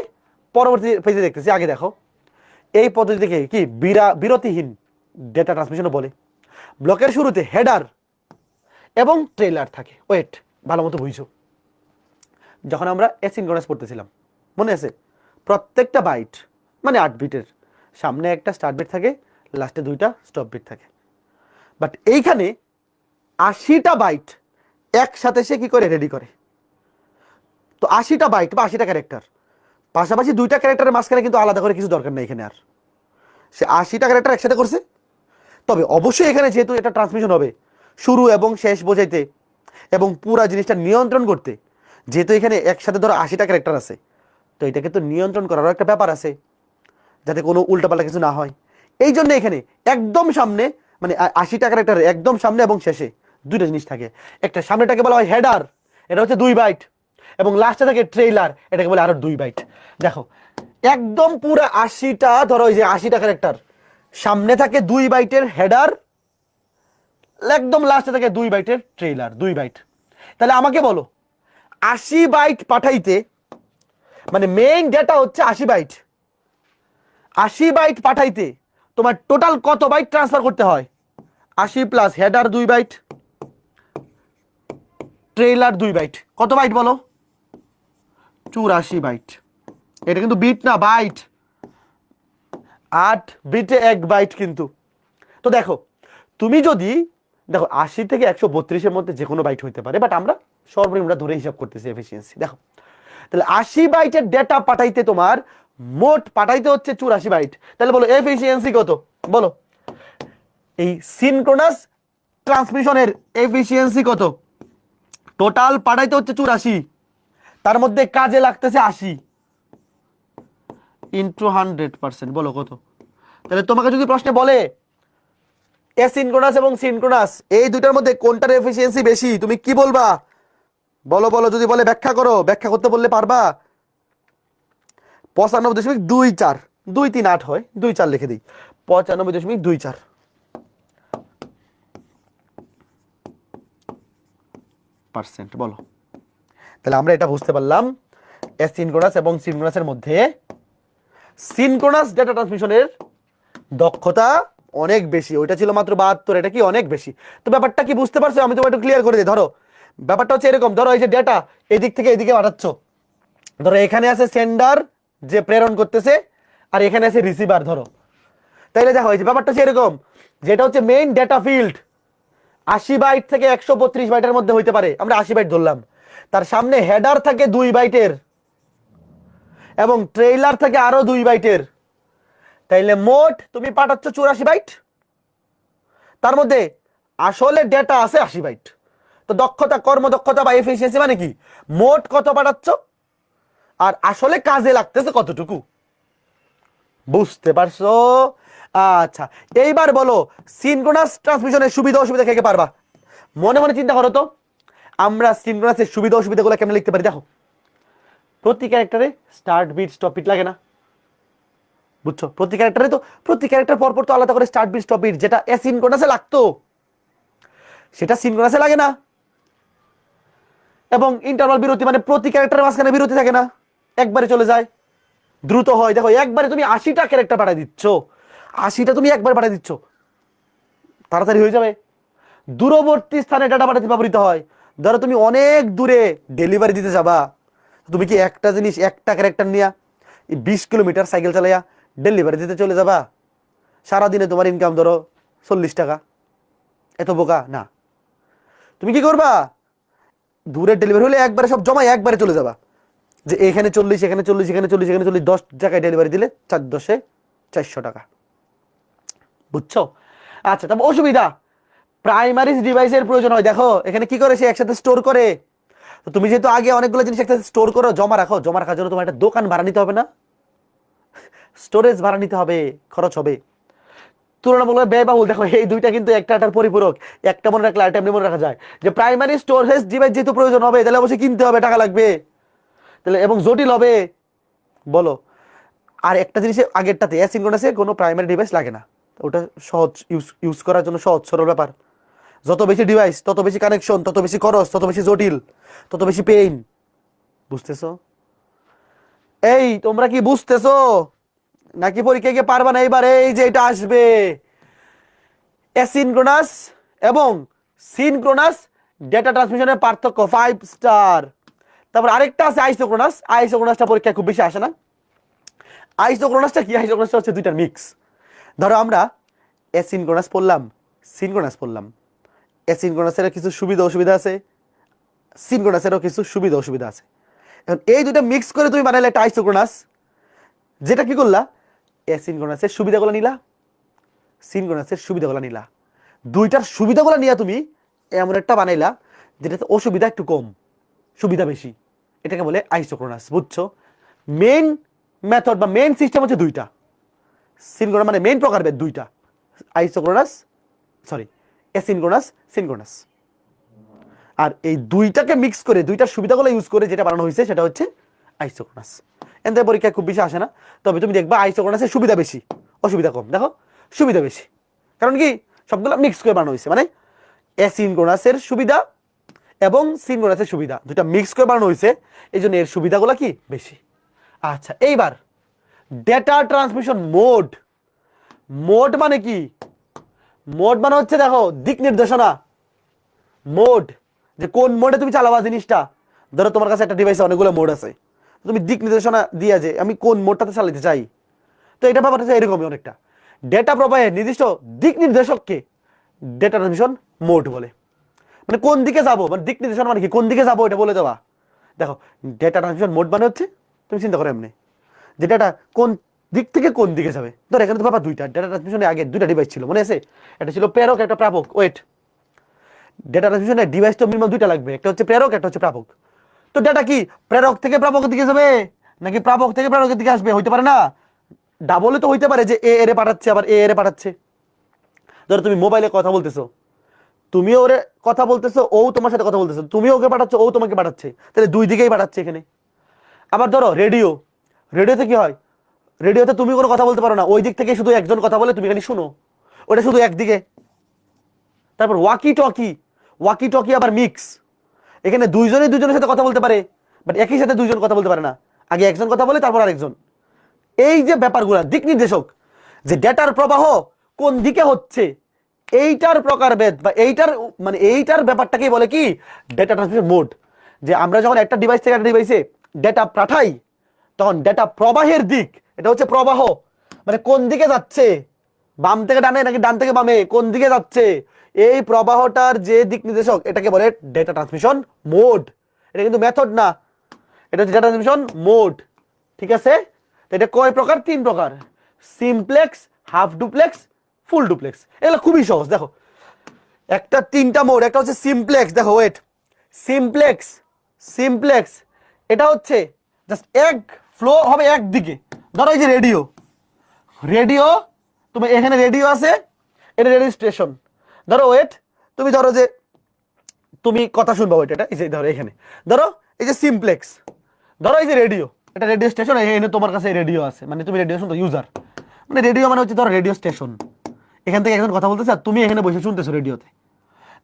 A: পরবর্তী পেজে দেখতেছি, আগে দেখো এই পদ্ধতিকে কি বিরতিহীন ডেটা ট্রান্সমিশনও বলে। ব্লকের শুরুতে হেডার এবং ট্রেলার থাকে। ওয়েট, ভালো মতো বুঝছো? যখন আমরা অ্যাসিনক্রোনাস পড়তেছিলাম, মনে আছে? প্রত্যেকটা বাইট মানে 8 বিটের, সামনে একটা স্টার্ট বিট থাকে, লাস্টে 2টা স্টপ বিট থাকে। বাট এইখানে 80টা বাইট একসাথে সে কি করে রেডি করে। তো 80টা বাইট বা 80টা ক্যারেক্টার, পাশাপাশি 2টা ক্যারেক্টারের মাঝখানে কিন্তু আলাদা করে কিছু দরকার নেই এখানে। আর সে 80টা ক্যারেক্টার একসাথে করছে। তবে অবশ্যই এখানে যেহেতু এটা ট্রান্সমিশন হবে, শুরু এবং শেষ বোঝাইতে এবং পুরা জিনিসটা নিয়ন্ত্রণ করতে, যেহেতু এখানে একসাথে ধরো 80টা ক্যারেক্টার আছে, তো এটাকে তো নিয়ন্ত্রণ করারও একটা ব্যাপার আছে, যাতে কোনো উল্টাপাল্টা কিছু না হয়। এই জন্য এখানে একদম সামনে, মানে 80টা ক্যারেক্টার একদম সামনে এবং শেষে 2টা জিনিস থাকে। একটা সামনেটাকে বলা হয় হেডার, এটা হচ্ছে 2 বাইট, এবং লাস্টে থাকে ট্রেইলার, এটাকে বলে আরো 2 বাইট। দেখো একদম পুরো 80টা, ধরো এই যে 80টা ক্যারেক্টার, সামনে থাকে 2 বাইটের হেডার, একদম লাস্টে থাকে 2 বাইটের ট্রেইলার, 2 বাইট। তাহলে আমাকে বলো, 80 বাইট পাঠাইতে, মানে মেইন ডেটা হচ্ছে 80 বাইট, 80 বাইট পাঠাইতে তোমার টোটাল কত বাইট ট্রান্সফার করতে হয়? 80 plus header 2 byte, trailer 2 byte, কত বাইট বলো? 84 বাইট। এটা কিন্তু বিট না, বাইট। 8 বিটে 1 বাইট কিন্তু। তো দেখো, তুমি যদি দেখো 80 থেকে 132-এর মধ্যে যে কোনো বাইট হইতে পারে, বাট আমরা সর্বনিম্ন ধরে হিসাব করতেছি এফিসিয়েন্সি। দেখো তাহলে 80 বাইটের ডেটা পাঠাইতে তোমার মোট পাঠাইতে হচ্ছে 84 বাইট। তাহলে বলো এফিসিয়েন্সি কত? বলো, এই সিনক্রোনাস ট্রান্সমিশনের এফিসিয়েন্সি কত? টোটাল পাঠাইতে হচ্ছে 84, তার মধ্যে কাজে লাগতেছে 80 ইন্টু 100%, বলো কত? তাহলে তোমাকে যদি প্রশ্নে বলে অ্যাসিনক্রোনাস এবং সিনক্রোনাস এই দুইটার মধ্যে কোনটার এফিসিয়েন্সি বেশি, তুমি কি বলবা? বলো বলো, যদি বলে ব্যাখ্যা করো, ব্যাখ্যা করতে বললে পারবা? 95.24, 238 হয়, 24 লিখে দিই, 95.24%। বলো, তাহলে আমরা এটা বুঝতে পারলাম অ্যাসিনক্রোনাস এবং সিনক্রোনাসের মধ্যে সিনক্রোনাস ডেটা ট্রান্সমিশনের দক্ষতা অনেক বেশি। ওইটা ছিল মাত্র 72, এটা কি অনেক বেশি। তো ব্যাপারটা কি বুঝতে পারছো? আমি তোমাকে একটু ক্লিয়ার করে দিই। ধরো ব্যাপারটা হচ্ছে এরকম, ধরো এই যে ডেটা এদিক থেকে এদিকে পাঠাচ্ছ, ধরো এখানে আছে সেন্ডার যে প্রেরণ করতেছে, আর এখানে আছে রিসিভার। ধরো তাইলে দেখো এই যে ব্যাপারটা হচ্ছে এরকম, যেটা হচ্ছে মেইন ডেটা ফিল্ড, 80 বাইট থেকে 132 বাইটের মধ্যে হইতে পারে, আমরা 80 বাইট ধরলাম। তার সামনে হেডার থাকে 2 বাইটের এবং ট্রেইলার থাকে আরো 2 বাইটের, তাইলে মোট তুমি পাঠাচ্ছ 84 বাইট, তার মধ্যে আসলে ডেটা আছে 80 বাইট। তো দক্ষতা, কর্মদক্ষতা বা এফিসিয়েন্সি মানে কি, মোট কত পাঠাচ্ছ আর আসলে কাজে লাগতেছে কতটুকু, বুঝতে পারছো? আচ্ছা, এইবার বলো সিনক্রোনাস ট্রান্সমিশনের সুবিধা অসুবিধা কে কে পারবা? মনে মনে চিন্তা করো তো, আমরা সিনক্রোনাসের সুবিধা অসুবিধাগুলো কেমনে লিখতে পারি। দেখো, প্রতি ক্যারেক্টারে স্টার্ট বিট স্টপ বিট লাগে না, বুঝছো? প্রতি ক্যারেক্টারে তো প্রতি ক্যারেক্টার পরপর তো আলাদা করে স্টার্ট বিট স্টপ বিট, যেটা অ্যাসিনক্রোনাসে লাগতো সেটা সিনক্রোনাসে লাগে না। এবং ইন্টারভাল বিরতি মানে প্রতি ক্যারেক্টারের মাঝখানে বিরতি থাকে না, একবারে চলে যায়, দ্রুত হয়। দেখো একবারে তুমি 80টা ক্যারেক্টার পাঠিয়ে দিচ্ছ, 80টা তুমি একবার পাঠিয়ে দিচ্ছ, তাড়াতাড়ি হয়ে যাবে। দূরবর্তী স্থানে ডাটা পাঠাতে ব্যবহৃত হয়। ধরো তুমি অনেক দূরে ডেলিভারি দিতে যাবা, তুমি কি একটা জিনিস একটা ক্যারেক্টার নিয়ে 20 কিলোমিটার সাইকেল চালাইয়া ডেলিভারি দিতে চলে যাবা? সারাদিনে তোমার ইনকাম ধরো 40 টাকা, এত বোকা না। তুমি কি করবা, দূরের ডেলিভারি হলে একবারে সব জমা একবারে চলে যাবা, যে এখানে 40, এখানে 40, এখানে 40, এখানে 40, 10 জায়গায় ডেলিভারি দিলে 4 × 10 = 400 টাকা, বুঝছো? আচ্ছা, তবে অসুবিধা, প্রাইমারি ডিভাইসের প্রয়োজন হয়। দেখো এখানে কি করে, সে একসাথে স্টোর করে। তো তুমি যেহেতু আগে অনেকগুলো জিনিস একসাথে স্টোর করো, জমা রাখো, জমা রাখার জন্য তোমার একটা দোকান ভাড়া নিতে হবে না, স্টোরেজ ভাড়া নিতে হবে, খরচ হবে, তুলনামূলক ব্যয়বহুল। দেখো এই দুইটা কিন্তু একটার পরিপূরক, একটা মনে রাখলে আরেকটা এমনি মনে রাখা যায়, যে প্রাইমারি স্টোরেজ ডিভাইস যেহেতু প্রয়োজন হবে, তাহলে অবশ্যই কিনতে হবে, টাকা লাগবে, তাহলে এবং জটিল হবে। বলো, আর একটা জিনিস আগেরটাতে অ্যাসিনক্রোনাসে কোনো প্রাইমারি ডিভাইস লাগে না, ওটা সহজ, ইউজ করার জন্য সহজ সরল ব্যাপার। যত বেশি ডিভাইস তত বেশি কানেকশন, তত বেশি খরচ, তত বেশি জটিল, তত বেশি পেইন, বুঝতেছো? এই তোমরা কি বুঝতেছো নাকি পরীক্ষায় গিয়ে পারবা না এবার? এই যে এটা আসবে, অ্যাসিনক্রোনাস এবং সিনক্রোনাস ডেটা ট্রান্সমিশনের পার্থক্য 5 স্টার। তারপর আরেকটা আছে আইসোক্রোনাস, আইসোক্রোনাসটা পরীক্ষায় খুব বেশি আসে না। আইসোক্রোনাসটা কি, আইসোক্রোনাসটা হচ্ছে দুইটার মিক্স। ধরো আমরা অ্যাসিনক্রোনাস পড়লাম, সিনক্রোনাস পড়লাম, অ্যাসিনক্রোনাসের কিছু সুবিধা অসুবিধা আছে, সিনক্রোনাসেরও কিছু সুবিধা অসুবিধা আছে। এখন এই দুটো মিক্স করে তুমি বানাইলে একটা আইসোক্রোনাস, যেটা কি করলা, অ্যাসিনক্রোনাসের সুবিধাগুলো নিলা, সিনক্রোনাসের সুবিধাগুলো নিলা, দুইটার সুবিধাগুলো নিয়ে তুমি এমন একটা বানাইলা যেটাতে অসুবিধা একটু কম, সুবিধা বেশি, এটাকে বলে আইসোক্রোনাস, বুঝছো? মেইন মেথড বা মেইন সিস্টেম হচ্ছে দুইটা, সিনক্রোনাস মানে মেইন প্রকারভেদ দুইটা, আইসোক্রোনাস, সরি অ্যাসিনক্রোনাস, সিনক্রোনাস। আর এই দুইটাকে মিক্স করে, দুইটার সুবিধাগুলো ইউজ করে যেটা বানানো হয়েছে সেটা হচ্ছে আইসোক্রোনাস। এতে পরীক্ষায় খুব বেশি আসে না, তবে তুমি দেখবা আইসোক্রোনাসের সুবিধা বেশি, অসুবিধা কম। দেখো সুবিধা বেশি, কারণ কি সবগুলো মিক্স করে বানানো হয়েছে, মানে অ্যাসিনক্রোনাসের সুবিধা এবং সিনক্রোনাসের সুবিধা দুটা মিক্স করে বানানো হয়েছে, এই জন্য এর সুবিধাগুলো কি বেশি। আচ্ছা, এইবার ডেটা ট্রান্সমিশন মোড। মোড মানে কি? মোড মানে হচ্ছে দেখো দিক নির্দেশনা, মোড, যে কোন মোডে তুমি চালাবা জিনিসটা। ধরো তোমার কাছে একটা ডিভাইসে অনেকগুলো মোড আছে, তুমি দিক নির্দেশনা দিয়া যে আমি কোন মোডটাতে চালাতে চাই। তো এটা ব্যাপারটা হচ্ছে এরকমই অনেকটা, ডেটা প্রবাহের নির্দিষ্ট দিক নির্দেশককে ডেটা ট্রান্সমিশন মোড বলে। মানে কোন দিকে যাবো, মানে দিক নির্দেশনা মানে কি, কোন দিকে যাবো এটা বলে দেওয়া। দেখো ডেটা ট্রান্সমিশন মোড মানে হচ্ছে, তুমি চিন্তা করো এমনি, যে ডেটা কোন দিক থেকে কোন দিকে যাবে। ধর এখানে তো ব্যাপার দুইটা, ডেটা ট্রান্সমিশনে আগে দুইটা ডিভাইস ছিল, মনে আছে? একটা ছিল প্রেরক, একটা প্রাপক। ওয়েট, ডেটা ট্রান্সমিশনের ডিভাইস তো মিনিমাম দুইটা লাগবে, একটা হচ্ছে প্রেরক, একটা হচ্ছে প্রাপক। তো ডেটা কি প্রেরক থেকে প্রাপকের দিকে যাবে নাকি প্রাপক থেকে প্রেরকের দিকে আসবে? হইতে পারে না, ডাবলে তো হইতে পারে, যে এ এর পাঠাচ্ছে আবার এ এর পাঠাচ্ছে। ধরো তুমি মোবাইলে কথা বলতেছো, তুমিও ওরে কথা বলতেছো, ও তোমার সাথে কথা বলতেছো, তুমি ওকে পাঠাচ্ছ, ও তোমাকে পাঠাচ্ছে, তাহলে দুই দিকেই পাঠাচ্ছে এখানে। আবার ধরো রেডিও, রেডিওতে কি হয়, রেডিওতে তুমি কোনো কথা বলতে পারো না, ওই দিক থেকে শুধু একজন কথা বলে, তুমি খালি শুনো, ওটা শুধু একদিকে। তারপর ওয়াকি টকি, ওয়াকি টকি আবার মিক্স, এখানে দুইজনে দুইজনের সাথে কথা বলতে পারে, বাট একই সাথে দুইজন কথা বলতে পারে না, আগে একজন কথা বলে তারপর আরেকজন। এই যে ব্যাপারগুলো দিক নির্দেশক, যে ডেটার প্রবাহ কোন দিকে হচ্ছে, এইটার প্রকারভেদ বা এইটার মানে এইটার ব্যাপারটাকেই বলে কি ডেটা ট্রান্সমিশন মোড। যে আমরা যখন একটা ডিভাইস থেকে একটা ডিভাইসে ডেটা পাঠাই, তখন ডেটা প্রবাহের দিক, এটা হচ্ছে প্রবাহ, মানে কোন দিকে যাচ্ছে, বাম থেকে ডানে নাকি ডান থেকে বামে, কোন দিকে যাচ্ছে, এই প্রবাহটার যে দিক নির্দেশক এটাকে বলে ডেটা ট্রান্সমিশন মোড। এটা কিন্তু মেথড না, এটা হচ্ছে ডেটা ট্রান্সমিশন মোড। ঠিক আছে, তো এটা কয় প্রকার? 3 প্রকার, simplex, half duplex, full duplex. এগুলো খুবই সহজ। দেখো একটা 3টা মোড, একটা হচ্ছে সিমপ্লেক্স। দেখো ওয়েট, সিমপ্লেক্স, সিমপ্লেক্স এটা হচ্ছে জাস্ট এক ফ্লো হবে একদিকে। ধরো এই যে রেডিও, রেডিও তুমি এখানে রেডিও আছে, এটা রেডিও স্টেশন। ধরো ওয়েট, তুমি ধরো যে তুমি কথা শুনবা, ওয়েট এটা এই যে ধরো এখানে, ধরো এই যে সিমপ্লেক্স, ধরো এই যে রেডিও, এটা রেডিও স্টেশন, এখানে তোমার কাছে রেডিও আছে, মানে তুমি রেডিও শুনতো, ইউজার মানে রেডিও মানে হচ্ছে ধরো রেডিও স্টেশন। এখান থেকে একজন কথা বলতেছে আর তুমি এখানে বসে শুনতেছো রেডিওতে,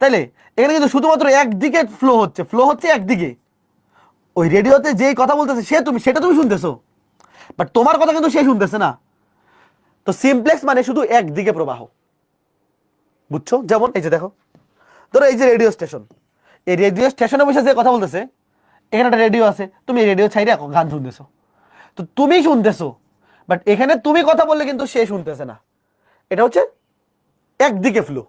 A: তাইলে এখানে কিন্তু শুধুমাত্র একদিকে ফ্লো হচ্ছে, ফ্লো হচ্ছে একদিকে। ওই রেডিওতে যেই কথা বলতেছে সে তুমি, সেটা তুমি শুনতেছো, বাট তোমার কথা কিন্তু সে শুনতেছে না। তো সিমপ্লেক্স মানে শুধু একদিকে প্রবাহ, বুঝছো? যেমন এই যে দেখো, ধরো এই যে রেডিও স্টেশন, এই রেডিও স্টেশনে বসে যে কথা বলতেছে, এখানে একটা রেডিও আছে, তুমি রেডিও ছাইরে গান শুনতেছো, তো তুমি শুনতেছো, বাট এখানে তুমি কথা বললে কিন্তু সে শুনতেছে না। এটা হচ্ছে একদিকে ফ্লো,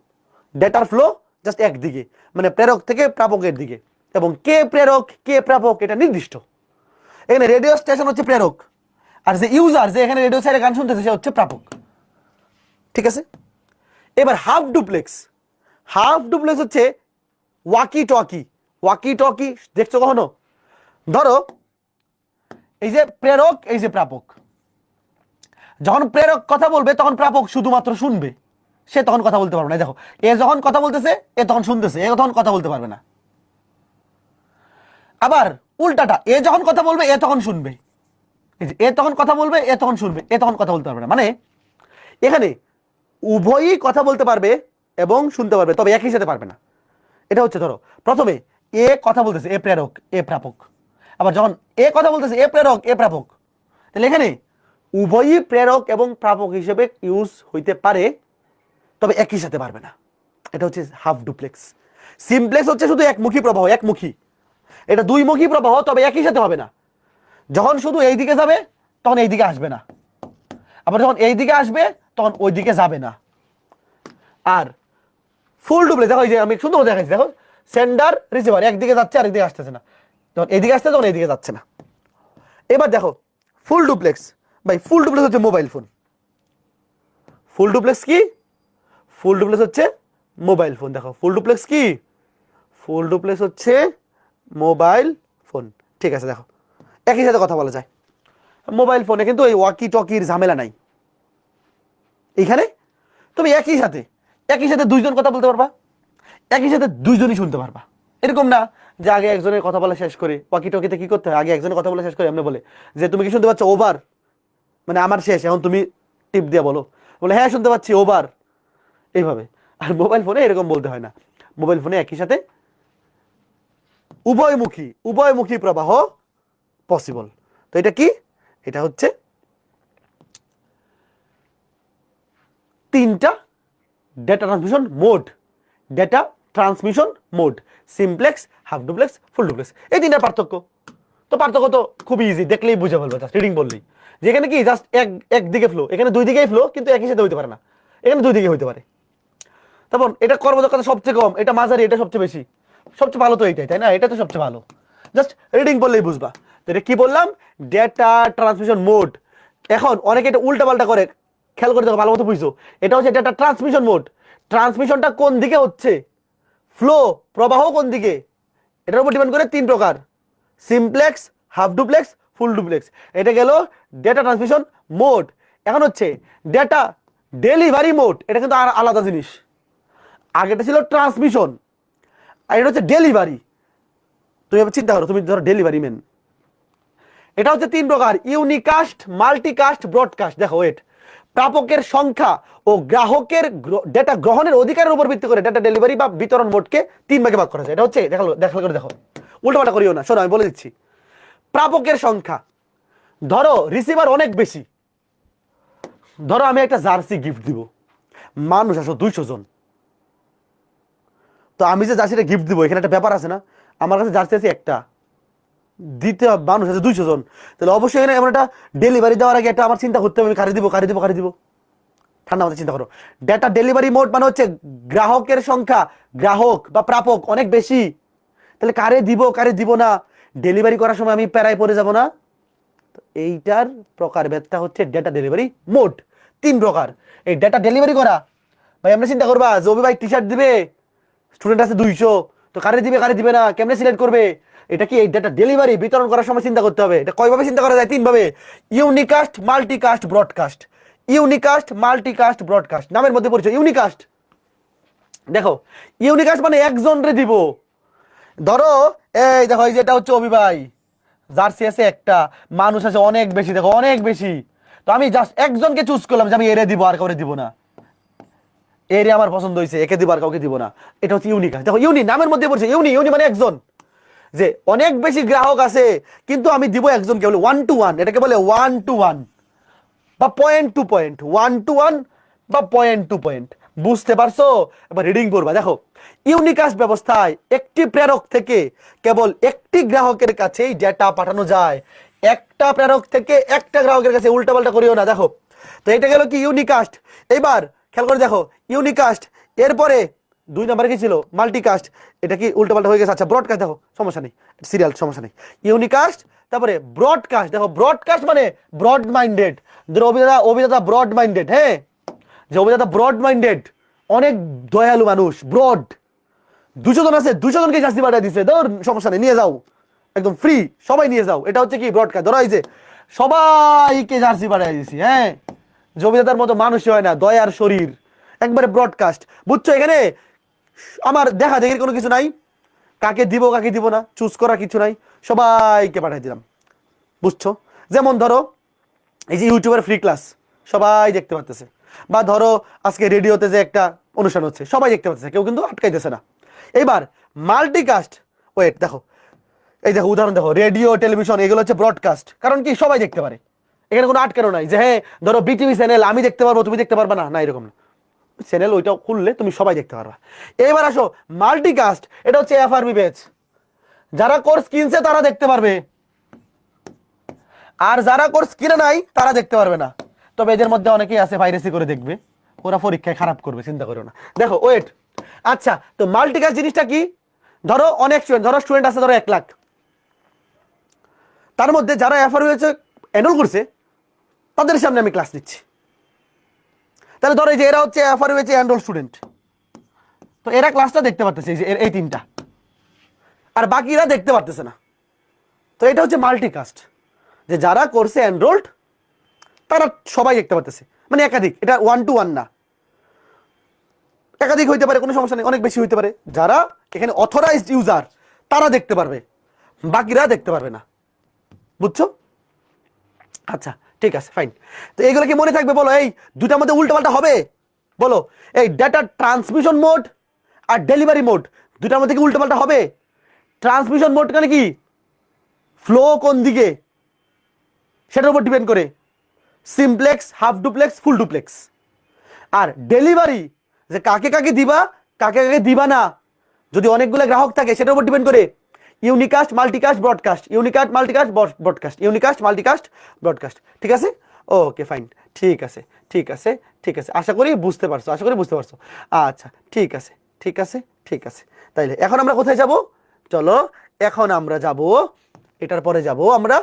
A: ডেটার ফ্লো জাস্ট একদিকে, মানে প্রেরক থেকে প্রাপকের দিকে, এবং কে প্রেরক কে প্রাপক এটা নির্দিষ্ট। এখানে রেডিও স্টেশন হচ্ছে প্রেরক, আর যে ইউজার যে এখানে রেডিও ছাইরে গান শুনতেছে সে হচ্ছে প্রাপক। ঠিক আছে, এবার হাফ ডুপ্লেক্স। হাফ ডুপ্লেক্স হচ্ছে ওয়াকি টকি। ওয়াকি টকি দেখছো কখনো? ধরো এই যে প্রেরক, এই যে প্রাপক, যখন প্রেরক কথা বলবে তখন প্রাপক শুধুমাত্র শুনবে, সে তখন কথা বলতে পারবে না। দেখো এ যখন কথা বলতেছে এ তখন শুনতেছে, এ তখন কথা বলতে পারবে না। আবার উল্টাটা, এ যখন কথা বলবে এ তখন শুনবে, এ তখন কথা বলবে এ তখন শুনবে, এ তখন কথা বলতে পারবে না। মানে এখানে উভয়ই কথা বলতে পারবে এবং শুনতে পারবে, তবে একই সাথে পারবে না। এটা হচ্ছে ধরো প্রথমে এ কথা বলতেছে, এ প্রেরক এ প্রাপক, আবার যখন এ কথা বলতেছে এ প্রেরক এ প্রাপক, তাহলে এখানে উভয়ই প্রেরক এবং প্রাপক হিসেবে ইউজ হইতে পারে, তবে একই সাথে পারবে না। এটা হচ্ছে হাফ ডুপ্লেক্স। সিমপ্লেক্স হচ্ছে শুধু একমুখী প্রবাহ, একমুখী, এটা দুইমুখী প্রবাহ, তবে একই সাথে হবে না। যখন শুধু এই দিকে যাবে তখন এই দিকে আসবে না, আবার যখন এই দিকে আসবে তখন ওই দিকে যাবে না। আর ফুল ডুপ্লেক্স দেখো, এই যে আমি সুন্দর দেখাচ্ছি, দেখো সেন্ডার রিসিভার একদিকে যাচ্ছে আর একদিকে আসতেছে না, যখন এইদিকে আসছে তখন এইদিকে যাচ্ছে না। এবার দেখো ফুল ডুপ্লেক্স, ভাই ফুল ডুপ্লেক্স হচ্ছে মোবাইল ফোন। ফুল ডুপ্লেক্স কি? ফুল ডুপ্লেক্স হচ্ছে মোবাইল ফোন। দেখো ফুল ডুপ্লেক্স কি? ফুল ডুপ্লেক্স হচ্ছে মোবাইল ফোন। ঠিক আছে, দেখো একই সাথে কথা বলা যায় মোবাইল ফোনে, কিন্তু এই ওয়াকি টকির ঝামেলা নাই। এইখানে তুমি একই সাথে দুইজন কথা বলতে পারবা, একই সাথে দুইজনই শুনতে পারবা। এরকম না যে আগে একজনের কথা বলা শেষ করে, ওয়াকি টকিতে কি করতে হয়, আগে একজনের কথা বলা শেষ করে এমনি বলে যে তুমি কি শুনতে পাচ্ছ, ওভার, মানে আমার শেষ, এখন তুমি টিপ দিয়ে বলো, বলে হ্যাঁ শুনতে পাচ্ছি, ওভার, এইভাবে। আর মোবাইল ফোনে এরকম বলতে হয় না, মোবাইল ফোনে একই সাথে উভয়মুখী প্রবাহ পসিবল। তো এটা কি? এটা হচ্ছে 3টা data transmission mode. Data transmission mode, simplex, half duplex, full duplex, এই 3টার পার্থক্য। তো পার্থক্য তো খুবই ইজি, দেখলেই বুঝে ফেলবো, জাস্ট রিডিং বললেই। যেখানে কি জাস্ট একদিকে ফ্লো, এখানে দুই দিকেই ফ্লো, কিন্তু একই সাথে হইতে পারে না, এখানে দুই দিকে হইতে পারে। তারপর এটা কর্মদক্ষতা সবচেয়ে কম, এটা মাঝারি, এটা সবচেয়ে বেশি। সবচেয়ে ভালো তো এইটাই, তাই না? এটা তো সবচেয়ে ভালো, জাস্ট রিডিং বললেই বুঝবা। তো এটা কি বললাম? Data transmission mode. এখন অনেকে এটা উল্টা পাল্টা করে, খেয়াল করে দেখো, ভালো মতো বুঝছো। এটা হচ্ছে ডেটা ট্রান্সমিশন মোড। ট্রান্সমিশনটা কোন দিকে হচ্ছে, ফ্লো প্রবাহ কোন দিকে, এটার উপর ডিপেন্ড করে 3 প্রকার, simplex, half duplex, full duplex. এটা গেল ডেটা ট্রান্সমিশন মোড। এখন হচ্ছে ডেটা ডেলিভারি মোড, এটা কিন্তু আর আলাদা জিনিস। আগেটা ছিল ট্রান্সমিশন, আর এটা হচ্ছে ডেলিভারি। তুমি এবার চিন্তা করো, তুমি ধরো ডেলিভারি ম্যান। এটা হচ্ছে 3 প্রকার, ইউনিকাস্ট, মাল্টিকাস্ট, ব্রডকাস্ট। দেখো ওয়েট, প্রাপকের সংখ্যা ও গ্রাহকের ডেটা গ্রহণের অধিকারের উপর ভিত্তি করে ডেটা ডেলিভারি বা বিতরণ মোডকে 3 ভাগে ভাগ করা যায়। এটা হচ্ছে দেখা করে দেখো, উল্টোপাল্টা করিও না, শোনো আমি বলে দিচ্ছি। প্রাপকের সংখ্যা, ধরো রিসিভার অনেক বেশি, ধরো আমি একটা জার্সি গিফট দিব, মানুষ আসো 200 জন, তো আমি যে জার্সিটা গিফট দিব এখানে একটা ব্যাপার আছে না, আমার কাছে জার্সি আছে একটা, দিতে মানুষ আছে 200 জন, তাহলে অবশ্যই এখানে এমন একটা ডেলিভারি দেওয়ার আগে একটা আমার চিন্তা করতে হবে, আমি কারে দিব। ঠান্ডা মাথায় চিন্তা করো। ডেটা ডেলিভারি মোড মানে হচ্ছে গ্রাহকের সংখ্যা, গ্রাহক বা প্রাপক অনেক বেশি, তাহলে কারে দিব না, ডেলিভারি করার সময় আমি প্যারায় পড়ে যাব না? এইটার প্রকারভেদটা হচ্ছে ডেটা ডেলিভারি মোড। 3 প্রকার এই ডেটা ডেলিভারি করা। ভাই আমরা চিন্তা করবা জবি ভাই টি শার্ট দিবে, স্টুডেন্ট আছে 200, তো কারে দিবে না, কেমনে সিলেক্ট করবে? এটা কি এই ডেটা ডেলিভারি বিতরণ করার সময় চিন্তা করতে হবে। এটা কয়ভাবে চিন্তা করা যায়? 3 ভাবে। Unicast, multicast, broadcast. Unicast, multicast, broadcast, নামের মধ্যে পরিচয়। ইউনিকাস্ট দেখো, ইউনিকাস্ট মানে একজন রে দিব। ধরো এই দেখো, এই যেটা হচ্ছে অভি ভাই, জার্সি আছে একটা, মানুষ আছে অনেক বেশি, দেখো অনেক বেশি, তো আমি জাস্ট একজনকে চুজ করলাম যে আমি এরে দিব, আর কাউকে দিব না। এরে আমার পছন্দ হয়েছে, একে দিব আর কাউকে দিব না। এটা হচ্ছে ইউনিকাস্ট। দেখো ইউনি নামের মধ্যে পড়ছে, ইউনি মানে একজন, যে অনেক বেশি গ্রাহক আছে কিন্তু আমি দিব একজনকে, বলে 1 to 1, এটাকে বলে 1 to 1 বা পয়েন্ট টু পয়েন্ট, 1 to 1 বা পয়েন্ট টু পয়েন্ট। বুঝতে পারছো? এবার রিডিং করবা। দেখো ইউনিকাস্ট ব্যবস্থায় একটি প্রেরক থেকে কেবল একটি গ্রাহকের কাছেই ডেটা পাঠানো যায়। একটা প্রেরক থেকে একটা গ্রাহকের কাছে, উল্টাপাল্টা করিও না। দেখো তো এটা গেল কি ইউনিকাস্ট। এবার খেয়াল করে দেখো ইউনিকাস্ট, এরপরে 2 নম্বরে কি ছিল? মাল্টিকাস্ট। এটা কি উল্টাপাল্টা হয়ে গেছে? আচ্ছা ব্রডকাস্ট, দেখো সমস্যা নেই, সিরিয়াল সমস্যা নেই। ইউনিকাস্ট, তারপরে ব্রডকাস্ট। দেখো ব্রডকাস্ট মানে ব্রড মাইন্ডেড, অভিনেতা ব্রড মাইন্ডেড, হ্যাঁ, যে অভিনেতা ব্রড মাইন্ডেড, অনেক দয়ালু মানুষ, ব্রড। 200 জন আছে, 200 জনকে জার্সি পাঠিয়ে দিছে, ধর সমস্যা নেই, নিয়ে যাও, একদম ফ্রি, সবাই নিয়ে যাও। এটা হচ্ছে কি ব্রডকাস্ট। ধরো এই যে সবাইকে জার্সি পাঠিয়ে দিছি, হ্যাঁ, যে অভিনেতার মতো মানুষই হয় না, দয়ার শরীর, একবারে ব্রডকাস্ট। বুঝছো? এখানে আমার দেখা দেখির কোনো কিছু নাই, কাকে দিব কাকে দিব না চুজ করা কিছু নাই, সবাইকে পাঠিয়ে দিলাম। বুঝছো? যেমন ধরো এই যে ইউটিউবের ফ্রি ক্লাস সবাই দেখতে পাচ্ছে, বা ধরো আজকে রেডিওতে যে একটা অনুষ্ঠান হচ্ছে সবাই দেখতে পাচ্ছে, কেউ কিন্তু আটকাইতেছে না। এইবার মাল্টিকাস্ট, ওয়েট দেখো, এই দেখো উদাহরণ দেখো, রেডিও টেলিভিশন এগুলো হচ্ছে ব্রডকাস্ট, কারণ কি সবাই দেখতে পারে, এখানে কোনো আটকানো নাই যে হ্যাঁ ধরো বিটিভি চ্যানেল আমি দেখতে পারবো তুমি দেখতে পারবা না, না এরকম না, চ্যানেল ওইটা খুললে তুমি সবাই দেখতে পারবা। এবার আসো মাল্টিকাস্ট, এটা হচ্ছে এফআরবি ব্যাচ, যারা কোর্স কিনছে তারা দেখতে পারবে, আর যারা কোর্স কিনে নাই তারা দেখতে পারবে না। তবে এদের মধ্যে অনেকেই আছে ভাইরাসি করে দেখবে, ওরা পরীক্ষায় খারাপ করবে, চিন্তা করো না। দেখো ওয়েট, আচ্ছা তো মাল্টিকাস্ট জিনিসটা কি? ধরো অনেক স্টুডেন্ট, ধরো স্টুডেন্ট আছে ধরো 1 লাখ, তার মধ্যে যারা এফআর হয়েছে এনরোল করছে তাদের সামনে আমি ক্লাস নিচ্ছি। তাহলে ধরো এই যে এরা হচ্ছে এফআর হয়েছে এনরোল স্টুডেন্ট, তো এরা ক্লাসটা দেখতে পারতেছে, এই যে এই 3টা, আর বাকিরা দেখতে পারতেছে না। তো এটা হচ্ছে মাল্টিকাস্ট, যে যারা কোর্সে এনরোলড তারা সবাই দেখতে পারতেছে, মানে একাধিক, এটা 1 to 1 না, একাধিক হইতে পারে, কোনো সমস্যা নেই, অনেক বেশি হইতে পারে। যারা এখানে অথরাইজড ইউজার তারা দেখতে পারবে, বাকিরা দেখতে পারবে না। বুঝছো? আচ্ছা ঠিক আছে ফাইন। তো এইগুলো কি মনে থাকবে বলো? এই দুটার মধ্যে উল্টাপাল্টা হবে বলো? এই ডেটা ট্রান্সমিশন মোড আর ডেলিভারি মোড দুটার মধ্যে কি উল্টাপাল্টা হবে? ট্রান্সমিশন মোড মানে কি, ফ্লো কোন দিকে সেটার উপর ডিপেন্ড করে, simplex, half duplex, full duplex. আর ডেলিভারি, যে কাকে কাকে দিবা কাকে কাকে দিবা না, যদি অনেকগুলো গ্রাহক থাকে সেটার উপর ডিপেন্ড করে, unicast, multicast, broadcast, unicast, multicast, broadcast, unicast, multicast, broadcast. ঠিক আছে? ওকে ফাইন, ঠিক আছে ঠিক আছে ঠিক আছে, আশা করি বুঝতে পারছো, আশা করি বুঝতে পারছো। আচ্ছা ঠিক আছে ঠিক আছে ঠিক আছে। তাইলে এখন আমরা কোথায় যাব? চলো এখন আমরা যাব, এটার পরে যাব আমরা,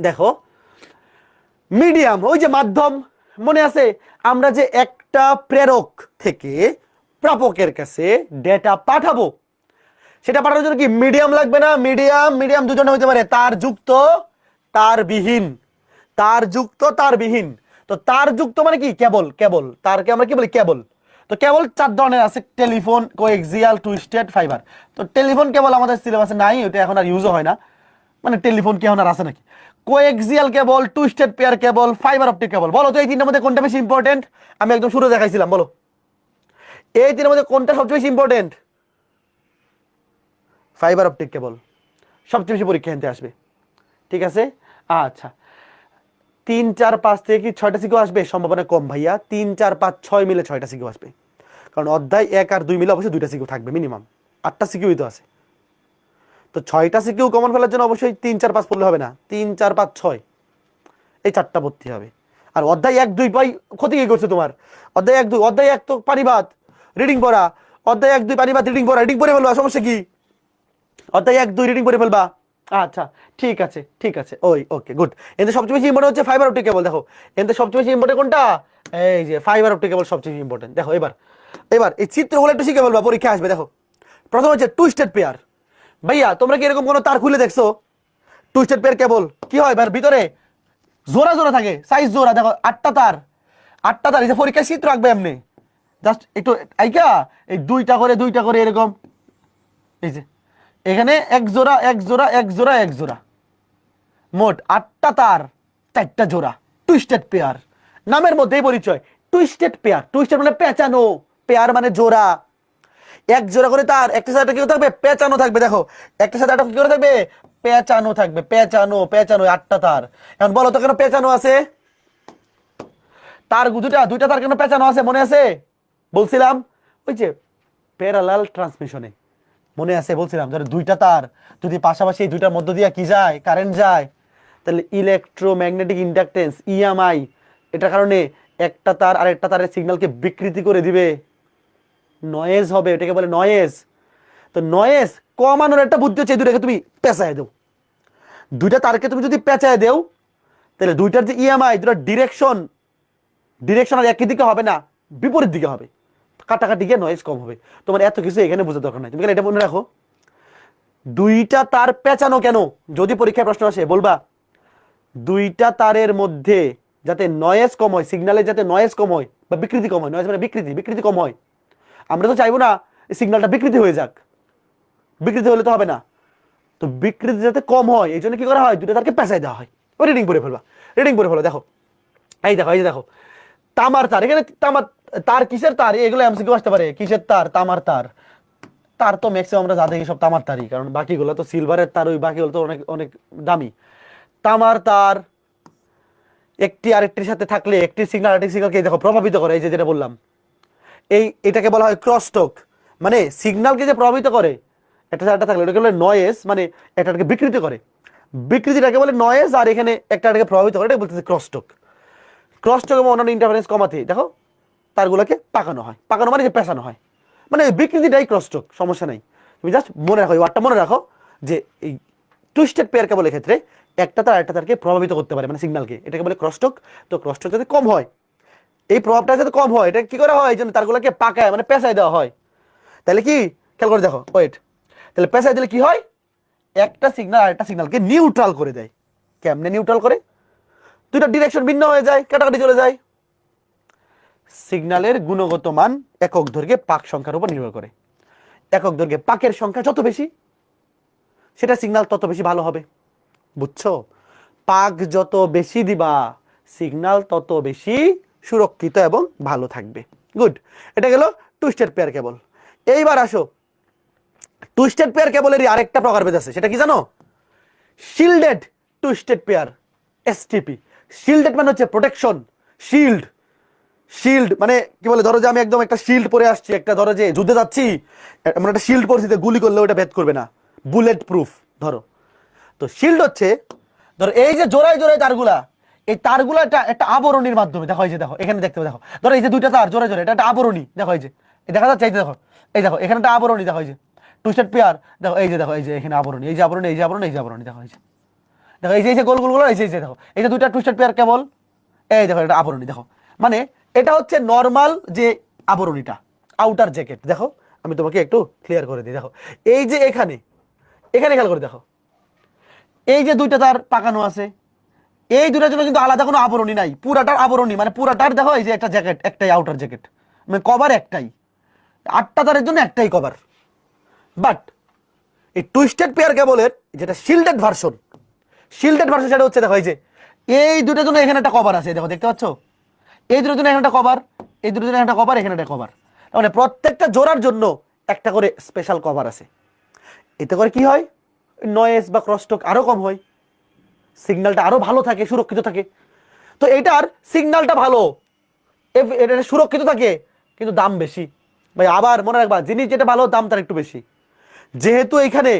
A: দেখো মিডিয়াম, ওই যে মাধ্যম, মনে আছে আমরা যে একটা প্রেরক থেকে প্রাপকের কাছে ডেটা পাঠাবো, সেটা পাঠানোর জন্য কি মিডিয়াম লাগবে না? মিডিয়াম দুজনে হইতে পারে, তার যুক্ত তার বিহীন, তার যুক্ত তার বিহীন। তো তার যুক্ত মানে কি কেবল, তারকে আমরা কি বলি? কেবল। তো কেবল 4 ধরনের আছে, টেলিফোন, কোএক্সিয়াল, টুইস্টেড, ফাইবার। তো টেলিফোন কেবল আমাদের সিলেবাসে নাই, ওটা এখন আর ইউজও হয় না, মানে টেলিফোন কি এখন আর আছে নাকি? Coaxial cable, twisted pair cable, fibre optic কেবল। বলো তো এই 3টার মধ্যে কোনটা বেশি ইম্পর্টেন্ট? আমি একদম শুরু দেখাইছিলাম, বলো এই 3টার মধ্যে কোনটা সবচেয়ে বেশি ইম্পর্টেন্ট? ফাইবার অপটিক কেবল সবচেয়ে বেশি পরীক্ষা আনতে আসবে। ঠিক আছে? আচ্ছা 3 4 5 থেকে কি 6টা সিকিউ আসবে? সম্ভাবনা কম ভাইয়া, 3 4 5 6 মিলে 6টা সিকিউ আসবে, কারণ অধ্যায় 1 আর 2 মিলে অবশ্যই 2টা সিকিউ থাকবে, মিনিমাম 8টা সিকিউই তো আছে। তো 6টা সিকিউ কমন ফেলার জন্য অবশ্যই 3 4 5 পড়লে হবে না, 3 4 5 6 এই 4টা ভর্তি হবে। আর অধ্যায় 1 2 পাই ক্ষতি কি করছে তোমার? অধ্যায় 1 2, অধ্যায় 1 তো পানিবাদ রিডিং পড়া, অধ্যায় 1 2 পানিবাদ রিডিং পড়া, রিডিং পড়ে ফেলবা, সমস্যা কি? অধ্যায় 1 2 রিডিং পড়ে ফেলবা। আচ্ছা ঠিক আছে ঠিক আছে, ওই ওকে গুড। এতে সবচেয়ে বেশি ইম্পর্টেন্ট হচ্ছে ফাইবার অপটিক কেবল। দেখো এতে সবচেয়ে বেশি ইম্পর্টেন্ট কোনটা? এই যে ফাইবার অপটিক কেবল সবচেয়ে বেশি ইম্পর্টেন্ট। দেখো এবার এবার এই চিত্রগুলো একটু শিখে ফেলবা, পরীক্ষা আসবে। দেখো প্রথম হচ্ছে টুইস্টেড পেয়ার। ভাইয়া তোমরা কি এরকম কোনো তার খুলে দেখছো? টুইস্টেড পেয়ার কেবল কি হয় ভাই, ভিতরে জোড়া জোড়া থাকে, সাইজ জোড়া। দেখো 8টা তার, 8টা তার, এই যে পরীক্ষায় চিত্র রাখবে এমনি জাস্ট একটু আইকা, এই 2টা করে এরকম, এই যে এখানে এক জোড়া এক জোড়া এক জোড়া এক জোড়া, মোট 8টা তার 4টা জোড়া, টুইস্টেড পেয়ার। নামের মধ্যেই পরিচয় টুইস্টেড পেয়ার। টুইস্টেড মানে পেঁচানো, পেয়ার মানে জোড়া। এক জোড়া করে তার, একটা সাথে কি থাকবে? পেঁচানো থাকবে। দেখো একটা সাথে একটা কি করে থাকবে? পেঁচানো থাকবে, পেঁচানো পেঁচানো 8টা তার। এখন বলো তো কেন পেঁচানো আছে? তার দুইটা তার কেন পেঁচানো আছে মনে আছে? বলছিলাম ওই যে প্যারালাল ট্রান্সমিশনে, মনে আছে? বলছিলাম ধরো 2টা তার যদি পাশাপাশি এই দুইটার মধ্য দিয়ে কি যায়? কারেন্ট যায়, তাহলে ইলেকট্রোম্যাগনেটিক ইন্ডাকটেন্স ইএমআই, এটার কারণে একটা তার আর একটা তারের সিগন্যালকে বিকৃতি করে দিবে, নয়েজ হবে, এটাকে বলে নয়েজ। তো নয়েজ কমানোর একটা বুদ্ধি হচ্ছে এই দুটাকে তুমি পেঁচায় দাও। দুইটা তারকে তুমি যদি পেঁচায় দেও, তাহলে দুইটার যে ইএমআই, দুটার ডিরেকশন আর একই দিকে হবে না, বিপরীত দিকে হবে, কাটাকাটি গিয়ে নয়েজ কম হবে। তোমার এত কিছু এখানে বোঝার দরকার নাই, তুমি এটা মনে রাখো। দুইটা তার পেঁচানো কেন? যদি পরীক্ষায় প্রশ্ন আসে বলবা দুইটা তারের মধ্যে যাতে নয়েজ কম হয়, সিগন্যালে যাতে নয়েজ কম হয় বা বিকৃতি কম হয়। নয়েজ মানে বিকৃতি কম হয়। আমরা তো চাইবো না সিগন্যালটা বিকৃতি হয়ে যাক, বিকৃতি হলে তো হবে না। তো বিকৃতি যাতে কম হয় এই জন্য কি করা হয়? দুটো তারকে পেঁচাই দেওয়া হয়। রিডিং পড়ে ফেলবা, রিডিং পড়ে ফেলো। দেখো এই দেখো, এই যে দেখো তামার তার, এখানে তামার তার কিসের তার? এগুলো এমসিকিউ আসতে পারে। কিসের তার? তামার তার। তার তো ম্যাক্সিমাম আমরা যা দেখি সব তামার তারই, কারণ বাকিগুলো তো সিলভারের তার, ওই বাকিগুলো তো অনেক অনেক দামি। তামার তার একটি আরেকটির সাথে থাকলে একটি সিগন্যাল আরেকটি সিগন্যালকে দেখো প্রভাবিত করে, এই যে যেটা বললাম, এটাকে বলা হয় ক্রসটক। মানে সিগন্যালকে যে প্রভাবিত করে একটা সাথে থাকলে, ওটাকে বলে নয়েজ, মানে একটাকে বিকৃতি করে, বিকৃতিটাকে বলে নয়েজ। আর এখানে একটাকে প্রভাবিত করে, এটা বলতেছে ক্রসটক। ক্রসটক এবং অন্যান্য ইন্টারফারেন্স কমাতে দেখো তারগুলোকে পাকানো হয়। পাকানো মানে যে পেঁচানো হয়, মানে বিকৃতিটাই ক্রসটক, সমস্যা নেই। তুমি জাস্ট মনে রাখো, এই ওয়ার্ডটা মনে রাখো যে এই টুইস্টেড পেয়ার কেবলের ক্ষেত্রে একটা তার আরেকটা তারকে প্রভাবিত করতে পারে, মানে সিগন্যালকে, এটাকে বলে ক্রসটক। তো ক্রসটক যাতে কম হয়, এই প্রভাবটা যাতে কম হয়, এটা কি করা হয়? এই জন্য তারগুলোকে পাকায়, মানে পেঁচাই দেওয়া হয়। তাহলে কি খেয়াল করে দেখো, ওয়েট, তাহলে পেঁচাই দিলে কি হয়? একটা সিগন্যাল আরেকটা সিগন্যালকে নিউট্রাল করে দেয়। কেমনে নিউট্রাল করে? দুইটা ডিরেকশন ভিন্ন হয়ে যায়, কাটাকাটি চলে যায়। সিগন্যালের গুণগত মান একক দৈর্ঘ্যে পাক সংখ্যার উপর নির্ভর করে। একক দৈর্ঘ্যে পাকের সংখ্যা যত বেশি, সেটা সিগন্যাল তত বেশি ভালো হবে। বুঝছো? পাক যত বেশি দিবা, সিগন্যাল তত বেশি সুরক্ষিত এবং ভালো থাকবে। গুড, এটা গেল টুইস্টেড পেয়ার কেবল। এইবার আসো, টুইস্টেড পেয়ার কেবলেরই আরেকটা প্রকারভেদ আছে, সেটা কি জানো? Shielded twisted pair, STP. Shielded মানে হচ্ছে প্রোটেকশন, শিল্ড। শিল্ড মানে কি বলে, ধরো যে আমি একদম একটা শিল্ড পরে আসছি, একটা ধরো যে যুদ্ধে যাচ্ছি, এমন একটা শিল্ড পরছি, গুলি করলে ওটা ভেদ করবে না, বুলেট প্রুফ ধরো। তো শিল্ড হচ্ছে, ধরো এই যে জোড়ায় জোড়ায় তারগুলা, এই তারগুলা একটা আবরণীর মাধ্যমে, দেখো এই যে দেখো এখানে দেখতে দেখো, ধরো এই যে দুইটা তার জোড়ায় জোড়ায়, এটা একটা আবরণী, দেখো এই যে দেখা যাচ্ছে, এই দেখো, এই দেখো এখানে একটা আবরণী, দেখো এই যে টুইস্টেড পেয়ার, দেখো এই যে দেখো, এই যে এখানে আবরণী, এই যে আবরণী, এই যে আবরণী, এই যে আবরণী, দেখো এই যে দেখো, এই যে গোল গোলগুলো, এই যে দেখো, এই যে দুইটা টুইস্টেড পেয়ার কেবল, এই দেখো এটা আবরণী। দেখো মানে এটা হচ্ছে নর্মাল যে আবরণীটা, আউটার জ্যাকেট। দেখো আমি তোমাকে একটু ক্লিয়ার করে দিই। দেখো এই যে এখানে এখানে খেয়াল করে দেখো, এই যে দুইটা তার পাকানো আছে, এই দুটার জন্য কিন্তু আলাদা কোনো আবরণী নাই, পুরাটার আবরণী, মানে পুরাটার দেখো এই যে একটা জ্যাকেট, একটাই আউটার জ্যাকেট, মানে কভার একটাই, 8টা তারের জন্য একটাই কভার। বাট এই টুইস্টেড পেয়ার কেবলের যেটা শিল্ডেড ভার্সন, সেটা হচ্ছে দেখো এই যে এই দুটোর জন্য এখানে একটা কভার আছে, দেখো দেখতে পাচ্ছ, এই দুটোর জন্য এখানে একটা কভার, এই দুটোর জন্য একটা কভার, এখানে একটা কভার, মানে প্রত্যেকটা জোড়ার জন্য একটা করে স্পেশাল কভার আছে। এতে করে কি হয়? নয়েজ বা ক্রসটক আরো কম হয়, সিগন্যালটা আরো ভালো থাকে, সুরক্ষিত থাকে। তো এটার সিগন্যালটা ভালো, এটা সুরক্ষিত থাকে, কিন্তু দাম বেশি। ভাই আবার মনে রাখবা, জিনিস যেটা ভালো দাম তার একটু বেশি। যেহেতু এখানে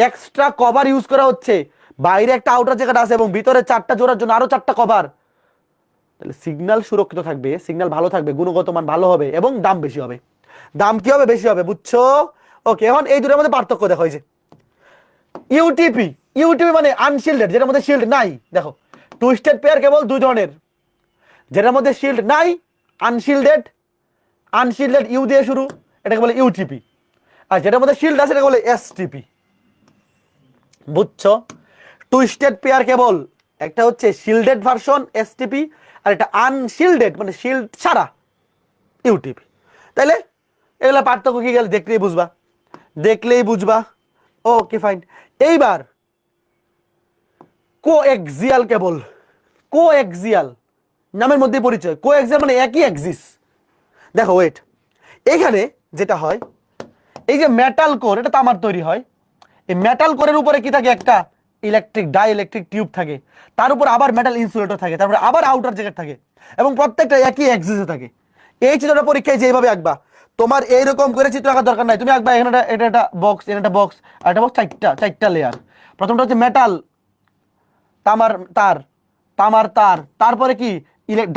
A: এক্সট্রা কভার ইউজ করা হচ্ছে, বাইরে একটা আউটার জ্যাকেট আছে এবং ভিতরে 4টা জোড়ার জন্য আরো 4টা কভার, তাহলে সিগন্যাল সুরক্ষিত থাকবে, সিগন্যাল ভালো থাকবে, গুণগত মান ভালো হবে এবং দাম বেশি হবে। দাম কি হবে? বেশি হবে, বুঝছো? ওকে, এখন এই দুটোর মধ্যে পার্থক্য দেখো। এই যে ইউটিপি, ইউটিপি মানে আনশিল্ডেড, যেটার মধ্যে শিল্ড নাই। দেখো টুইস্টেড পেয়ার কেবল দুই ধরনের, যেটার মধ্যে শিল্ড নাই, আনশিল্ডেড, আনশিল্ডেড ইউ দিয়ে শুরু, এটাকে বলে ইউটিপি। আর যেটার মধ্যে শিল্ড আছে এটাকে বলে এসটিপি, বুঝছো? টুইস্টেড পেয়ার কেবল একটা হচ্ছে শিল্ডেড ভার্সন এসটিপি, আর এটা আনশিল্ডেড মানে শিল্ড ছাড়া ইউটিপি। তাইলে এগুলা পার্থক্য কি গেলে দেখলেই বুঝবা, দেখলেই বুঝবা। Okay fine. এইবার কোএক্সিয়াল কেবল, কোএক্সিয়াল নামের মধ্যে পরিচয়। কোএক্সিয়াল মানে একই এক্সিস। দেখো ওয়েট, এখানে যেটা হয়, এই যে মেটাল কোর, এটা তামার তৈরি হয়। এই মেটাল কোরের উপরে কি থাকে? একটা ইলেকট্রিক ডাই ইলেকট্রিক টিউব থাকে, তার উপর আবার মেটাল ইনসুলেটর থাকে, তারপরে আবার আউটার জ্যাকেট থাকে, এবং প্রত্যেকটা একই এক্সিসে থাকে। এই চিত্রটা পরীক্ষায় যেভাবে আঁকবা, তোমার এইরকম করে চিত্র আঁকার দরকার নাই। তুমি আঁকবা এখানে এটা একটা বক্স, এখানে একটা বক্স, আর একটা বক্স, চারটা লেয়ার। প্রথমটা হচ্ছে মেটাল, তামার তার, তামার তার, তারপরে কি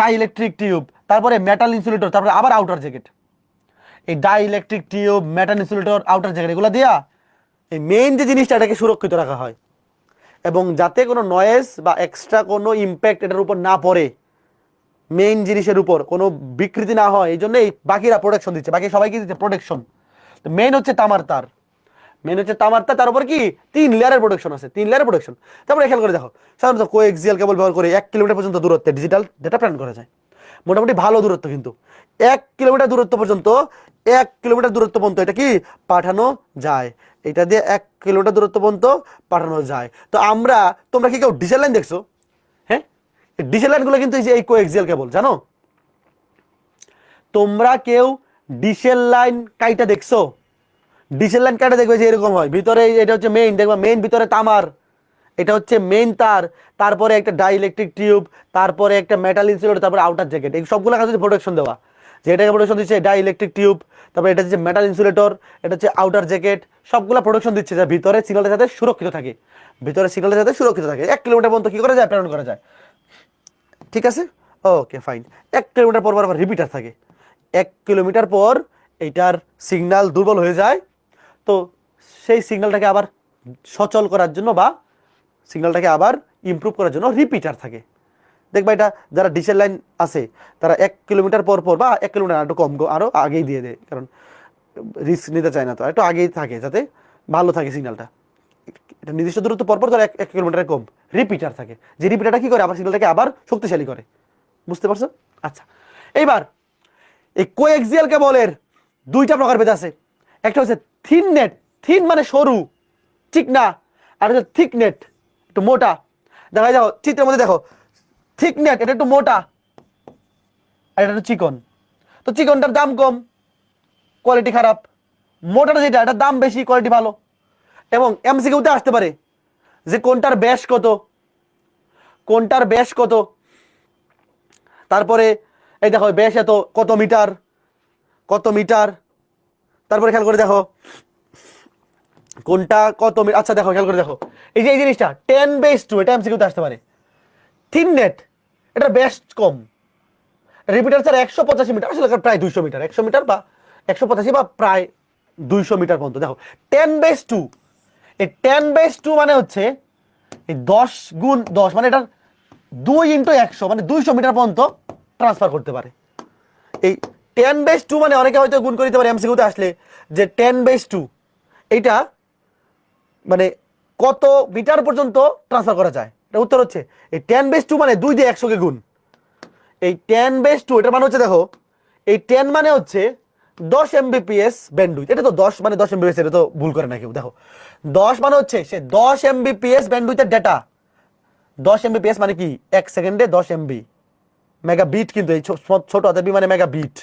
A: ডাই ইলেকট্রিক টিউব, তারপরে মেটাল ইনসুলেটর, তারপরে আবার আউটার জ্যাকেট। এই dielectric tube, metal insulator, outer jacket, এগুলো দিয়া এই মেইন যে জিনিসটা এটাকে সুরক্ষিত রাখা হয়, এবং যাতে কোনো নয়েজ বা এক্সট্রা কোনো ইম্প্যাক্ট এটার উপর না পড়ে, মেইন জিনিসের উপর কোনো বিকৃতি না হয়, এই জন্য এই বাকিরা প্রোটেকশন দিচ্ছে, বাকি সবাই কি দিচ্ছে? প্রোটেকশন। তো মেইন হচ্ছে তামার তার, মেইন হচ্ছে তামার তার, তার উপর কি 3 লেয়ারের প্রোটেকশন আছে, 3 লেয়ারের প্রোটেকশন। তারপরে খেয়াল করে দেখো, সাধারণত কোএক্সিয়াল কেবল ব্যবহার করে 1 কিলোমিটার পর্যন্ত দূরত্বে ডিজিটাল ডেটা প্রেরণ করা যায়। মোটামুটি ভালো দূরত্ব, কিন্তু 1 কিলোমিটার দূরত্ব পর্যন্ত, 1 কিলোমিটার দূরত্ব পর্যন্ত এটা কি পাঠানো যায়। এটা দিয়ে 1 কিলোমিটার দূরত্ব পর্যন্ত পাঠানো যায়। তো আমরা, তোমরা কি কেউ ডিসেল লাইন দেখছো? হ্যাঁ, ডিসেল লাইনগুলো কিন্তু এই কোএক্সিয়াল কেবল, জানো? তোমরা কেউ ডিসেল লাইন কাইটা দেখছো? ডিসেল লাইন কাইটা দেখবে যে এরকম হয়, ভিতরে এটা হচ্ছে মেইন, দেখবা মেইন ভিতরে তামার, এটা হচ্ছে মেইন তার, তারপরে একটা ডাই ইলেকট্রিক টিউব, তারপরে একটা মেটাল ইনসুলেটর, তারপরে আউটার জ্যাকেট। এই সবগুলো কাছে প্রোটেকশন দেওয়া, যে এটাকে প্রোটেকশন দিচ্ছে ডাই ইলেকট্রিক টিউব, তারপরে এটা হচ্ছে মেটাল ইনসুলেটর, এটা হচ্ছে আউটার জ্যাকেট, সবগুলো প্রোটেকশন দিচ্ছে যা ভিতরে সিগন্যালটার সাথে সুরক্ষিত থাকে, ভিতরে সিগন্যালটার সাথে সুরক্ষিত থাকে। 1 কিলোমিটার পর্যন্ত কি করা যায়? প্রেরণ করা যায়। ঠিক আছে, ওকে ফাইন। 1 কিলোমিটার পর আবার রিপিটার থাকে। 1 কিলোমিটার পর এইটার সিগন্যাল দুর্বল হয়ে যায়, তো সেই সিগন্যালটাকে আবার সচল করার জন্য বা সিগন্যালটাকে আবার ইমপ্রুভ করার জন্য রিপিটার থাকে। দেখবা এটা যারা ডিসেল লাইন আছে তারা 1 কিলোমিটার পর পর বা 1 কিলোমিটার একটু কম, আরও আগেই দিয়ে দেয়, কারণ রিস্ক নিতে চায় না, তো একটু আগেই থাকে যাতে ভালো থাকে সিগন্যালটা। এটা নির্দিষ্ট দূরত্ব পর পর ধর 1 কিলোমিটারের কম রিপিটার থাকে, যে রিপিটারটা কি করে? আবার সিগন্যালটাকে আবার শক্তিশালী করে। বুঝতে পারছো? আচ্ছা, এইবার এই কোএক্সিয়াল কেবলের 2টা প্রকারভেদ আছে। একটা হচ্ছে থিন নেট, থিন মানে সরু চিকনা, আর হচ্ছে থিক নেট একটু মোটা। দেখা যাও চিত্রের মধ্যে দেখো, থিক নেট এটা একটু মোটা, আর এটা একটু চিকন। তো চিকনটার দাম কম, কোয়ালিটি খারাপ। মোটাটা যেটা, এটার দাম বেশি, কোয়ালিটি ভালো। এবং এমসিকিউতে আসতে পারে যে কোনটার ব্যাস কত, কোনটার ব্যাস কত, তারপরে এই দেখো ব্যাস এত, কত মিটার, কত মিটার। তারপরে খেয়াল করে দেখো কোনটা কত। আচ্ছা দেখো, খেয়াল করে দেখো, এই যে এই জিনিসটা 10/2, এটা এমসিকিউতে আসতে পারে। থিন নেট এটা ব্যাস কম, রিপিটার স্যার 185 মিটার, আসলে প্রায় 200 মিটার, 100 মিটার বা 185 বা প্রায় 200 মিটার পর্যন্ত। দেখো 10/2, এই 10/2 মানে হচ্ছে এই 10 গুণ 10, মানে এটা 2 × 100, মানে 200 মিটার পর্যন্ত ট্রান্সফার করতে পারে। এই 10/2 মানে অনেকে হয়তো গুণ করে দিতে পারে এমসিকিউতে আসলে, যে 10/2 এইটা মানে কত মিটার পর্যন্ত ট্রান্সফার করা যায়। এটা উত্তর হচ্ছে এই 10/2 মানে 2 দিয়ে 100 কে গুণ। এই 10/2 এটার মানে হচ্ছে, দেখো এই 10 মানে হচ্ছে 10 Mbps ব্যান্ডউইথ। এটা তো 10 মানে 10 Mbps, এটা তো ভুল করে না কেউ। দেখো 10 মানে হচ্ছে সে 10 Mbps ব্যান্ডউইথের ডেটা। 10 Mbps মানে কি 1 সেকেন্ডে 10 MB, মেগাবিট, কিন্তু এই ছোট হাতের বি মানে মেগাবিট,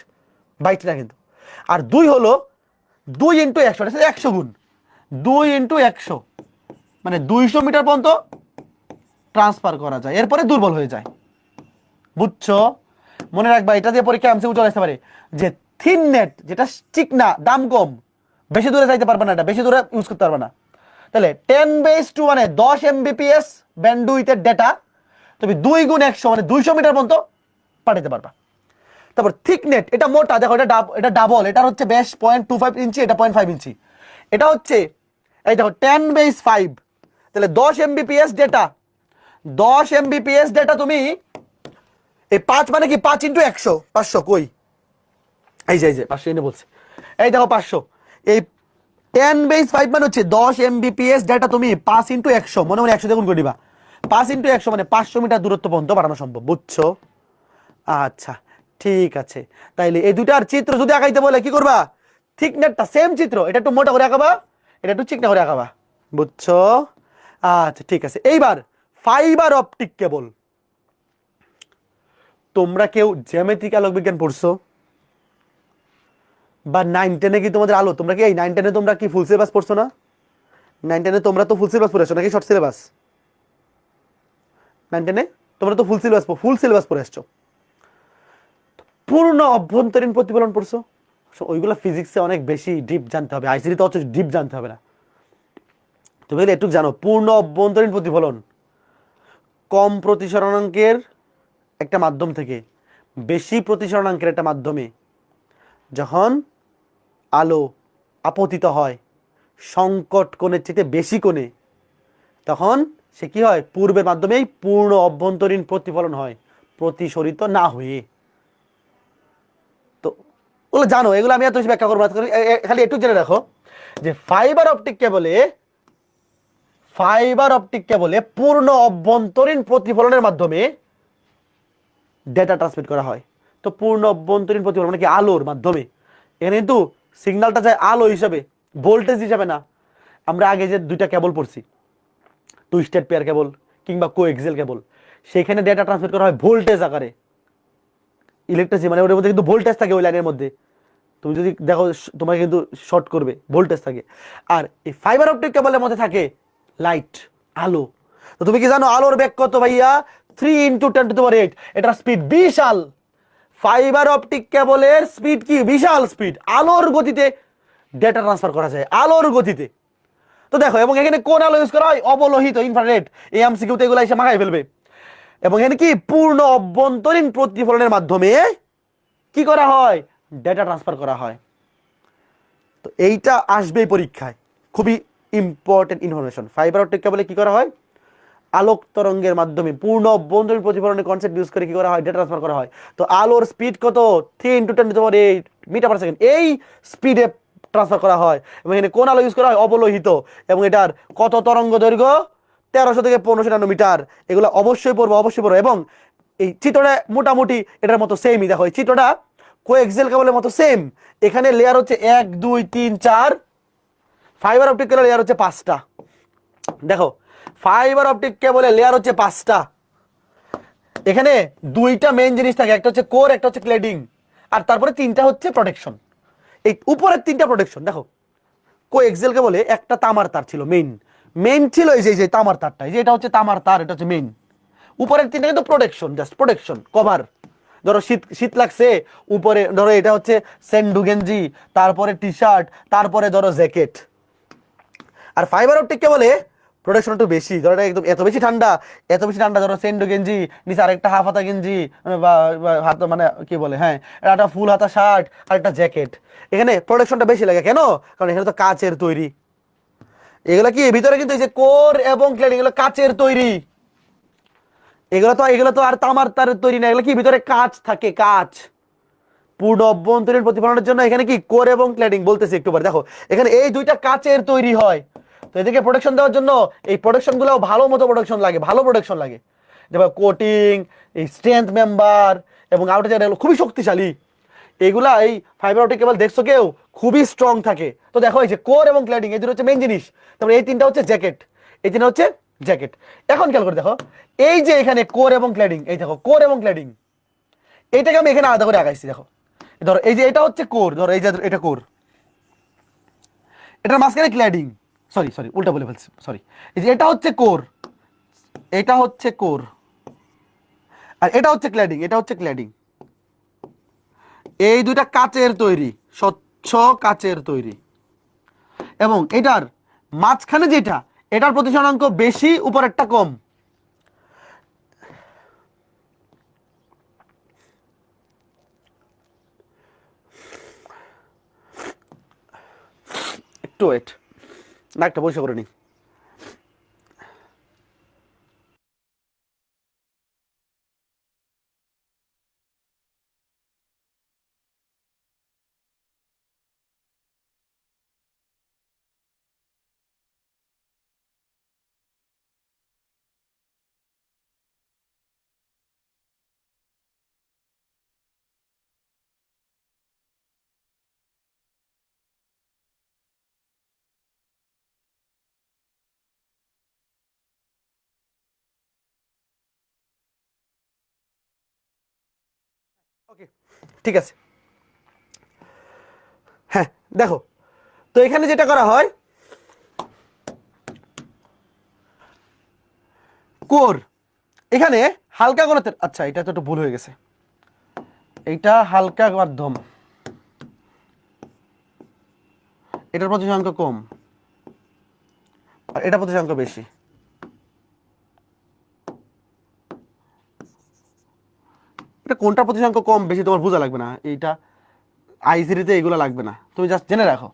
A: বাইট না কিন্তু। আর 2 হলো 2 × 100, এটা 100 গুণ, 2 × 100 মানে 200 মিটার পর্যন্ত ট্রান্সফার করা যায়, এরপরে দুর্বল হয়ে যায়। বুঝছো? মনে রাখবা, এটা দিয়ে পরীক্ষা এমসিকিউ চলে আসতে পারে যে থিন নেট যেটা চিকনা, দাম কম, বেশি দূরে যাইতে পারবে না, এটা বেশি দূরে ইউজ করতে পারবে না। তাহলে 10/2 মানে 10 Mbps ব্যান্ডউইথের ডেটা, তবে 2 × 100 মানে 200 মিটার পর্যন্ত পাঠাতে পারবা। তারপর থিকনেট, এটা মোটা, দেখো এটা ডাবল, এটা হচ্ছে বেশ 0.25 ইঞ্চি, এটা 0.5 ইঞ্চি। এটা হচ্ছে এই দেখো 10^5, তাহলে 10 Mbps ডেটা, 10 Mbps ডেটা তুমি এই 5 মানে কি 5 × 100, 500 কই, এই যে 500 এনে বলছে, এই দেখো 500, এই 10^5 মানে হচ্ছে 10 Mbps ডেটা তুমি 5 × 100, মনে মনে 100 দিয়ে গুণ করে দিবা, 5 × 100 মানে 500 মিটার দূরত্ব পর্যন্ত পাঠানো সম্ভব, বুঝছো? আচ্ছা ঠিক আছে, তাইলে এই দুটার চিত্র যদি আঁকাইতে বলে কি করবা, থিকনেটটা সেম চিত্র, এটা একটু মোটা করে আঁকাবা, এটা একটু চিকনা করে আঁকাবা, বুঝছো? আচ্ছা ঠিক আছে, এইবার ফাইবার অপটিক কেবল। তোমরা কেউ জ্যামিতিক আলোক বিজ্ঞান পড়ছো বা 9-10 কি তোমাদের আলো, তোমরা কি এই 9-10 তোমরা কি ফুল সিলেবাস পড়ছো না? 9-10 তোমরা তো ফুল সিলেবাস পড়েছো নাকি শর্ট সিলেবাস? 9-10 তোমরা তো ফুল সিলেবাস পড়ে আসছো। পূর্ণ অভ্যন্তরীণ প্রতিফলন পড়ছো, ওইগুলো ফিজিক্সে অনেক বেশি ডিপ জানতে হবে, আইসিটি তো অত ডিপ জানতে হবে না, তুমি একটু জানো পূর্ণ অভ্যন্তরীণ প্রতিফলন কম প্রতিসরণাঙ্কের একটা মাধ্যম থেকে বেশি প্রতিসরণাঙ্কের একটা মাধ্যমে যখন আলো আপতিত হয় সংকট কোণের চেয়ে বেশি কোণে, তখন সে কি হয়, পূর্বের মাধ্যমেই পূর্ণ অভ্যন্তরীণ প্রতিফলন হয়, প্রতিসরিত না হয়ে। তো ওগুলো জানো, এগুলো আমি এত বেশি ব্যাখ্যা করবো, খালি একটু জেনে রাখো যে ফাইবার অপটিক কেবলে পূর্ণ অভ্যন্তরীণ প্রতিফলনের মাধ্যমে ডেটা ট্রান্সমিট করা হয়। তো পূর্ণ অভ্যন্তরীণ প্রতিফলন মানে কি, আলোর মাধ্যমে। এখানে কিন্তু সিগন্যালটা যায় আলো হিসাবে, ভোল্টেজ হিসাবে না। আমরা আগে যে দুইটা কেবল পড়ছি, টুইস্টেড পেয়ার কেবল কিংবা কোএক্সিয়াল কেবল, সেখানে ডেটা ট্রান্সমিট করা হয় ভোল্টেজ আকারে, ইলেকট্রিসিটি মানে ওর মধ্যে কিন্তু ভোল্টেজ থাকে, ওই লাইনের মধ্যে তুমি যদি দেখো তোমাকে কিন্তু শর্ট করবে, ভোল্টেজ থাকে। আর এই ফাইবার অপটিক কেবলের মধ্যে থাকে লাইট, আলো। তো তুমি কি জানো আলোর বেগ কত ভাইয়া? 3 × 10⁸। এটার স্পিড বিশাল। ফাইবার অপটিক কেবলের স্পিড কি, বিশাল স্পিড, আলোর গতিতে ডেটা ট্রান্সফার করা যায়, আলোর গতিতে। তো দেখো, এবং এখানে কোন আলো ইউজ করা হয়? অবলোহিত, ইনফ্রারেড। এই এমসিকিউতে এগুলো এসে মাখাই ফেলবে। এবং এখানে কি পূর্ণ অভ্যন্তরীণ প্রতিফলনের মাধ্যমে কি করা হয়, ডেটা ট্রান্সফার করা হয়। তো এইটা আসবেই পরীক্ষায়, খুবই ইম্পর্টেন্ট ইনফরমেশন। ফাইবার অপটিক কেবলে কি করা হয়, আলোক তরঙ্গের মাধ্যমে পূর্ণ অভ্যন্তরীণ প্রতিফলনের কনসেপ্ট ইউজ করে কি করা হয়, ডেটা ট্রান্সফার করা হয়। তো আলোর স্পিড কত? 3 × 10⁸ মিটার/সেকেন্ড, এই স্পিডে ট্রান্সফার করা হয়। এবং এখানে কোন আলো ইউজ করা হয়? অবলোহিত। এবং এটার কত তরঙ্গ দৈর্ঘ্য? 1300 থেকে 1500 ন্যানোমিটার। এগুলো অবশ্যই পড়বো। এবং এই চিত্রটা মোটামুটি এটার মতো সেমই, দেখো এই চিত্রটা কোএক্সিয়াল কেবলের মতো সেম। এখানে লেয়ার হচ্ছে 1 2 3 4, ফাইবার অপটিক কেবলের লেয়ার হচ্ছে 5টা। দেখো ফাইবার অপটিক কেবলের লেয়ার হচ্ছে 5টা। এখানে দুইটা মেইন জিনিস থাকে, একটা হচ্ছে কোর, একটা হচ্ছে ক্লেডিং, আর তারপরে 3টা হচ্ছে প্রোটেকশন। এই উপরের 3টা প্রোটেকশন। দেখো কোএক্সিয়াল কেবলে একটা তামার তার ছিল, মেইন ছিল এই যে তামার তারটা, এই যে এটা হচ্ছে তামার তার, এটা হচ্ছে মেইন। উপরের 3টা কিন্তু প্রোটেকশন, জাস্ট প্রোটেকশন, কভার। ধরো শীত লাগছে, উপরে ধরো এটা হচ্ছে সেন্ডু গেঞ্জি, তারপরে টি শার্ট, তারপরে ধরো জ্যাকেট। আর ফাইবার অপটিক কেবলে প্রোটেকশন একটু বেশি, ধরো এটা একদম এত বেশি ঠান্ডা, ধরো সেন্ডো গেঞ্জি, নিচে আরেকটা হাফ হাতা গেঞ্জি বা হাতা মানে কি বলে, হ্যাঁ একটা ফুল হাতা শার্ট আর একটা জ্যাকেট। এখানে প্রোটেকশনটা বেশি লাগে কেন? কারণ এখানে তো কাচের তৈরি। এগুলো কি ভিতরে কিন্তু এই যে কোর এবং ক্লেডিং, এগুলো কাচের তৈরি। এগুলো তো আর তামার তারের তৈরি না, এগুলো কি ভিতরে কাচ থাকে, কাচ। পূর্ণ অভ্যন্তরীণ প্রতিফলনের জন্য এখানে কি কোর এবং ক্লেডিং বলতেছি একটু পরে। দেখো এখানে এই দুইটা কাচের তৈরি হয়। তো এদিকে প্রোটেকশন দেওয়ার জন্য এই প্রোটেকশনগুলো ভালো মতো প্রোটেকশন লাগে, যেমন কোটিং, এই স্ট্রেংথ মেম্বার এবং আউটার এগুলো খুবই শক্তিশালী। এগুলা এই ফাইবার অপটিক কেবল দেখছো কেউ খুবই স্ট্রং থাকে। তো দেখো এই যে কোর এবং ক্লেডিং, এই দুটো হচ্ছে মেইন জিনিস। তারপরে এই 3টা হচ্ছে জ্যাকেট, এখন খেয়াল করে দেখো, এই যে এখানে কোর এবং ক্লেডিং, এই দেখো কোর এবং ক্লেডিং, এইটাকে আমি এখানে আলাদা করে আগাইছি। দেখো ধরো এই যে এটা হচ্ছে কোর, ধরো এই যে এটা কোর, এটার মাঝখানে ক্ল্যাডিং, সরি উল্টা বলে ফেলছি, সরি। এই যে এটা হচ্ছে কোর, আর এটা হচ্ছে ক্ল্যাডিং, এই দুইটা কাচের তৈরি, স্বচ্ছ কাচের তৈরি। এবং এটার মাঝখানে যেটা, এটার প্রতিসরণাঙ্ক বেশি, উপরেরটা কম। একটু ওয়েট, নাকটা পরিষ্কার করে নিই। ওকে, ঠিক আছে। হ্যাঁ, দেখো, তো এখানে যেটা করা হয়, কোর এখানে হালকা ঘনত্বের, আচ্ছা এটা তো একটু ভুল হয়ে গেছে, এইটা হালকা মাধ্যম, এটার প্রতিসংখ্য কম আর এটা প্রতিসংখ্য বেশি। এটা কোনটা প্রতিসংখ্য কম বেশি তোমার বোঝা লাগবে না, এইটা আইসিডিতে এগুলো লাগবে না, তুমি জাস্ট জেনে রাখো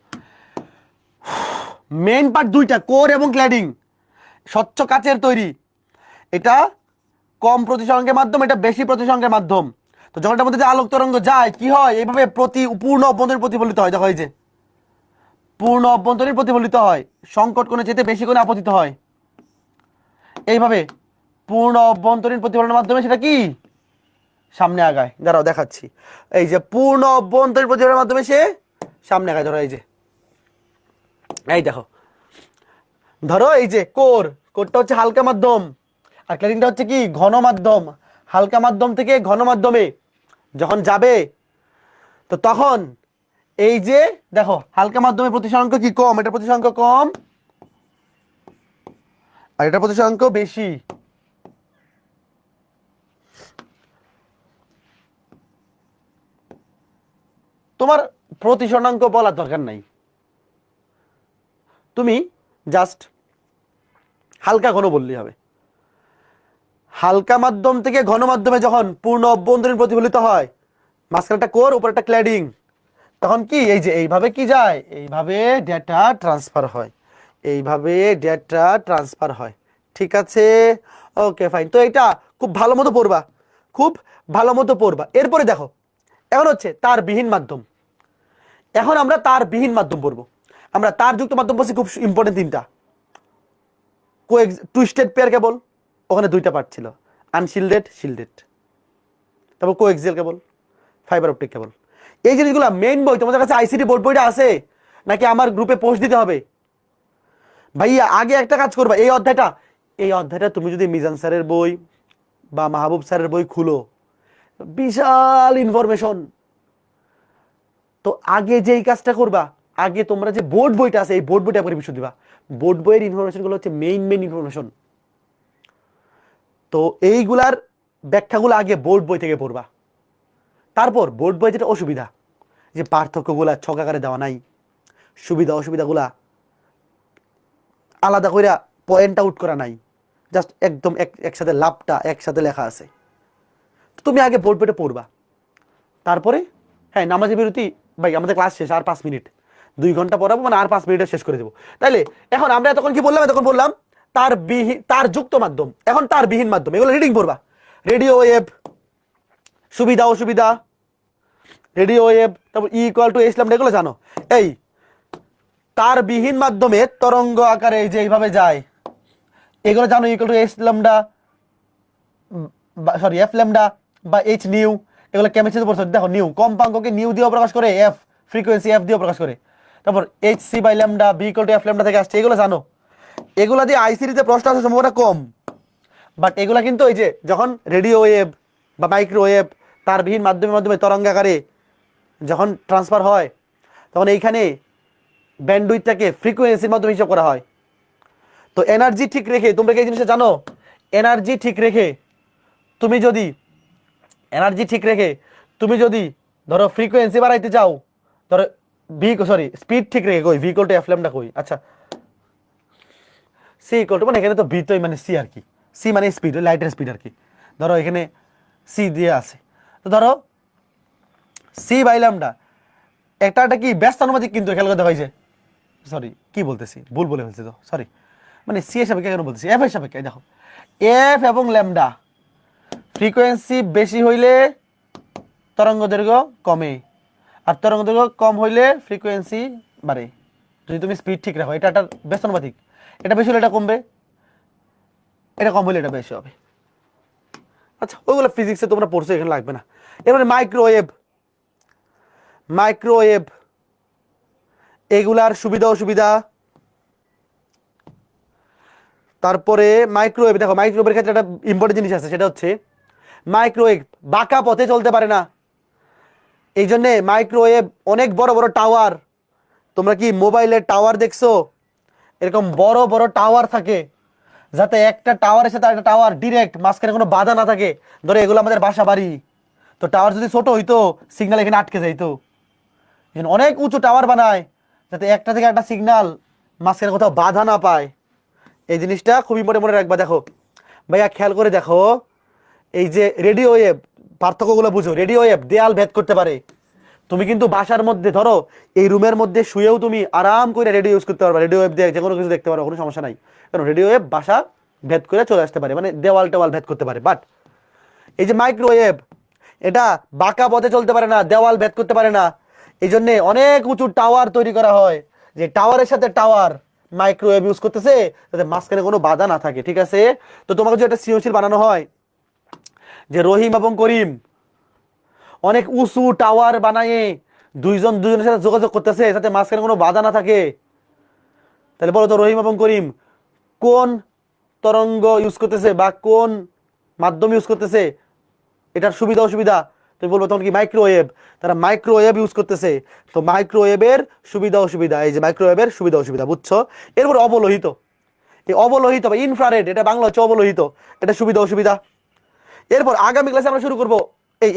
A: মেইন পার্ট দুইটা, কোর এবং ক্ল্যাডিং, স্বচ্ছ কাচের তৈরি। এটা কম প্রতিসংখ্যের মাধ্যম, এটা বেশি প্রতিসংখ্যের মাধ্যম। তো যখন এটার মধ্যে যে আলোক তরঙ্গ যায় কি হয়, এইভাবে পূর্ণ অভ্যন্তরীণ প্রতিফলিত হয়। দেখো এই যে পূর্ণ অভ্যন্তরীণ প্রতিফলিত হয়, সংকট কোণে যেতে বেশি কোণে আপতিত হয়। এইভাবে পূর্ণ অভ্যন্তরীণ প্রতিফলনের মাধ্যমে সেটা কি সামনে আগায়। দাঁড়াও দেখাচ্ছি, এই যে পূর্ণ অভ্যন্তরীণ প্রতিফলনের মাধ্যমে সে সামনে আগায়। ধরো এই যে, এই দেখো, ধরো এই যে কোরটা হচ্ছে হালকা মাধ্যম আর ক্ল্যাডিংটা হচ্ছে কি ঘন মাধ্যম। হালকা মাধ্যম থেকে ঘন মাধ্যমে যখন যাবে, তো তখন এই যে দেখো হালকা মাধ্যমে প্রতিসংখ্য কি কম, এটা প্রতিসংখ্য কম আর এটা প্রতিসংখ্য বেশি। তোমার প্রতিসরাঙ্ক বলার দরকার নাই, তুমি জাস্ট হালকা ঘন বললেই হবে। হালকা মাধ্যম থেকে ঘন মাধ্যমে যখন পূর্ণ অভ্যন্তরীণ প্রতিফলিত হয়, মাঝখানে একটা কোর উপর একটা ক্ল্যাডিং, তখন কি এই যে এইভাবে কি যায়, এইভাবে ডেটা ট্রান্সফার হয়, এইভাবে ডেটা ট্রান্সফার হয়। ঠিক আছে, ওকে ফাইন। তো এটা খুব ভালো মতো পড়বা, খুব ভালো মতো পড়বা। এরপরে দেখো, এখন হচ্ছে তার বিহীন মাধ্যম। এখন আমরা তার বিহীন মাধ্যম পড়বো। আমরা তার যুক্ত মাধ্যম বলছি খুব ইম্পর্টেন্ট তিনটা। টুইস্টেড পেয়ার কেবল, ওখানে দুইটা পার্ট ছিল, আনশিল্ডেড, শিল্ডেড, তারপর কোএক্সিয়াল কেবল, ফাইবার অপটিক কেবল। এই জিনিসগুলো মেইন বই তোমাদের কাছে আইসিটি বোর্ড বইটা আছে নাকি আমার গ্রুপে পোস্ট দিতে হবে? ভাইয়া আগে একটা কাজ করবা, এই অধ্যায়টা তুমি যদি মিজান স্যারের বই বা মাহবুব স্যারের বই খুলো, বিশাল ইনফরমেশন। তো আগে যেই কাজটা করবা, আগে তোমরা যে বোর্ড বইটা আছে এই বোর্ড বইটা করে বিষয় দিবা। বোর্ড বইয়ের ইনফরমেশনগুলো হচ্ছে মেইন ইনফরমেশন। তো এইগুলার ব্যাখ্যাগুলো আগে বোর্ড বই থেকে পড়বা। তারপর বোর্ড বই যেটা অসুবিধা, যে পার্থক্যগুলা ছকাকারে দেওয়া নাই, সুবিধা অসুবিধাগুলা আলাদা করে পয়েন্ট আউট করা নাই, জাস্ট একদম একসাথে লাভটা একসাথে লেখা আছে। তুমি আগে বোর্ড বইটা পড়বা, তারপরে হ্যাঁ নামাজের বিরতি, ভাই আমাদের ক্লাস শেষ, আর 5 মিনিট, 2 ঘন্টা পড়াবো, মানে আর 5 মিনিটে শেষ করে দেবো। তাইলে এখন আমরা তখন কি বললাম, তখন বললাম তার যুক্ত মাধ্যম, এখন তার বিহীন মাধ্যম, এগুলো রিডিং পড়বা। রেডিও ওয়েভ, সুবিধা অসুবিধা, রেডিও ওয়েভ, তারপর E = H λ, এগুলো জানো। এই তার বিহীন মাধ্যমে তরঙ্গ আকারে যে এইভাবে যায়, এগুলো জানো। H λ, সরি F λ বা H নিউ, এগুলো কেমিস্ট্রিতে পড়ছো। দেখো নিউ কম্পাঙ্ককে নিউ দিয়ে প্রকাশ করে, এফ ফ্রিকোয়েন্সি এফ দিয়ে প্রকাশ করে। তারপর Hc/λ B = F λ থেকে আসছে, এগুলো জানো। এগুলা দিয়ে আইসিডিতে প্রশ্ন আসার সম্ভাবনা কম, বাট এগুলা কিন্তু ওই যে যখন রেডিও ওয়েভ বা মাইক্রোওয়েভ তার বিহীন মাধ্যমে তরঙ্গাকারে যখন ট্রান্সফার হয়, তখন এইখানে ব্যান্ডউইথটাকে ফ্রিকোয়েন্সির মাধ্যমে হিসাব করা হয়। তো এনার্জি ঠিক রেখে, তোমরা কি এই জিনিসটা জানো? এনার্জি ঠিক রেখে তুমি যদি ধরো ফ্রিকোয়েন্সি বাড়াইতে চাও, ধরো স্পিড ঠিক রেখে, কই V = F λ কই, আচ্ছা C= মানে এখানে তো V তো মানে C আর কি, C মানে স্পিড, লাইটের স্পিড আর কি। ধরো এখানে C দিয়ে আছে, তো ধরো C/λ একটা কি ব্যস্ত আনুপাতিক, কিন্তু খেয়াল করে দেখো এই যে সরি কি বলতেছি, ভুল বলে ফেলছি তো, সরি, মানে সি এর সাপেক্ষে কেন বলতেছি, এফ এর সাপেক্ষে। দেখো এফ এবং ল্যামডা ফ্রিকোয়েন্সি বেশি হইলে তরঙ্গ দৈর্ঘ্য কমে, আর তরঙ্গ দৈর্ঘ্য কম হইলে ফ্রিকোয়েন্সি বাড়ে, যদি তুমি স্পিড ঠিক রাখো। এটা একটা ব্যস্তানুপাতিক, এটা বেশি হলে এটা কমবে, এটা কম হলে এটা বেশি হবে। আচ্ছা ওইগুলো ফিজিক্সে তোমরা পড়ছো, এখানে লাগবে না। এবারে মাইক্রোওয়েভ, মাইক্রোওয়েভ এগুলার সুবিধা অসুবিধা। তারপরে মাইক্রোওয়েভ, দেখো মাইক্রোওয়েভের ক্ষেত্রে একটা ইম্পর্টেন্ট জিনিস আছে, সেটা হচ্ছে মাইক্রোওয়েভ বাঁকা পথে চলতে পারে না। এই জন্যে মাইক্রোওয়েভ অনেক বড় বড় টাওয়ার, তোমরা কি মোবাইলের টাওয়ার দেখছো, এরকম বড় বড় টাওয়ার থাকে, যাতে একটা টাওয়ারের সাথে একটা টাওয়ার ডিরেক্ট, মাঝখানে কোনো বাধা না থাকে। ধরো এগুলো আমাদের বাসা বাড়ি, তো টাওয়ার যদি ছোট হইতো সিগন্যাল এখানে আটকে যাইতো, অনেক উঁচু টাওয়ার বানায় যাতে একটা থেকে একটা সিগন্যাল মাঝখানে কোথাও বাধা না পায়। এই জিনিসটা খুবই মনে রাখবা। দেখো ভাইয়া খেয়াল করে দেখো, এই যে রেডিও ওয়েভ, পার্থক্যগুলো বুঝো। রেডিও ওয়েভ দেয়াল ভেদ করতে পারে, তুমি কিন্তু বাসার মধ্যে ধরো এই রুমের মধ্যে শুয়েও তুমি আরাম করে রেডিও ইউজ করতে পারবে, রেডিও ওয়েভ দিয়ে যে কোনো কিছু দেখতে পারো, কোনো সমস্যা নাই। কারণ রেডিও ওয়েভ বাসা ভেদ করে চলে আসতে পারে, মানে দেওয়াল টেওয়াল ভেদ করতে পারে। বাট এই যে মাইক্রোওয়েভ, এটা বাঁকা পথে চলতে পারে না, দেওয়াল ভেদ করতে পারে না। এই জন্য অনেক উঁচু টাওয়ার তৈরি করা হয়, যে টাওয়ারের সাথে টাওয়ার মাইক্রোওয়েভ ইউজ করতেছে যাতে মাঝখানে কোনো বাধা না থাকে, ঠিক আছে। তো তোমাকে যদি একটা সৃজনশীল বানানো হয় যে রহিম এবং করিম অনেক উঁচু টাওয়ার বানায় দুইজন দুজনের সাথে যোগাযোগ করতেছে যাতে মাঝখানে কোনো বাধা না থাকে, তাহলে বলো তো রহিম এবং করিম কোন তরঙ্গ ইউজ করতেছে বা কোন মাধ্যম ইউজ করতেছে, এটার সুবিধা অসুবিধা। তুমি বলবো তখন কি মাইক্রোওয়েভ, তারা মাইক্রোওয়েভ ইউজ করতেছে। তো মাইক্রোওয়েভের সুবিধা অসুবিধা, এই যে মাইক্রোওয়েভের সুবিধা অসুবিধা, বুঝছো। এরপর অবলোহিত, এই অবলোহিত বা ইনফ্রারেড, এটা বাংলা হচ্ছে অবলোহিত, এটা সুবিধা অসুবিধা। এরপর আগামী ক্লাসে আমরা শুরু করবো,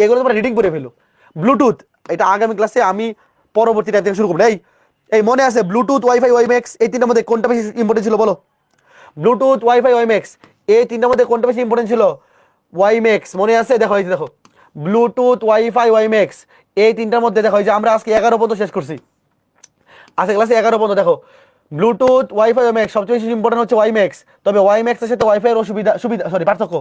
A: এগুলো তোমরা রিডিং করে ফেলো। ব্লুটুথ, এটা আগামী ক্লাসে আমি পরবর্তী টাইম থেকে শুরু করবো। এই মনে আছে ব্লুটুথ, ওয়াইফাই, ওয়াইম্যাক্স, এই তিনটার মধ্যে কোনটা বেশি ইম্পর্টেন্ট ছিল বলো? ব্লুটুথ, ওয়াইফাই, ওয়াইম্যাক্স, এই তিনটার মধ্যে কোনটা বেশি ইম্পর্টেন্ট ছিল? ওয়াইম্যাক্স, মনে আছে? দেখো এই যে দেখো ব্লুটুথ, ওয়াইফাই, ওয়াইম্যাক্স, এই তিনটার মধ্যে দেখো এই যে আমরা আজকে 11 পর্যন্ত শেষ করছি, আজকে ক্লাসে 11 পর্যন্ত। দেখো ব্লুটুথ, ওয়াইফাই, ওয়াইম্যাক্স, সবচেয়ে বেশি ইম্পর্টেন্ট হচ্ছে ওয়াইম্যাক্স। তবে ওয়াইম্যাক্সের সাথে ওয়াইফাই এর পার্থক্য,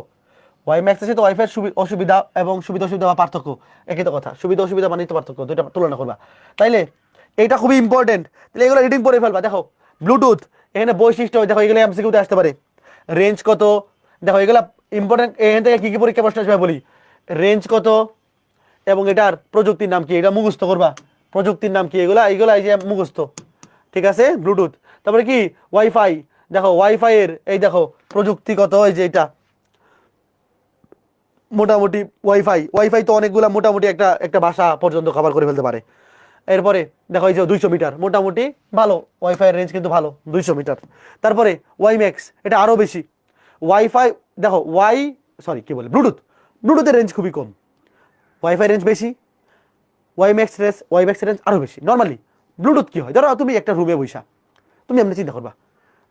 A: ওয়াইম্যাক্সের সাথে ওয়াইফাই অসুবিধা এবং সুবিধা অসুবিধা বা পার্থক্য একই তো কথা, সুবিধা অসুবিধা মানে তো পার্থক্য, দুইটা তুলনা করবা। তাইলে এইটা খুবই ইম্পর্টেন্ট, তাহলে এগুলো রিডিং করে ফেলবা। দেখো ব্লুটুথ, এখানে বৈশিষ্ট্য, দেখো এগুলো এমসিকিউতে আসতে পারে। রেঞ্জ কত, দেখো এগুলো ইম্পর্টেন্ট। এখান থেকে কি কি পরীক্ষা প্রশ্ন আসবে বলি, রেঞ্জ কত এবং এটার প্রযুক্তির নাম কি, এটা মুখস্থ করবা। প্রযুক্তির নাম কি, এগুলা এই যে মুখস্থ, ঠিক আছে। ব্লুটুথ, তারপরে কি ওয়াইফাই, দেখো ওয়াইফাই এর এই দেখো প্রযুক্তি কত, এই যে এটা মোটামুটি ওয়াইফাই তো অনেকগুলা, মোটামুটি একটা ভাষা পর্যন্ত কভার করে ফেলতে পারে। এরপরে দেখো এই যে 200 মিটার, মোটামুটি ভালো, ওয়াইফাই এর রেঞ্জ কিন্তু ভালো 200 মিটার। তারপরে ওয়াইম্যাক্স, এটা আরও বেশি। ওয়াইফাই দেখো ব্লুটুথের রেঞ্জ খুবই কম, ওয়াইফাই রেঞ্জ বেশি, ওয়াইম্যাক্স রেঞ্জ আরও বেশি। নর্মালি ব্লুটুথ কি হয়, ধরো তুমি একটা রুমে বসা, তুমি এমনি চিন্তা করবা,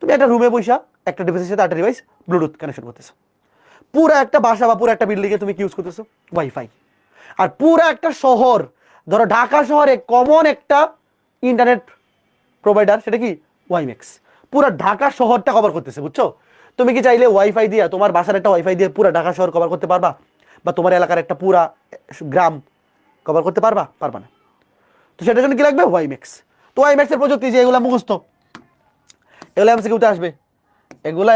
A: তুমি একটা রুমে বসা একটা ডিভাইসের সাথে একটা ডিভাইস ব্লুটুথ কানেকশন করতেছো, পুরো একটা বাসা বা পুরো একটা বিল্ডিংয়ে তুমি কি ইউজ করতেছো, ওয়াইফাই। আর পুরো একটা শহর, ধরো ঢাকা শহরে কমন একটা ইন্টারনেট প্রোভাইডার, সেটা কি ওয়াইম্যাক্স, পুরো ঢাকা শহরটা কভার করতেছে, বুঝছো। তুমি কি চাইলে ওয়াইফাই দিয়ে তোমার বাসার একটা ওয়াইফাই দিয়ে পুরো ঢাকা শহর কভার করতে পারবা, বা তোমার এলাকার একটা পুরা গ্রাম কভার করতে পারবা না। তো সেটার জন্য কি লাগবে, ওয়াইম্যাক্স। তো ওয়াইম্যাক্সের প্রযুক্তি যে এগুলো মুখস্থ, এগুলো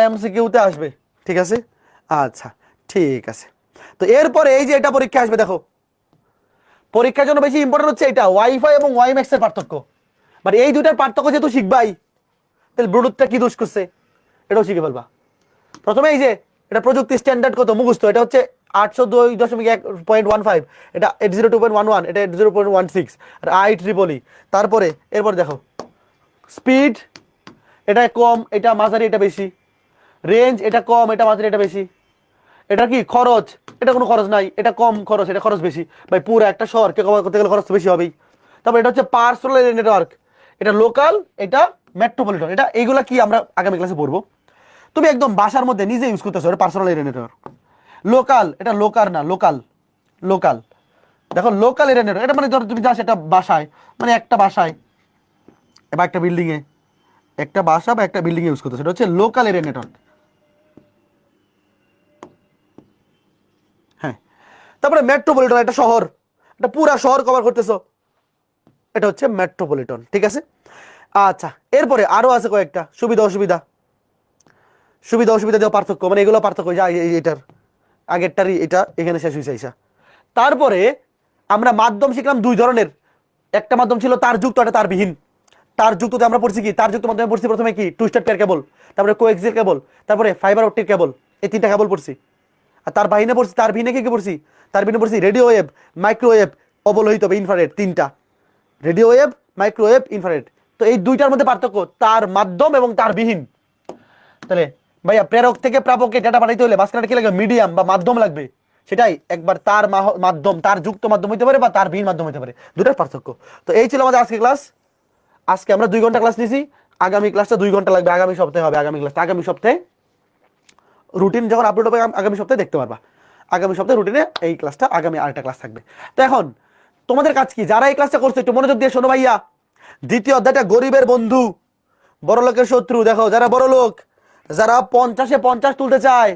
A: এমসিকিউতে আসবে, ঠিক আছে। আচ্ছা ঠিক আছে। তো এরপরে এই যে এটা পরীক্ষা আসবে, দেখো পরীক্ষার জন্য বেশি ইম্পর্টেন্ট হচ্ছে এটা ওয়াইফাই এবং ওয়াইম্যাক্স এর পার্থক্য। মানে এই দুটার পার্থক্য যেহেতু শিখবাই, তাহলে ব্লুটুথটা কি দোষ করছে এটাও শিখে ফেলবা। প্রথমে এই যে এটা প্রযুক্তি স্ট্যান্ডার্ড কত মুখস্থ, এটা হচ্ছে 802.1.15, এটা 802.11, এটা 802.16, আর IEEE। তারপরে এরপর দেখো স্পিড, এটা কম, এটা মাঝারি, এটা বেশি। রেঞ্জ, এটা কম, এটা মাঝারি, এটা বেশি। এটা কি খরচ, এটা কোনো খরচ নাই, এটা কম খরচ, এটা খরচ বেশি। ভাই পুরো একটা শহরকে কভার করতে গেলে খরচ তো বেশি হবেই। তারপর এটা হচ্ছে পার্সোনাল এরিয়া নেটওয়ার্ক, এটা লোকাল, এটা মেট্রোপলিটন। এগুলা কি আমরা আগামী ক্লাসে পড়বো। তুমি একদম বাসার মধ্যে নিজে ইউজ করতেছো, এটা পার্সোনাল এরিয়া নেটওয়ার্ক। লোকাল, এটা লোকাল দেখো লোকাল এরিয়া নেটওয়ার্ক, এটা মানে ধরো তুমি যাস একটা বাসায়, মানে একটা বাসায় বা একটা বিল্ডিংয়ে একটা বাসা বা একটা বিল্ডিং ইউজ করতেছো, এটা হচ্ছে লোকাল এরিয়া নেটওয়ার্ক। হ্যাঁ, তারপরে মেট্রোপলিটন, একটা শহর, একটা পুরা শহর কভার করতেছো, এটা হচ্ছে মেট্রোপলিটন। ঠিক আছে, আচ্ছা এরপরে আরো আছে কয়েকটা সুবিধা অসুবিধা। সুবিধা অসুবিধা দেওয়া পার্থক্য, মানে এগুলো পার্থক্য, যা এটার আগেরটারই এটা এখানে শেষ হয়েছে আইসা। তারপরে আমরা মাধ্যম শিখলাম দুই ধরনের, একটা মাধ্যম ছিল তার যুক্ত, একটা তার বিহীন। তার যুক্ততে আমরা পড়ছি কি, তার যুক্ত মাধ্যমে পড়ছি প্রথমে কি টুইস্টার পেয়ার কেবল, তারপরে কোএক্সিয়াল কেবল, তারপরে ফাইবার অপটিক কেবল, এই তিনটা কেবল পড়ছি। আর তার বাহিনে পড়ছি, তার বিহীনে কি কি পড়ছি, তার বিহীনে পড়ছি রেডিও ওয়েভ, মাইক্রোওয়েভ, অবলোহিত বা ইনফ্রারেড, তিনটা, রেডিও ওয়েভ, মাইক্রোওয়েভ, ইনফ্রারেড। তো এই দুইটার মধ্যে পার্থক্য তার মাধ্যম এবং তার বিহীন। তাহলে ভাইয়া প্রেরক থেকে প্রাপকে ডেটা পাঠাইতে হলে মাঝখানে কি লাগবে, মিডিয়াম বা মাধ্যম লাগবে। সেটাই একবার তার মাধ্যম, তার যুক্ত মাধ্যম হইতে পারে বা তার বিহীন মাধ্যম হইতে পারে, দুটার পার্থক্য। তো এই ছিল আমাদের আজকে ক্লাস। আজকে আমরা 2 ঘন্টা ক্লাস নিয়েছি, আগামী ক্লাসটা 2 ঘন্টা লাগবে, আগামী সপ্তাহে হবে। আগামী ক্লাসটা আগামী সপ্তাহে রুটিন যখন আপলোড হবে আগামী সপ্তাহে দেখতে পারবা। আগামী সপ্তাহে রুটিনে এই ক্লাসটা, আগামী আরেকটা ক্লাস থাকবে। তো এখন তোমাদের কাজ কি, যারা এই ক্লাসটা করছো একটু মনোযোগ দিয়ে শোনো ভাইয়া। দ্বিতীয় অধ্যায়টা গরিবের বন্ধু, বড় লোকের শত্রু। দেখো যারা বড় লোক, যারা 50-এ 50 তুলতে চায়,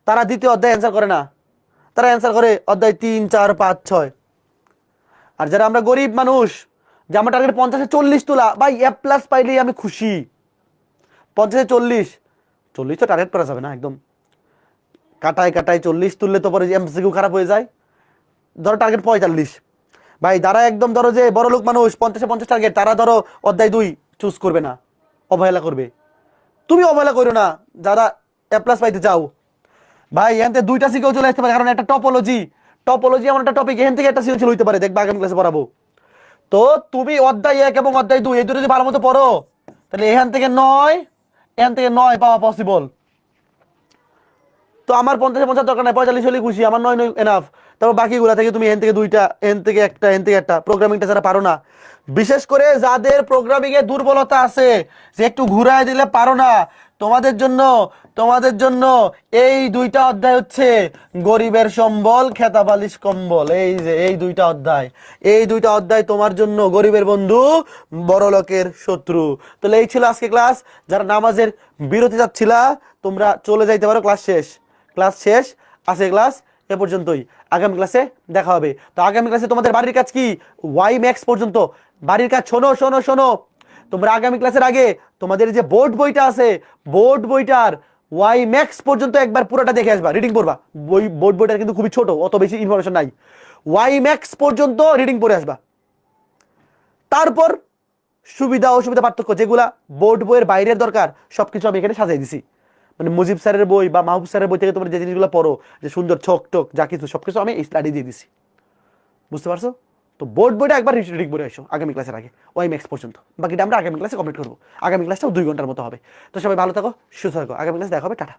A: তারা দ্বিতীয় অধ্যায় অ্যান্সার করে না, তারা অ্যান্সার করে অধ্যায় 3, 4, 5, 6। আর যারা আমরা গরিব মানুষ, যে আমার টার্গেট 50-এ 40 তোলা, ভাই A+ পাইলেই আমি খুশি। 50-এ 40, 40 তো টার্গেট করা যাবে না একদম, কাটায় কাটায় 40 তুললে তো পরে এমসিকিউ খারাপ হয়ে যায়। ধরো টার্গেট 45, ভাই যারা একদম ধরো যে বড় লোক মানুষ 50-এ 50 টার্গেট, তারা ধরো অধ্যায় 2 চুজ করবে না, অবহেলা করবে। তুমি অবহেলা করো না যারা A+ পাইতে চাও। ভাই এখান থেকে 2টা শিখেও চলে আসতে পারে, কারণ একটা টপোলজি, টপোলজি এমন একটা টপিক, এখান থেকে একটা সৃজনশীল হইতে পারে, দেখবা আগামী ক্লাসে পড়াবো। তো তুমি অধ্যায় 1 এবং অধ্যায় 2 এই দুটো যদি ভালো মতো পড়ো, তাহলে এখান থেকে 9 পাওয়া পসিবল। তো আমার 50-এ 50 দরকার নাই, 45 হলেই খুশি, আমার 9 এনাফ। তারপর বাকিগুলা থেকে তুমি এখান থেকে 2টা, এখান থেকে একটা, এখান থেকে একটা। প্রোগ্রামিংটা যারা পারো না, বিশেষ করে যাদের প্রোগ্রামিং এ দুর্বলতা আছে, যে একটু ঘুরায় দিলে পারো না, তোমাদের জন্য এই 2টা অধ্যায় হচ্ছে গরিবের সম্বল, খেতাবালিশ কম্বল। এই যে এই 2টা অধ্যায়, এই 2টা অধ্যায় তোমার জন্য গরিবের বন্ধু, বড় লোকের শত্রু। তাহলে এই ছিল আজকে ক্লাস। যারা নামাজের বিরতি যাচ্ছিলা, তোমরা চলে যাইতে পারো, ক্লাস শেষ। ক্লাস শেষ, আজকে ক্লাস এ পর্যন্তই। আগামী ক্লাসে দেখা হবে। তো আগামী ক্লাসে তোমাদের বাড়ির কাজ কি, ওয়াই ম্যাক্স পর্যন্ত বাড়ির কাজ। শোনো শোনো শোনো, তোমরা আগামী ক্লাসের আগে তোমাদের যে বোর্ড বইটা আছে, বোর্ড বইটার ওয়াই ম্যাক্স পর্যন্ত একবার পুরোটা দেখে আসবা, রিডিং পড়বা। বোর্ড বইটা কিন্তু খুবই ছোট, অত বেশি ইনফরমেশন নাই। ওয়াই ম্যাক্স পর্যন্ত রিডিং পড়ে আসবা। তারপর সুবিধা অসুবিধা পার্থক্য যেগুলা বোর্ড বইয়ের বাইরের দরকার, সবকিছু আমি এখানে সাজিয়ে দিছি। মানে মুজিব স্যারের বই বা মাহবুব স্যারের বই থেকে তোমরা যে জিনিসগুলো পড়ো, যে সুন্দর ছক টক যা কিছু, সবকিছু আমি স্টাডি দিয়ে দিছি। বুঝতে পারছো? তো বোর্ড বইটা একবার রিডিং পড়ে আসো আগামী ক্লাসের আগে, ওই ম্যাক্স পর্যন্ত। বাকিটা আমরা আগামী ক্লাসে কমপ্লিট করবো। আগামী ক্লাসটাও 2 ঘন্টার মতো হবে। তো সবাই ভালো থাকো, সুস্থ থাকো। আগামী ক্লাসে দেখা হবে, টাটা।